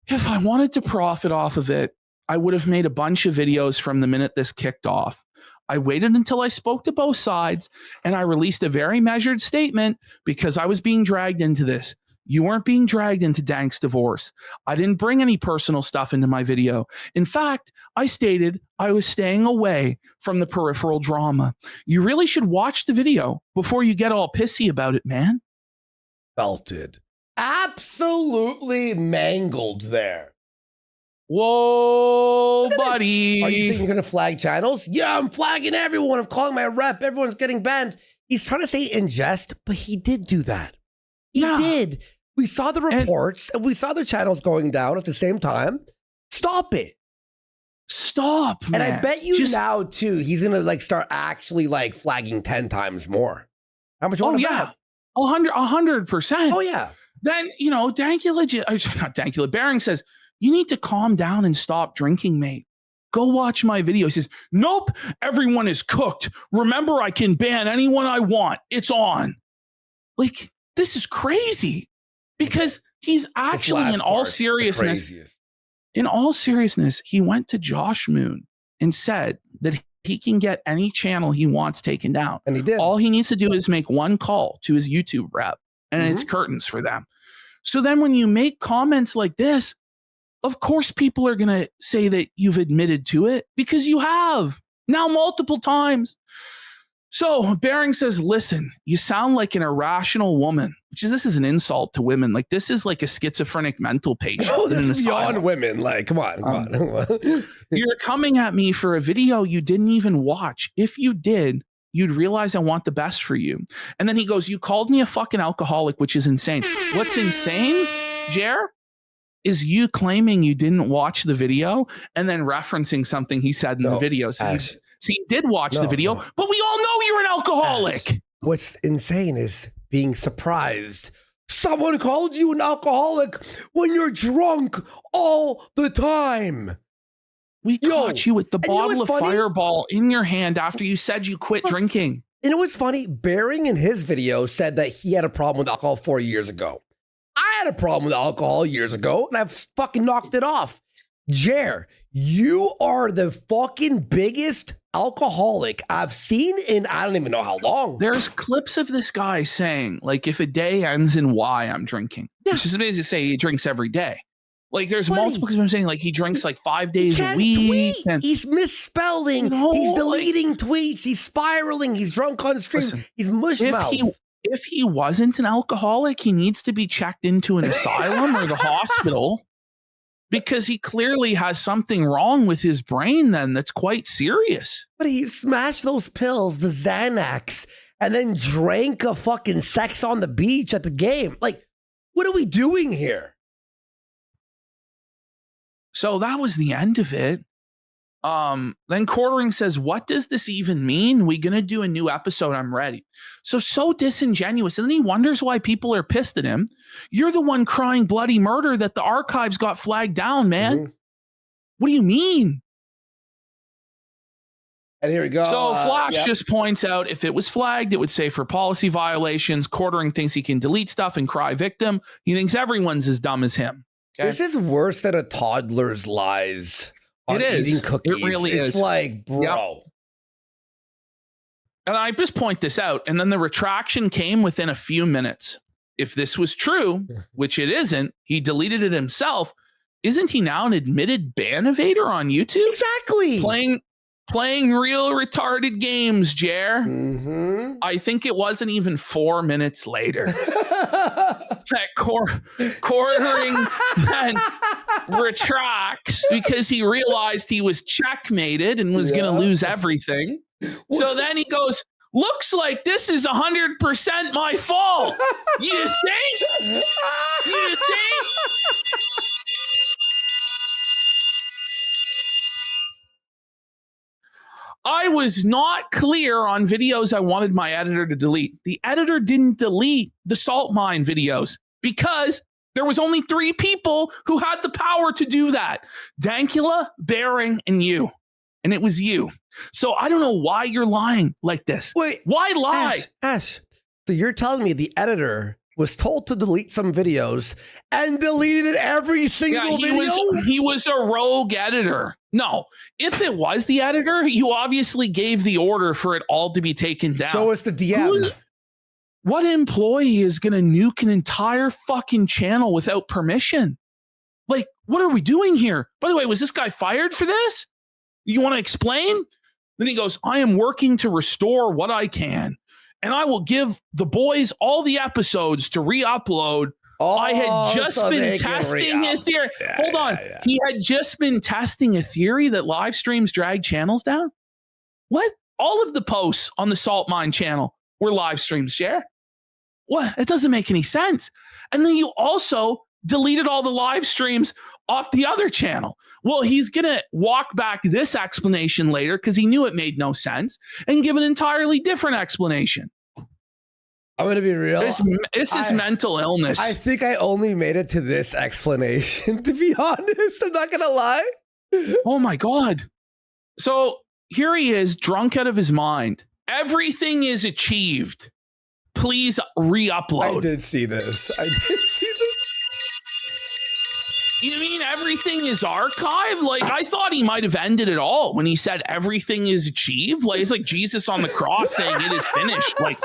if I wanted to profit off of it, I would have made a bunch of videos from the minute this kicked off. I waited until I spoke to both sides and I released a very measured statement because I was being dragged into this. You weren't being dragged into Dank's divorce. I didn't bring any personal stuff into my video. In fact, I stated I was staying away from the peripheral drama. You really should watch the video before you get all pissy about it, man. Belted. Absolutely mangled there. Whoa, buddy. Are you thinking you're going to flag channels? Yeah, I'm flagging everyone. I'm calling my rep. Everyone's getting banned. He's trying to say in jest, but he did do that. He did. We saw the reports and we saw the channels going down at the same time. Stop it. Stop, man. And I bet you now, too, he's going to like start actually like flagging 10 times more. How much? Oh, yeah. 100%. Oh, yeah. Then, you know, Bering says, you need to calm down and stop drinking, mate. Go watch my video. He says, nope, everyone is cooked. Remember, I can ban anyone I want. It's on. Like, this is crazy because he's actually, in all seriousness, in all seriousness, he went to Josh Moon and said that he can get any channel he wants taken down. And he did. All he needs to do is make one call to his YouTube rep, and it's curtains for them. So then when you make comments like this, of course people are going to say that you've admitted to it, because you have now multiple times. So Bering says, listen, you sound like an irrational woman, this is an insult to women. Like, this is like a schizophrenic mental patient. Oh, this is beyond women. Like, come on. You're coming at me for a video you didn't even watch. If you did, you'd realize I want the best for you. And then he goes, you called me a fucking alcoholic, which is insane. What's insane, Jer, is you claiming you didn't watch the video and then referencing something he said in the video. So you did watch the video, but we all know you're an alcoholic. Ash, what's insane is being surprised. Someone called you an alcoholic when you're drunk all the time. We caught you with the bottle of Fireball in your hand after you said you quit drinking. You know what's funny? Bering in his video said that he had a problem with alcohol 4 years ago. I had a problem with alcohol years ago, and I've fucking knocked it off. Jer, you are the fucking biggest alcoholic I've seen in I don't even know how long. There's clips of this guy saying, like, if a day ends in Y, I'm drinking. Which is amazing to say he drinks every day. Like, there's multiple clips of him saying, like, he drinks like 5 days a week. And, he's misspelling. He's deleting tweets. He's spiraling. He's drunk on stream. Listen, he's mushmouth. If he wasn't an alcoholic, he needs to be checked into an asylum or the hospital, because he clearly has something wrong with his brain then that's quite serious. But he smashed those pills, the Xanax, and then drank a fucking sex on the beach at the game. Like, what are we doing here? So that was the end of it. Then Quartering says, what does this even mean? We gonna do a new episode? I'm ready. So disingenuous. And then he wonders why people are pissed at him. You're the one crying bloody murder that the archives got flagged down, man. What do you mean? And here we go. So Flash just points out, if it was flagged, it would say for policy violations. Quartering thinks he can delete stuff and cry victim. He thinks everyone's as dumb as him. Okay? This is worse than a toddler's lies. It is. Eating cookies. It really is. It's like, bro. Yep. And I just point this out. And then the retraction came within a few minutes. If this was true, which it isn't, he deleted it himself. Isn't he now an admitted ban evader on YouTube? Exactly. Playing real retarded games, Jer. Mm-hmm. I think it wasn't even 4 minutes later that Quartering then retracts because he realized he was checkmated and was going to lose everything. So then he goes, looks like this is 100% my fault. You think? You think? I was not clear on videos I wanted my editor to delete. The editor didn't delete the salt mine videos because there was only 3 people who had the power to do that. Dankula, Bering, and you. And it was you. So I don't know why you're lying like this. Wait. Why lie? Ash. So you're telling me the editor was told to delete some videos and deleted every single video? He was a rogue editor. No, if it was the editor, you obviously gave the order for it all to be taken down. So it's the DM. What employee is going to nuke an entire fucking channel without permission? Like, what are we doing here? By the way, was this guy fired for this? You want to explain? Then he goes, I am working to restore what I can, and I will give the boys all the episodes to re-upload. I had just been testing a theory. Hold on. He had just been testing a theory that live streams drag channels down. What? All of the posts on the Salt Mine channel were live streams, Jer. What? It doesn't make any sense. And then you also deleted all the live streams off the other channel. Well, he's going to walk back this explanation later because he knew it made no sense and give an entirely different explanation. I'm going to be real. This is mental illness. I think I only made it to this explanation, to be honest. I'm not going to lie. Oh, my God. So here he is, drunk out of his mind. Everything is achieved. Please re-upload. I did see this. You mean everything everything is archived? Like, I thought he might have ended it all when he said everything is achieved. Like, it's like Jesus on the cross saying it is finished. Like,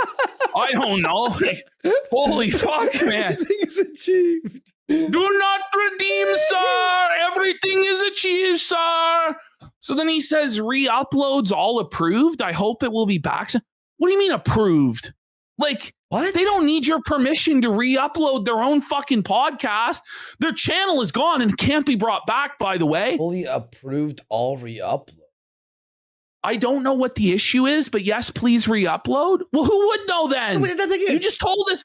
I don't know. Like, holy fuck, man. Everything is achieved. Do not redeem, sir. Everything is achieved, sir. So then he says re-uploads all approved. I hope it will be back. What do you mean approved? Like, what? They don't need your permission to re-upload their own fucking podcast. Their channel is gone and can't be brought back, by the way. Fully approved all re-upload. I don't know what the issue is, but yes, please re-upload. Well, who would know then? No, the thing is, you just told us.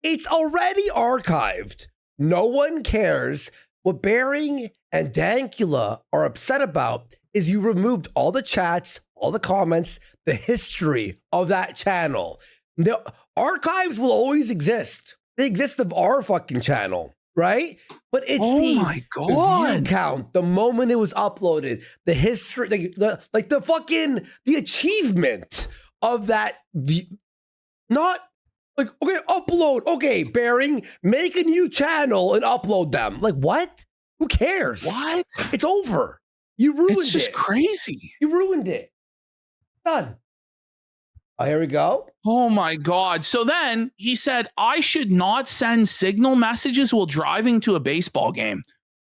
It's already archived. No one cares. What Bering and Dankula are upset about is you removed all the chats, all the comments, the history of that channel. The archives will always exist. They exist of our fucking channel, right? But it's my God. view count, the moment it was uploaded, the history, the achievement of that not like, okay, upload. Okay, Bering, make a new channel and upload them. Like, what? Who cares? What? It's over. You ruined it. It's just crazy. You ruined it. Done. Oh, here we go. Oh my God. So then he said, I should not send signal messages while driving to a baseball game.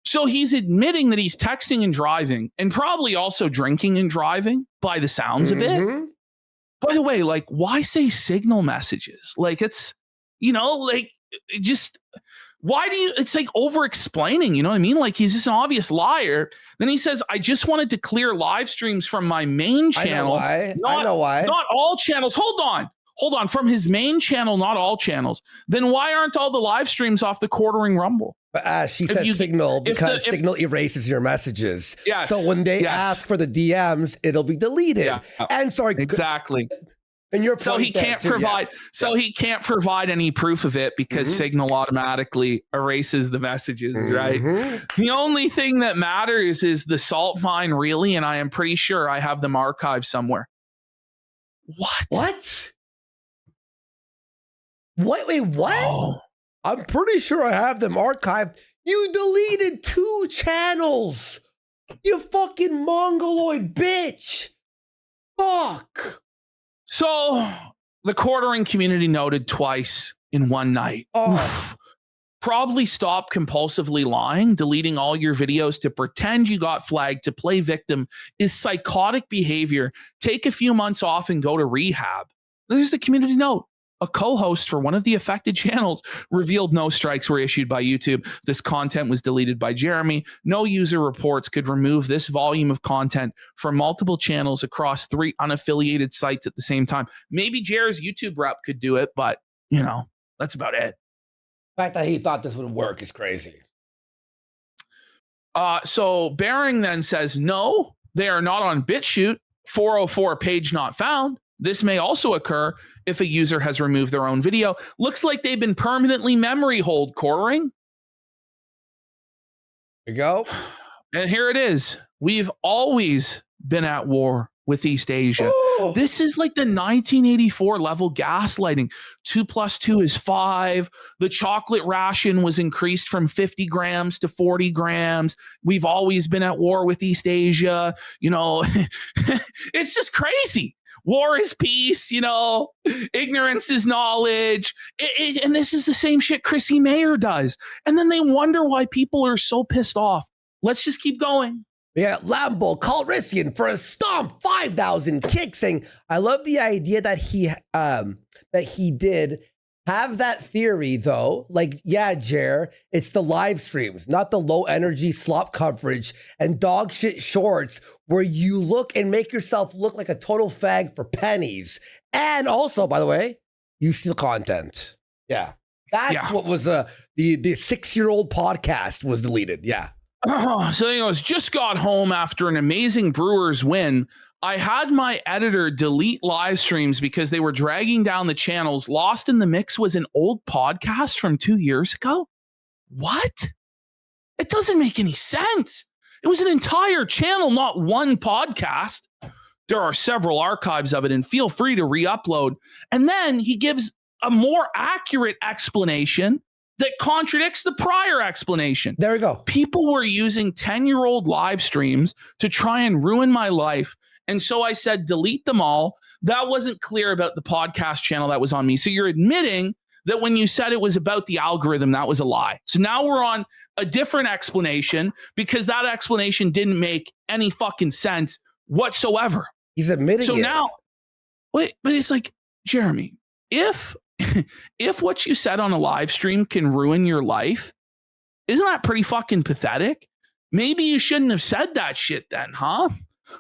So he's admitting that he's texting and driving and probably also drinking and driving by the sounds of it. By the way, like, why say signal messages? Like, it's, like, just, why do you, it's like over explaining, you know what I mean? Like, he's just an obvious liar. Then he says, I just wanted to clear live streams from my main channel. I know why. Not all channels. Hold on. From his main channel, not all channels. Then why aren't all the live streams off the quartering Rumble? She said Signal because Signal erases your messages. Yes. So when they ask for the DMs, it'll be deleted. Yeah. And sorry, exactly. And your so he can't provide. Yeah. So he can't provide any proof of it because Signal automatically erases the messages. Right. The only thing that matters is the salt mine, really, and I am pretty sure I have them archived somewhere. What? Wait, what? Oh. I'm pretty sure I have them archived. You deleted 2 channels. You fucking mongoloid bitch. Fuck. So the quartering community noted twice in one night. Oof. Probably stop compulsively lying. Deleting all your videos to pretend you got flagged to play victim is psychotic behavior. Take a few months off and go to rehab. There's the community note. A co-host for one of the affected channels revealed no strikes were issued by YouTube. This content was deleted by Jeremy. No user reports could remove this volume of content from multiple channels across 3 unaffiliated sites at the same time. Maybe Jer's YouTube rep could do it, but, that's about it. The fact that he thought this would work is crazy. So Bering then says, no, they are not on BitChute. 404 page not found. This may also occur if a user has removed their own video. Looks like they've been permanently memory hold quartering. Here you go. And here it is. We've always been at war with East Asia. Oh. This is like the 1984 level gaslighting. 2 + 2 is 5. The chocolate ration was increased from 50 grams to 40 grams. We've always been at war with East Asia. It's just crazy. War is peace, ignorance is knowledge. And this is the same shit Chrissy Mayer does. And then they wonder why people are so pissed off. Let's just keep going. Yeah, Lambo Calrissian for a stomp 5,000 kicks, saying, I love the idea that he did have that theory, though. Like, yeah, Jer, it's the live streams, not the low energy slop coverage and dog shit shorts where you look and make yourself look like a total fag for pennies. And also, by the way, you steal content. Yeah. That's what was the 6-year-old podcast was deleted. Yeah. So he goes, just got home after an amazing Brewers win. I had my editor delete live streams because they were dragging down the channels. Lost in the Mix was an old podcast from 2 years ago. What? It doesn't make any sense. It was an entire channel, not one podcast. There are several archives of it, and feel free to re-upload. And then he gives a more accurate explanation that contradicts the prior explanation. There we go. People were using 10-year-old live streams to try and ruin my life. And so I said, delete them all. That wasn't clear about the podcast channel that was on me. So you're admitting that when you said it was about the algorithm, that was a lie. So now we're on a different explanation because that explanation didn't make any fucking sense whatsoever. He's admitting so it. Now, wait, but it's like, Jeremy, if what you said on a live stream can ruin your life, isn't that pretty fucking pathetic? Maybe you shouldn't have said that shit then, huh?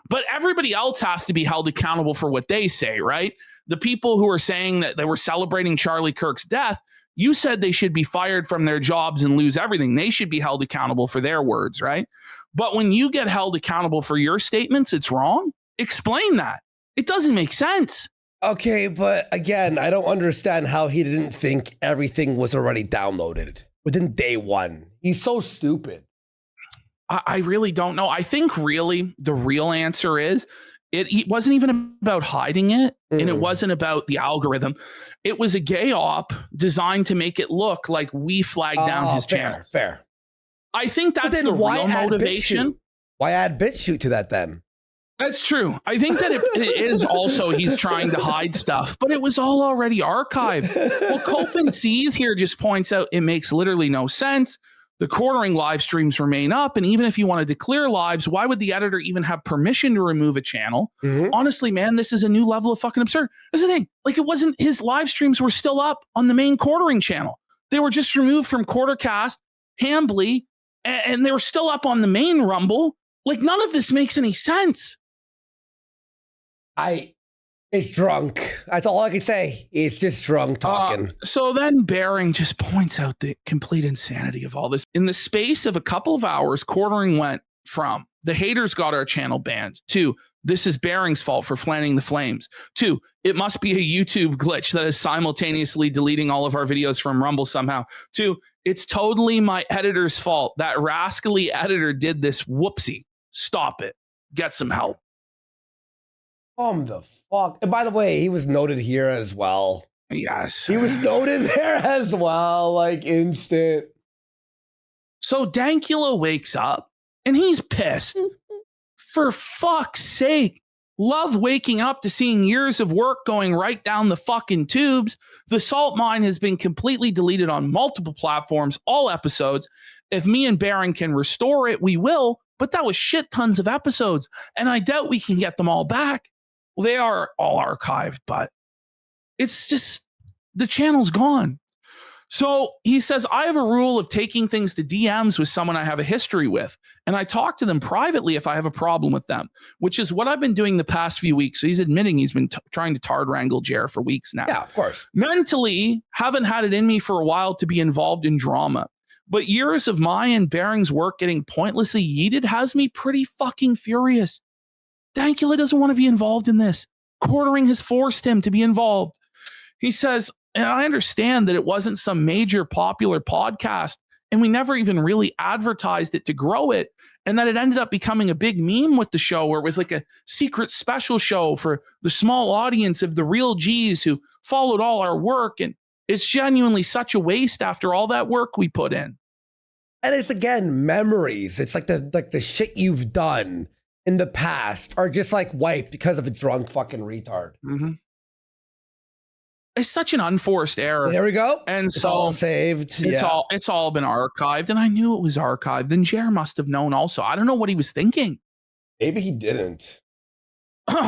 But everybody else has to be held accountable for what they say, right? The people who are saying that they were celebrating Charlie Kirk's death, you said they should be fired from their jobs and lose everything. They should be held accountable for their words, right? But when you get held accountable for your statements, it's wrong. Explain that. It doesn't make sense. Okay, but again, I don't understand how he didn't think everything was already downloaded within day one. He's so stupid. I really don't know. I think really the real answer is it wasn't even about hiding it, and it wasn't about the algorithm. It was a gay op designed to make it look like we flagged down his channel. Fair. I think that's the real motivation. Why add BitChute to that then? That's true. I think that it is also he's trying to hide stuff, but it was all already archived. Well, Cope and Seethe here just points out it makes literally no sense. The quartering live streams remain up, and even if you wanted to clear lives, why would the editor even have permission to remove a channel? Honestly, man, this is a new level of fucking absurd. That's the thing. Like, it wasn't his live streams were still up on the main quartering channel. They were just removed from Quartercast, Hambly, and they were still up on the main Rumble. Like, none of this makes any sense. It's drunk. That's all I can say. It's just drunk talking. So then Bering just points out the complete insanity of all this. In the space of a couple of hours, quartering went from the haters got our channel banned to this is Bering's fault for fanning the flames to it must be a YouTube glitch that is simultaneously deleting all of our videos from Rumble somehow to it's totally my editor's fault. That rascally editor did this. Whoopsie. Stop it. Get some help. The fuck? And by the way, he was noted here as well. Yes. He was noted there as well, like instant. So Dankula wakes up and he's pissed. For fuck's sake. Love waking up to seeing years of work going right down the fucking tubes. The salt mine has been completely deleted on multiple platforms, all episodes. If me and Bering can restore it, we will. But that was shit tons of episodes. And I doubt we can get them all back. Well, they are all archived, but it's just the channel's gone. So he says, I have a rule of taking things to DMs with someone I have a history with. And I talk to them privately if I have a problem with them, which is what I've been doing the past few weeks. So he's admitting he's been trying to tard wrangle Jer for weeks now. Yeah, of course. Mentally, haven't had it in me for a while to be involved in drama. But years of my and Bering's work getting pointlessly yeeted has me pretty fucking furious. Dankula doesn't want to be involved in this. Quartering has forced him to be involved. He says, and I understand that it wasn't some major popular podcast, and we never even really advertised it to grow it, and that it ended up becoming a big meme with the show where it was like a secret special show for the small audience of the real G's who followed all our work, and it's genuinely such a waste after all that work we put in. And it's, again, memories. It's like the shit you've done in the past are just like wiped because of a drunk fucking retard. It's such an unforced error. There we go. And it's so all saved. It's all been archived, and I knew it was archived. Then Jer must have known also. I don't know what he was thinking. Maybe he didn't.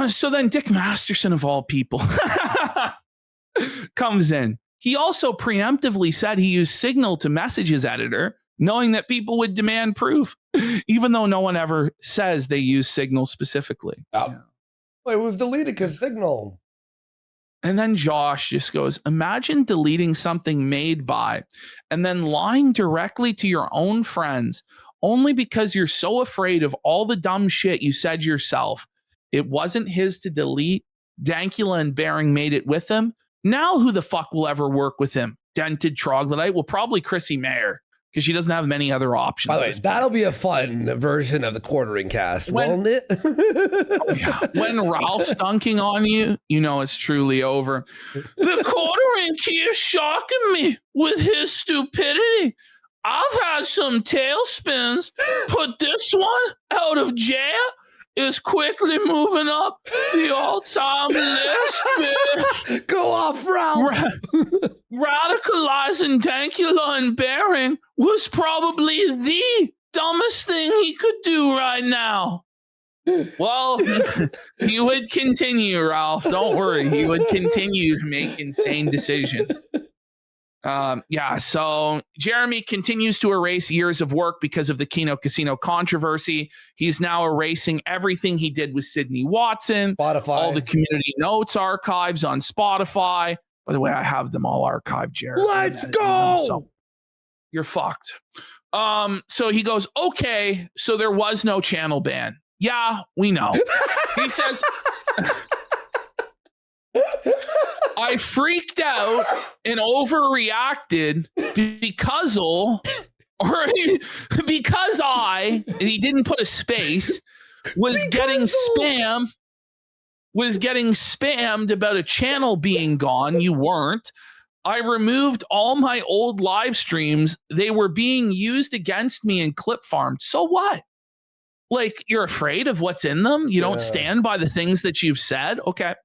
So then Dick Masterson of all people comes in. He also preemptively said he used Signal to message his editor, knowing that people would demand proof, even though no one ever says they use Signal specifically. Yeah. Well, it was deleted because Signal. And then Josh just goes, imagine deleting something made by and then lying directly to your own friends only because you're so afraid of all the dumb shit you said yourself. It wasn't his to delete. Dankula and Bering made it with him. Now who the fuck will ever work with him? Dented troglodyte? Well, probably Chrissy Mayer. because she doesn't have many other options. By the way, that'll be a fun version of the quartering cast, won't it? Yeah. When Ralph's dunking on you, you know it's truly over. The quartering keeps shocking me with his stupidity. I've had some tailspins, but this one out of jail is quickly moving up the all-time list, man. Go off, Ralph. Radicalizing Dankula and Bering was probably the dumbest thing he could do right now. Well, he would continue, Ralph. Don't worry. He would continue to make insane decisions. So Jeremy continues to erase years of work because of the Kino Casino controversy. He's now erasing everything he did with Sydney Watson, Spotify, all the community notes archives on Spotify. By the way, I have them all archived, Jeremy. Let's go. So you're fucked. So he goes, okay, so there was no channel ban. Yeah, we know. He says, I freaked out and overreacted because I, and he didn't put a space, was getting spammed about a channel being gone. You weren't. I removed all my old live streams. They were being used against me and clip farmed. So what? Like, you're afraid of what's in them? You don't stand by the things that you've said? Okay.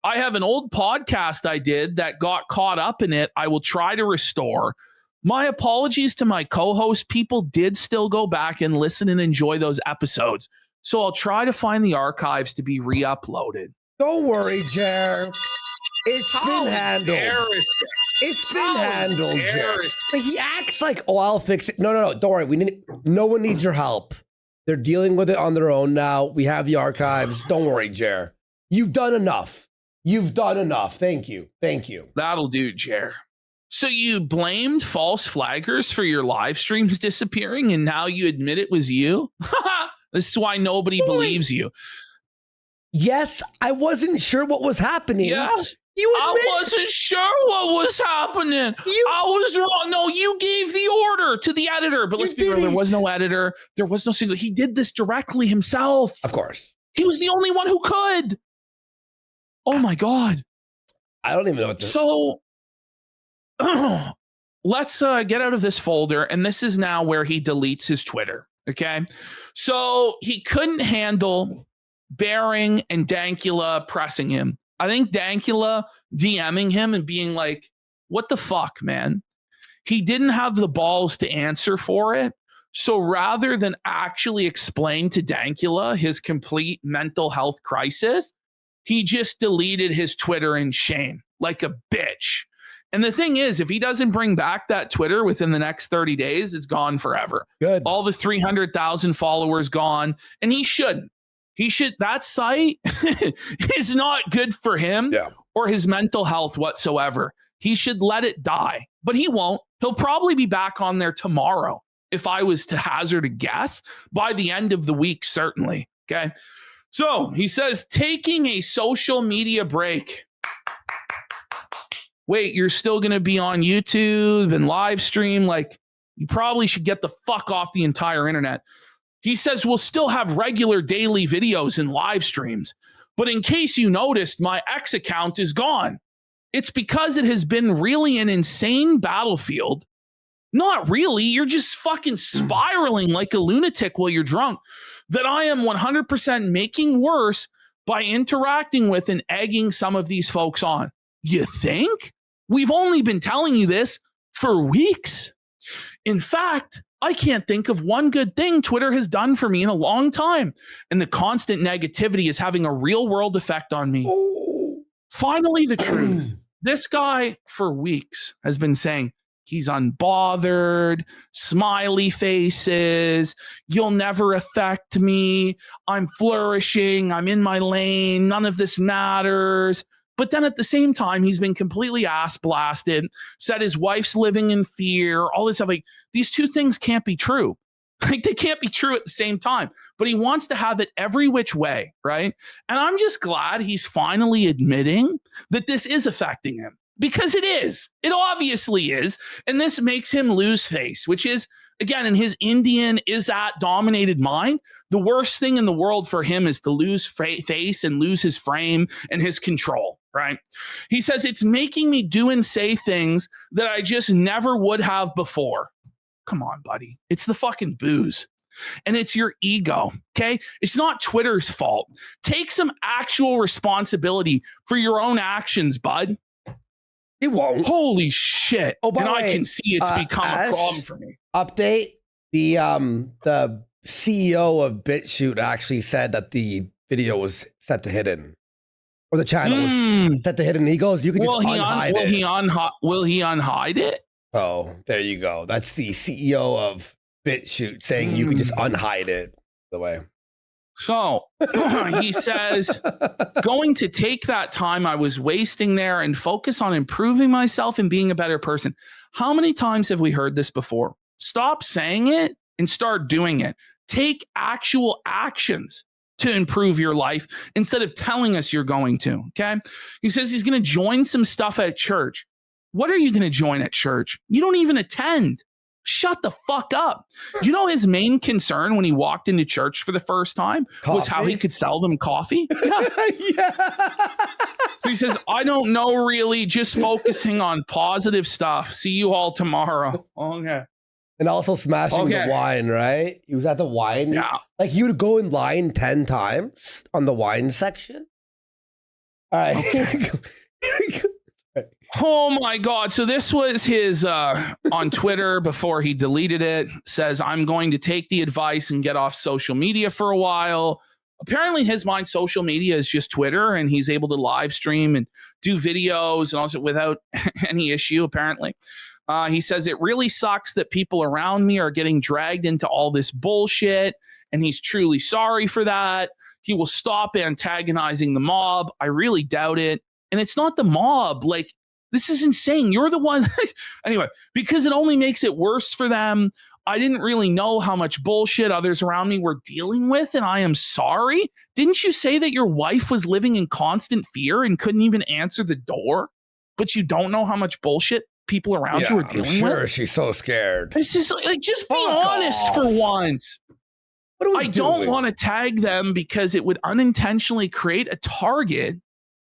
I have an old podcast I did that got caught up in it. I will try to restore. My apologies to my co-host. People did still go back and listen and enjoy those episodes. So I'll try to find the archives to be re-uploaded. Don't worry, Jer. It's been handled. It's been handled, Jer. But he acts like, oh, I'll fix it. No. Don't worry. No one needs your help. They're dealing with it on their own now. We have the archives. Don't worry, Jer. You've done enough. Thank you. That'll do, Jer. So you blamed false flaggers for your live streams disappearing, and now you admit it was you? This is why nobody believes you. Yes, I wasn't sure what was happening. Yeah, I wasn't sure what was happening. I was wrong. No, you gave the order to the editor. But let's be real, there was no editor. There was no single. He did this directly himself. Of course. He was the only one who could. Oh, my God. I don't even know what to... So let's get out of this folder. And this is now where he deletes his Twitter. Okay. So he couldn't handle Bering and Dankula pressing him. I think Dankula DMing him and being like, what the fuck, man? He didn't have the balls to answer for it. So rather than actually explain to Dankula his complete mental health crisis, he just deleted his Twitter in shame, like a bitch. And the thing is, if he doesn't bring back that Twitter within the next 30 days, it's gone forever. Good. All the 300,000 followers gone. And he shouldn't. That site is not good for him or his mental health whatsoever. He should let it die, but he won't. He'll probably be back on there tomorrow. If I was to hazard a guess, by the end of the week, certainly. Okay. So he says, taking a social media break. Wait, you're still going to be on YouTube and live stream? Like, you probably should get the fuck off the entire internet. He says, we'll still have regular daily videos and live streams. But in case you noticed, my X account is gone. It's because it has been really an insane battlefield. Not really. You're just fucking spiraling like a lunatic while you're drunk. That I am 100% making worse by interacting with and egging some of these folks on. You think? We've only been telling you this for weeks. In fact, I can't think of one good thing Twitter has done for me in a long time. And the constant negativity is having a real world effect on me. Finally, the truth. This guy for weeks has been saying, he's unbothered, smiley faces, you'll never affect me, I'm flourishing, I'm in my lane, none of this matters. But then at the same time, he's been completely ass blasted, said his wife's living in fear, all this stuff. Like, these two things can't be true. Like, they can't be true at the same time. But he wants to have it every which way, right? And I'm just glad he's finally admitting that this is affecting him. because it is. It obviously is. And this makes him lose face, which is, again, in his Indian dominated mind, the worst thing in the world for him is to lose face and lose his frame and his control, right? He says, it's making me do and say things that I just never would have before. Come on, buddy. It's the fucking booze. And it's your ego, okay? It's not Twitter's fault. Take some actual responsibility for your own actions, bud. He won't. Holy shit. Oh, by and the way, I can see it's become Ash, a problem for me. Update. The CEO of BitChute actually said that the video was set to hidden. Or the channel was set to hidden. He goes, you can just unhide it. Will he unhide it? Oh, there you go. That's the CEO of BitChute saying you can just unhide it, by the way. So he says, going to take that time I was wasting there and focus on improving myself and being a better person. How many times have we heard this before? Stop saying it and start doing it. Take actual actions to improve your life instead of telling us you're going to. Okay. He says he's going to join some stuff at church. What are you going to join at church? You don't even attend. Shut the fuck up. Do you know his main concern when he walked into church for the first time was how he could sell them coffee? Yeah. Yeah. So he says, I don't know really, just focusing on positive stuff. See you all tomorrow. Okay. And also smashing the wine, right? He was at the wine. Yeah. Like you would go in line 10 times on the wine section. All right. Okay. Here we go. Oh my God. So this was his on Twitter before he deleted it. Says, I'm going to take the advice and get off social media for a while. Apparently his mind, social media is just Twitter, and he's able to live stream and do videos and also without any issue, apparently. He says, it really sucks that people around me are getting dragged into all this bullshit, and he's truly sorry for that. He will stop antagonizing the mob. I really doubt it. And it's not the mob. Like, this is insane. You're the one. Anyway, because it only makes it worse for them. I didn't really know how much bullshit others around me were dealing with, and I am sorry. Didn't you say that your wife was living in constant fear and couldn't even answer the door? But you don't know how much bullshit people around you are dealing with? Sure, she's so scared. This is like, just be honest for once. What are we I don't want to tag them because it would unintentionally create a target.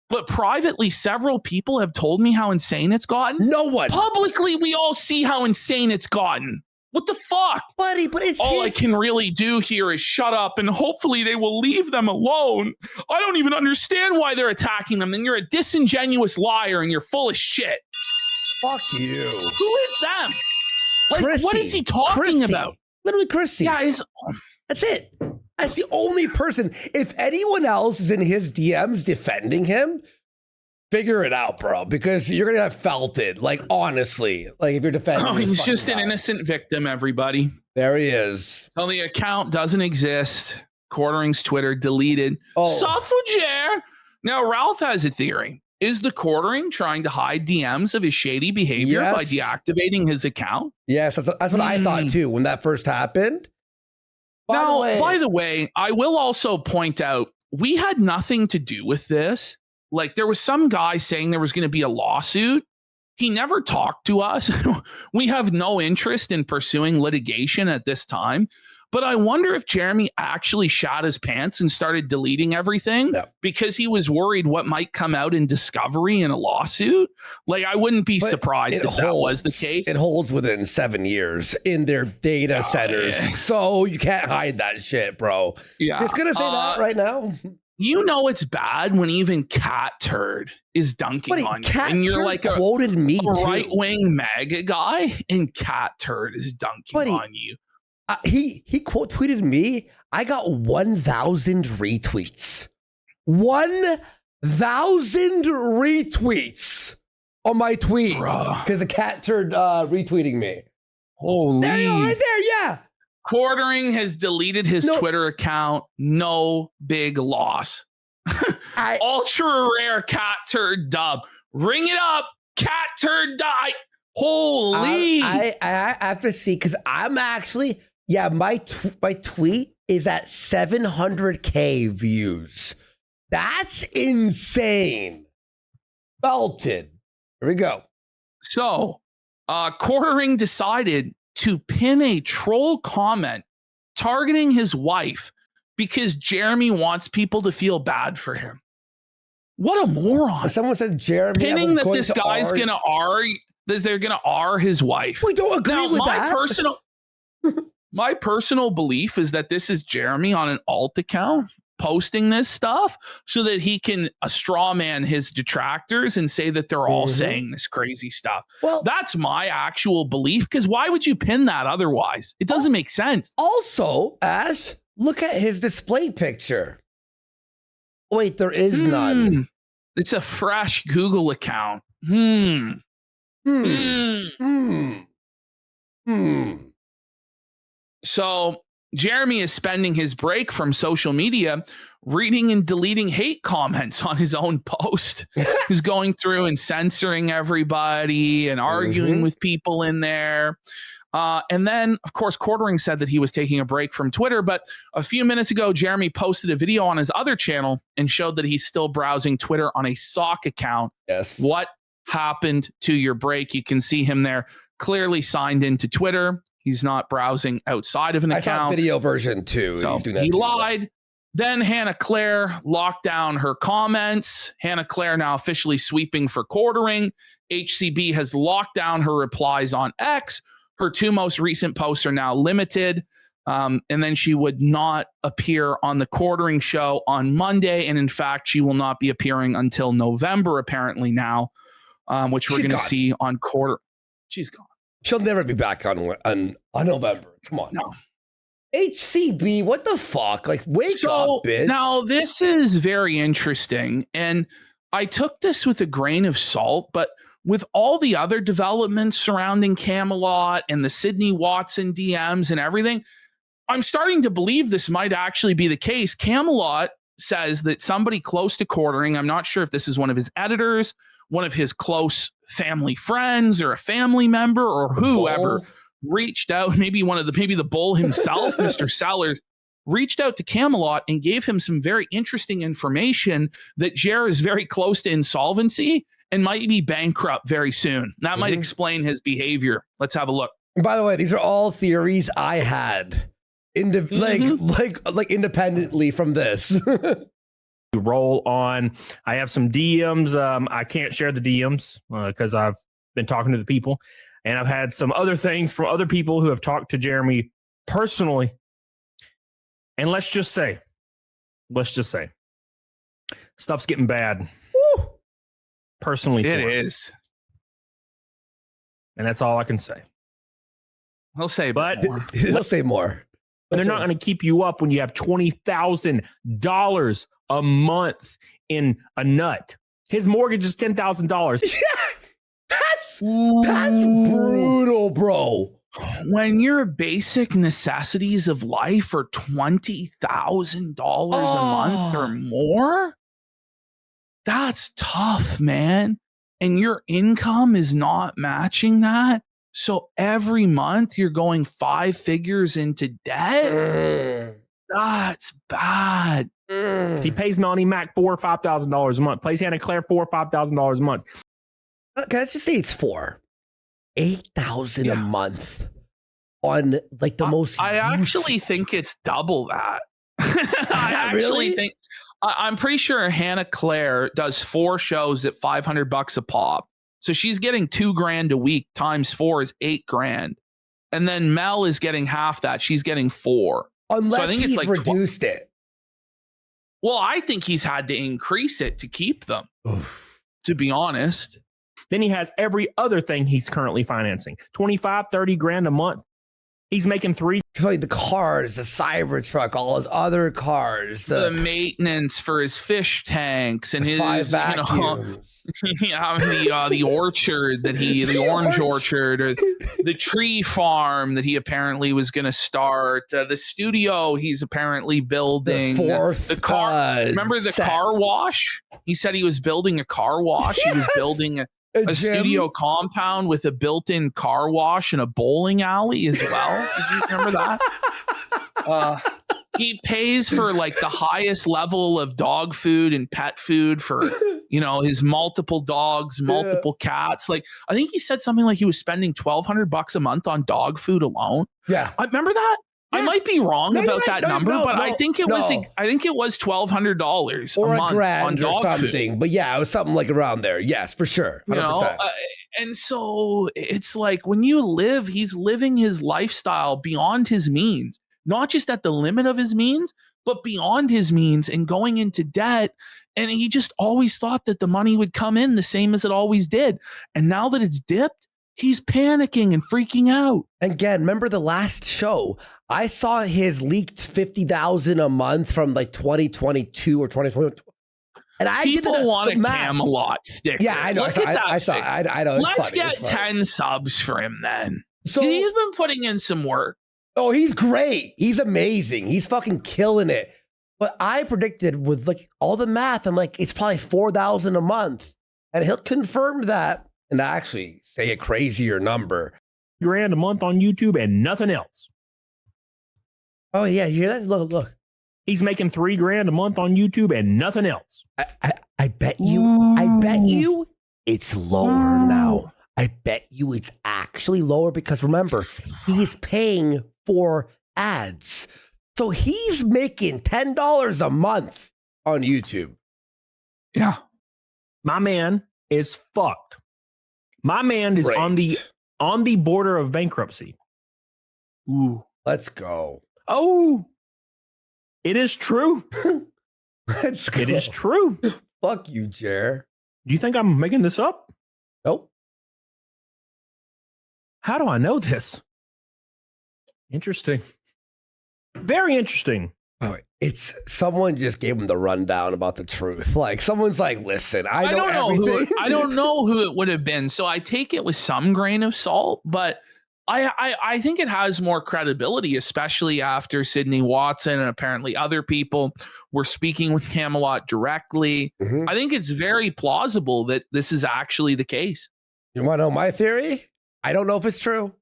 But privately, several people have told me how insane it's gotten. No one. Publicly, we all see how insane it's gotten. What the fuck? Buddy, but it's all I can really do here is shut up, and hopefully they will leave them alone. I don't even understand why they're attacking them. Then you're a disingenuous liar and you're full of shit. Fuck you. Who is them? Like, Chrissy. what is he talking about? Literally Chrissy. Yeah, that's it. That's the only person. If anyone else is in his DMs defending him, figure it out, bro, because you're going to have felt it. Like, honestly, like if you're defending he's just an innocent victim, everybody. There he is. So the account doesn't exist. Quartering's Twitter deleted. Suffragere. Now, Ralph has a theory. Is the Quartering trying to hide DMs of his shady behavior by deactivating his account? Yes, that's what I thought too when that first happened. By the way, I will also point out, we had nothing to do with this. Like, there was some guy saying there was going to be a lawsuit. He never talked to us. We have no interest in pursuing litigation at this time. But I wonder if Jeremy actually shot his pants and started deleting everything because he was worried what might come out in discovery in a lawsuit. Like, I wouldn't be surprised if that was the case. It holds within 7 years in their data centers. Yeah. So you can't hide that shit, bro. Yeah. It's going to say that right now. You know it's bad when even Cat Turd is dunking on you. And you're like a right-wing MAGA guy, and Cat Turd is dunking on you. He quote tweeted me. I got 1,000 retweets. 1,000 retweets on my tweet because the Cat Turd retweeting me. Holy! There you are, right there. Yeah. Quartering has deleted his Twitter account. No big loss. Ultra rare Cat Turd dub. Ring it up. Cat Turd die. Holy! I have to see because I'm actually. Yeah, my tweet is at 700K views. That's insane. Belted. Here we go. So, Quartering decided to pin a troll comment targeting his wife because Jeremy wants people to feel bad for him. What a moron. Someone says Jeremy. Pinning that this guy's going to R, that they're going to R his wife. We don't agree with that. My personal belief is that this is Jeremy on an alt account posting this stuff so that he can straw man his detractors and say that they're all saying this crazy stuff. Well, that's my actual belief, because why would you pin that otherwise? It doesn't make sense. Also, Ash, look at his display picture. Wait, there is none. It's a fresh Google account. So Jeremy is spending his break from social media reading and deleting hate comments on his own post. He's going through and censoring everybody and arguing with people in there. And then, of course, Quartering said that he was taking a break from Twitter. But a few minutes ago, Jeremy posted a video on his other channel and showed that he's still browsing Twitter on a sock account. Yes. What happened to your break? You can see him there clearly signed into Twitter. He's not browsing outside of an account. I saw video version too. So he's doing that he too, lied. Then Hannah Claire locked down her comments. Hannah Claire now officially sweeping for Quartering. HCB has locked down her replies on X. Her two most recent posts are now limited. And then she would not appear on the Quartering show on Monday. And in fact, she will not be appearing until November, apparently now, which we're going to see on Quarter. She's gone. She'll never be back on November. Come on. No. HCB, what the fuck? Like, wake up, bitch. Now, this is very interesting. And I took this with a grain of salt, but with all the other developments surrounding Camelot and the Sydney Watson DMs and everything, I'm starting to believe this might actually be the case. Camelot says that somebody close to Quartering, I'm not sure if this is one of his editors, one of his close family friends or a family member or whoever reached out, maybe the bull himself, Mr. Sellers, reached out to Camelot and gave him some very interesting information that Jer is very close to insolvency and might be bankrupt very soon. That might explain his behavior. Let's have a look. By the way, these are all theories I had like independently from this. Roll on. I have some DMs. I can't share the DMs because I've been talking to the people, and I've had some other things from other people who have talked to Jeremy personally. And let's just say, stuff's getting bad. Woo. Personally, it is, and that's all I can say. He'll say, but more. He'll say more. They're not going to keep you up when you have $20,000 a month in a nut. His mortgage is $10,000. Yeah, that's brutal, bro. When your basic necessities of life are $20,000 a month or more, that's tough, man. And your income is not matching that. So every month you're going 5 figures into debt. That's bad. He pays Melanie Mac $4,000 or $5,000 a month. Pays Hannah Claire $4,000 or $5,000 a month. Can I just say it's $8,000 a month on like the most. I actually think it's double that. I actually think I'm pretty sure Hannah Claire does 4 shows at $500 a pop. So she's getting $2,000 a week times 4 is $8,000. And then Mel is getting half that. She's getting 4. Unless so I think he's it's like reduced it. Well, I think he's had to increase it to keep them, to be honest. Then he has every other thing he's currently financing. 25, 30 grand a month. He's making 3. Like the cars, the Cybertruck, all his other cars, the maintenance for his fish tanks and his, the orchard that the orange orchard, or the tree farm that he apparently was going to start, the studio he's apparently building, the car. Remember the car wash? He said he was building a car wash. Yes! He was building a studio compound with a built-in car wash and a bowling alley as well. Did you remember that? He pays for like the highest level of dog food and pet food for, You know, his multiple dogs, multiple cats. Like, I think he said something like he was spending $1,200 a month on dog food alone. Yeah. I remember that. Yeah. I might be wrong about that number, but I think it was $1,200 or a month grand on dog or something. food. But yeah, it was something like around there. Yes, for sure. 100%. You know, and so it's like when you live, he's living his lifestyle beyond his means, not just at the limit of his means, but beyond his means and going into debt. And he just always thought that the money would come in the same as it always did. And now that it's dipped, he's panicking and freaking out. Again, remember the last show? I saw his leaked $50,000 a month from like 2022 or 2020. And people want a Camelot sticker. Yeah, I know. Look at that. I know. Let's get 10 subs for him then. So he's been putting in some work. Oh, he's great. He's amazing. He's fucking killing it. But I predicted with like all the math, I'm like, it's probably $4,000 a month. And he'll confirm that and actually say a crazier number. $3,000 a month on YouTube and nothing else. Oh, yeah. You hear that? Look. He's making $3,000 a month on YouTube and nothing else. I bet you it's lower now. I bet you it's actually lower because remember, he's paying for ads. So he's making $10 a month on YouTube. Yeah. My man is fucked. My man is Great. on the border of bankruptcy. Ooh, let's go. Oh, it is true. Let's go. It is true. Fuck you, Jer. Do you think I'm making this up? Nope. How do I know this? Interesting. Very interesting. Oh, it's someone just gave him the rundown about the truth. Like someone's like, listen, I don't know I don't know who it would have been. So I take it with some grain of salt, but I think it has more credibility, especially after Sydney Watson and apparently other people were speaking with Camelot directly. Mm-hmm. I think it's very plausible that this is actually the case. You want to know my theory? I don't know if it's true.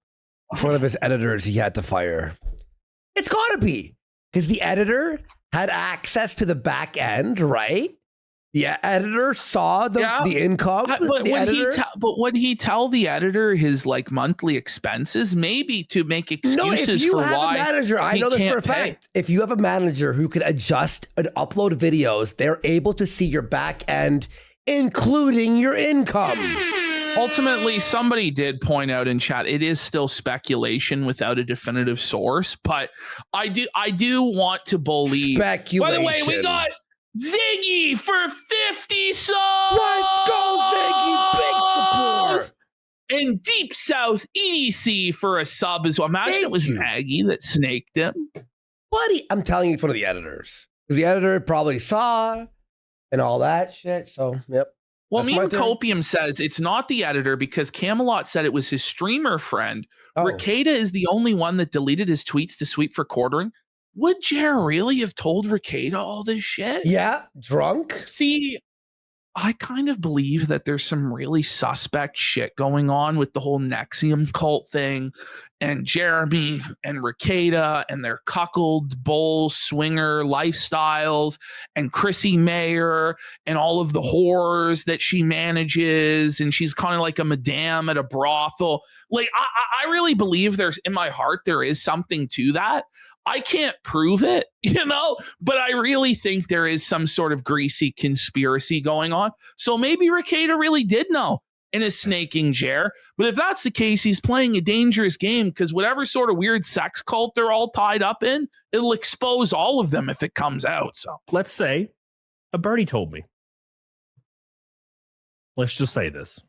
It's one of his editors he had to fire. It's got to be because the editor had access to the back end, right? The editor saw the income. But would he tell the editor his like monthly expenses? Maybe to make excuses for why. I know this for a fact. If you have a manager who could adjust and upload videos, they're able to see your back end, including your income. Ultimately, somebody did point out in chat, it is still speculation without a definitive source, but I do want to believe. Speculation. By the way, we got Ziggy for 50 subs. Let's go, Ziggy. Big support. And Deep South EDC for a sub as well. Imagine it was Maggie that snaked him. Buddy, I'm telling you, it's one of the editors. Because the editor probably saw and all that shit. So, yep. Well, Meme Copium says it's not the editor because Camelot said it was his streamer friend. Oh. Ricada is the only one that deleted his tweets to sweep for quartering. Would Jer really have told Ricada all this shit? Yeah, drunk. See, I kind of believe that there's some really suspect shit going on with the whole Nexium cult thing and Jeremy and Ricada and their cuckold bull swinger lifestyles and Chrissy Mayer and all of the whores that she manages. And she's kind of like a madame at a brothel. Like, I really believe there's, in my heart, there is something to that. I can't prove it, but I really think there is some sort of greasy conspiracy going on. So maybe Ricada really did know and is snaking Jer. But if that's the case, he's playing a dangerous game because whatever sort of weird sex cult they're all tied up in, it'll expose all of them if it comes out. So let's say a birdie told me. Let's just say this.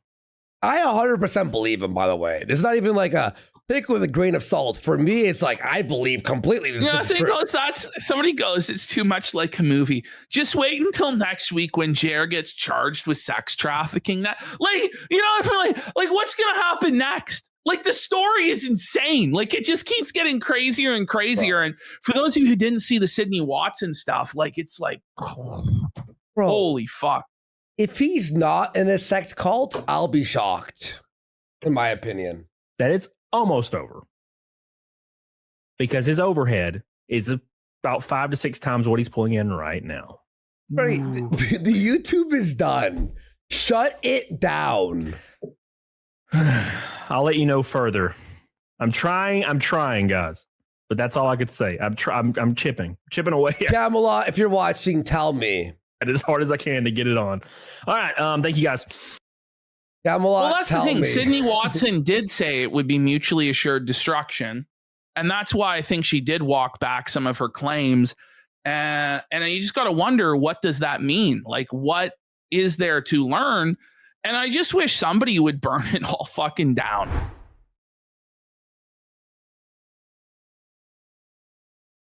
I 100% believe him, by the way. There's not even like a pick with a grain of salt. For me, it's like I believe completely. Somebody goes, it's too much like a movie. Just wait until next week when Jer gets charged with sex trafficking. That, like what's gonna happen next? Like the story is insane. Like it just keeps getting crazier and crazier. Bro. And for those of you who didn't see the Sydney Watson stuff, like it's like, holy fuck. If he's not in a sex cult, I'll be shocked, in my opinion. That it's almost over. Because his overhead is about 5 to 6 times what he's pulling in right now. Right, the YouTube is done. Shut it down. I'll let you know further. I'm trying, guys. But that's all I could say. I'm chipping away Camelot, if you're watching, tell me. as hard as I can to get it on. All right. Thank you guys. Camelot, well, that's the thing. me. Sydney Watson did say it would be mutually assured destruction. And that's why I think she did walk back some of her claims. And you just got to wonder, what does that mean? Like, what is there to learn? And I just wish somebody would burn it all fucking down.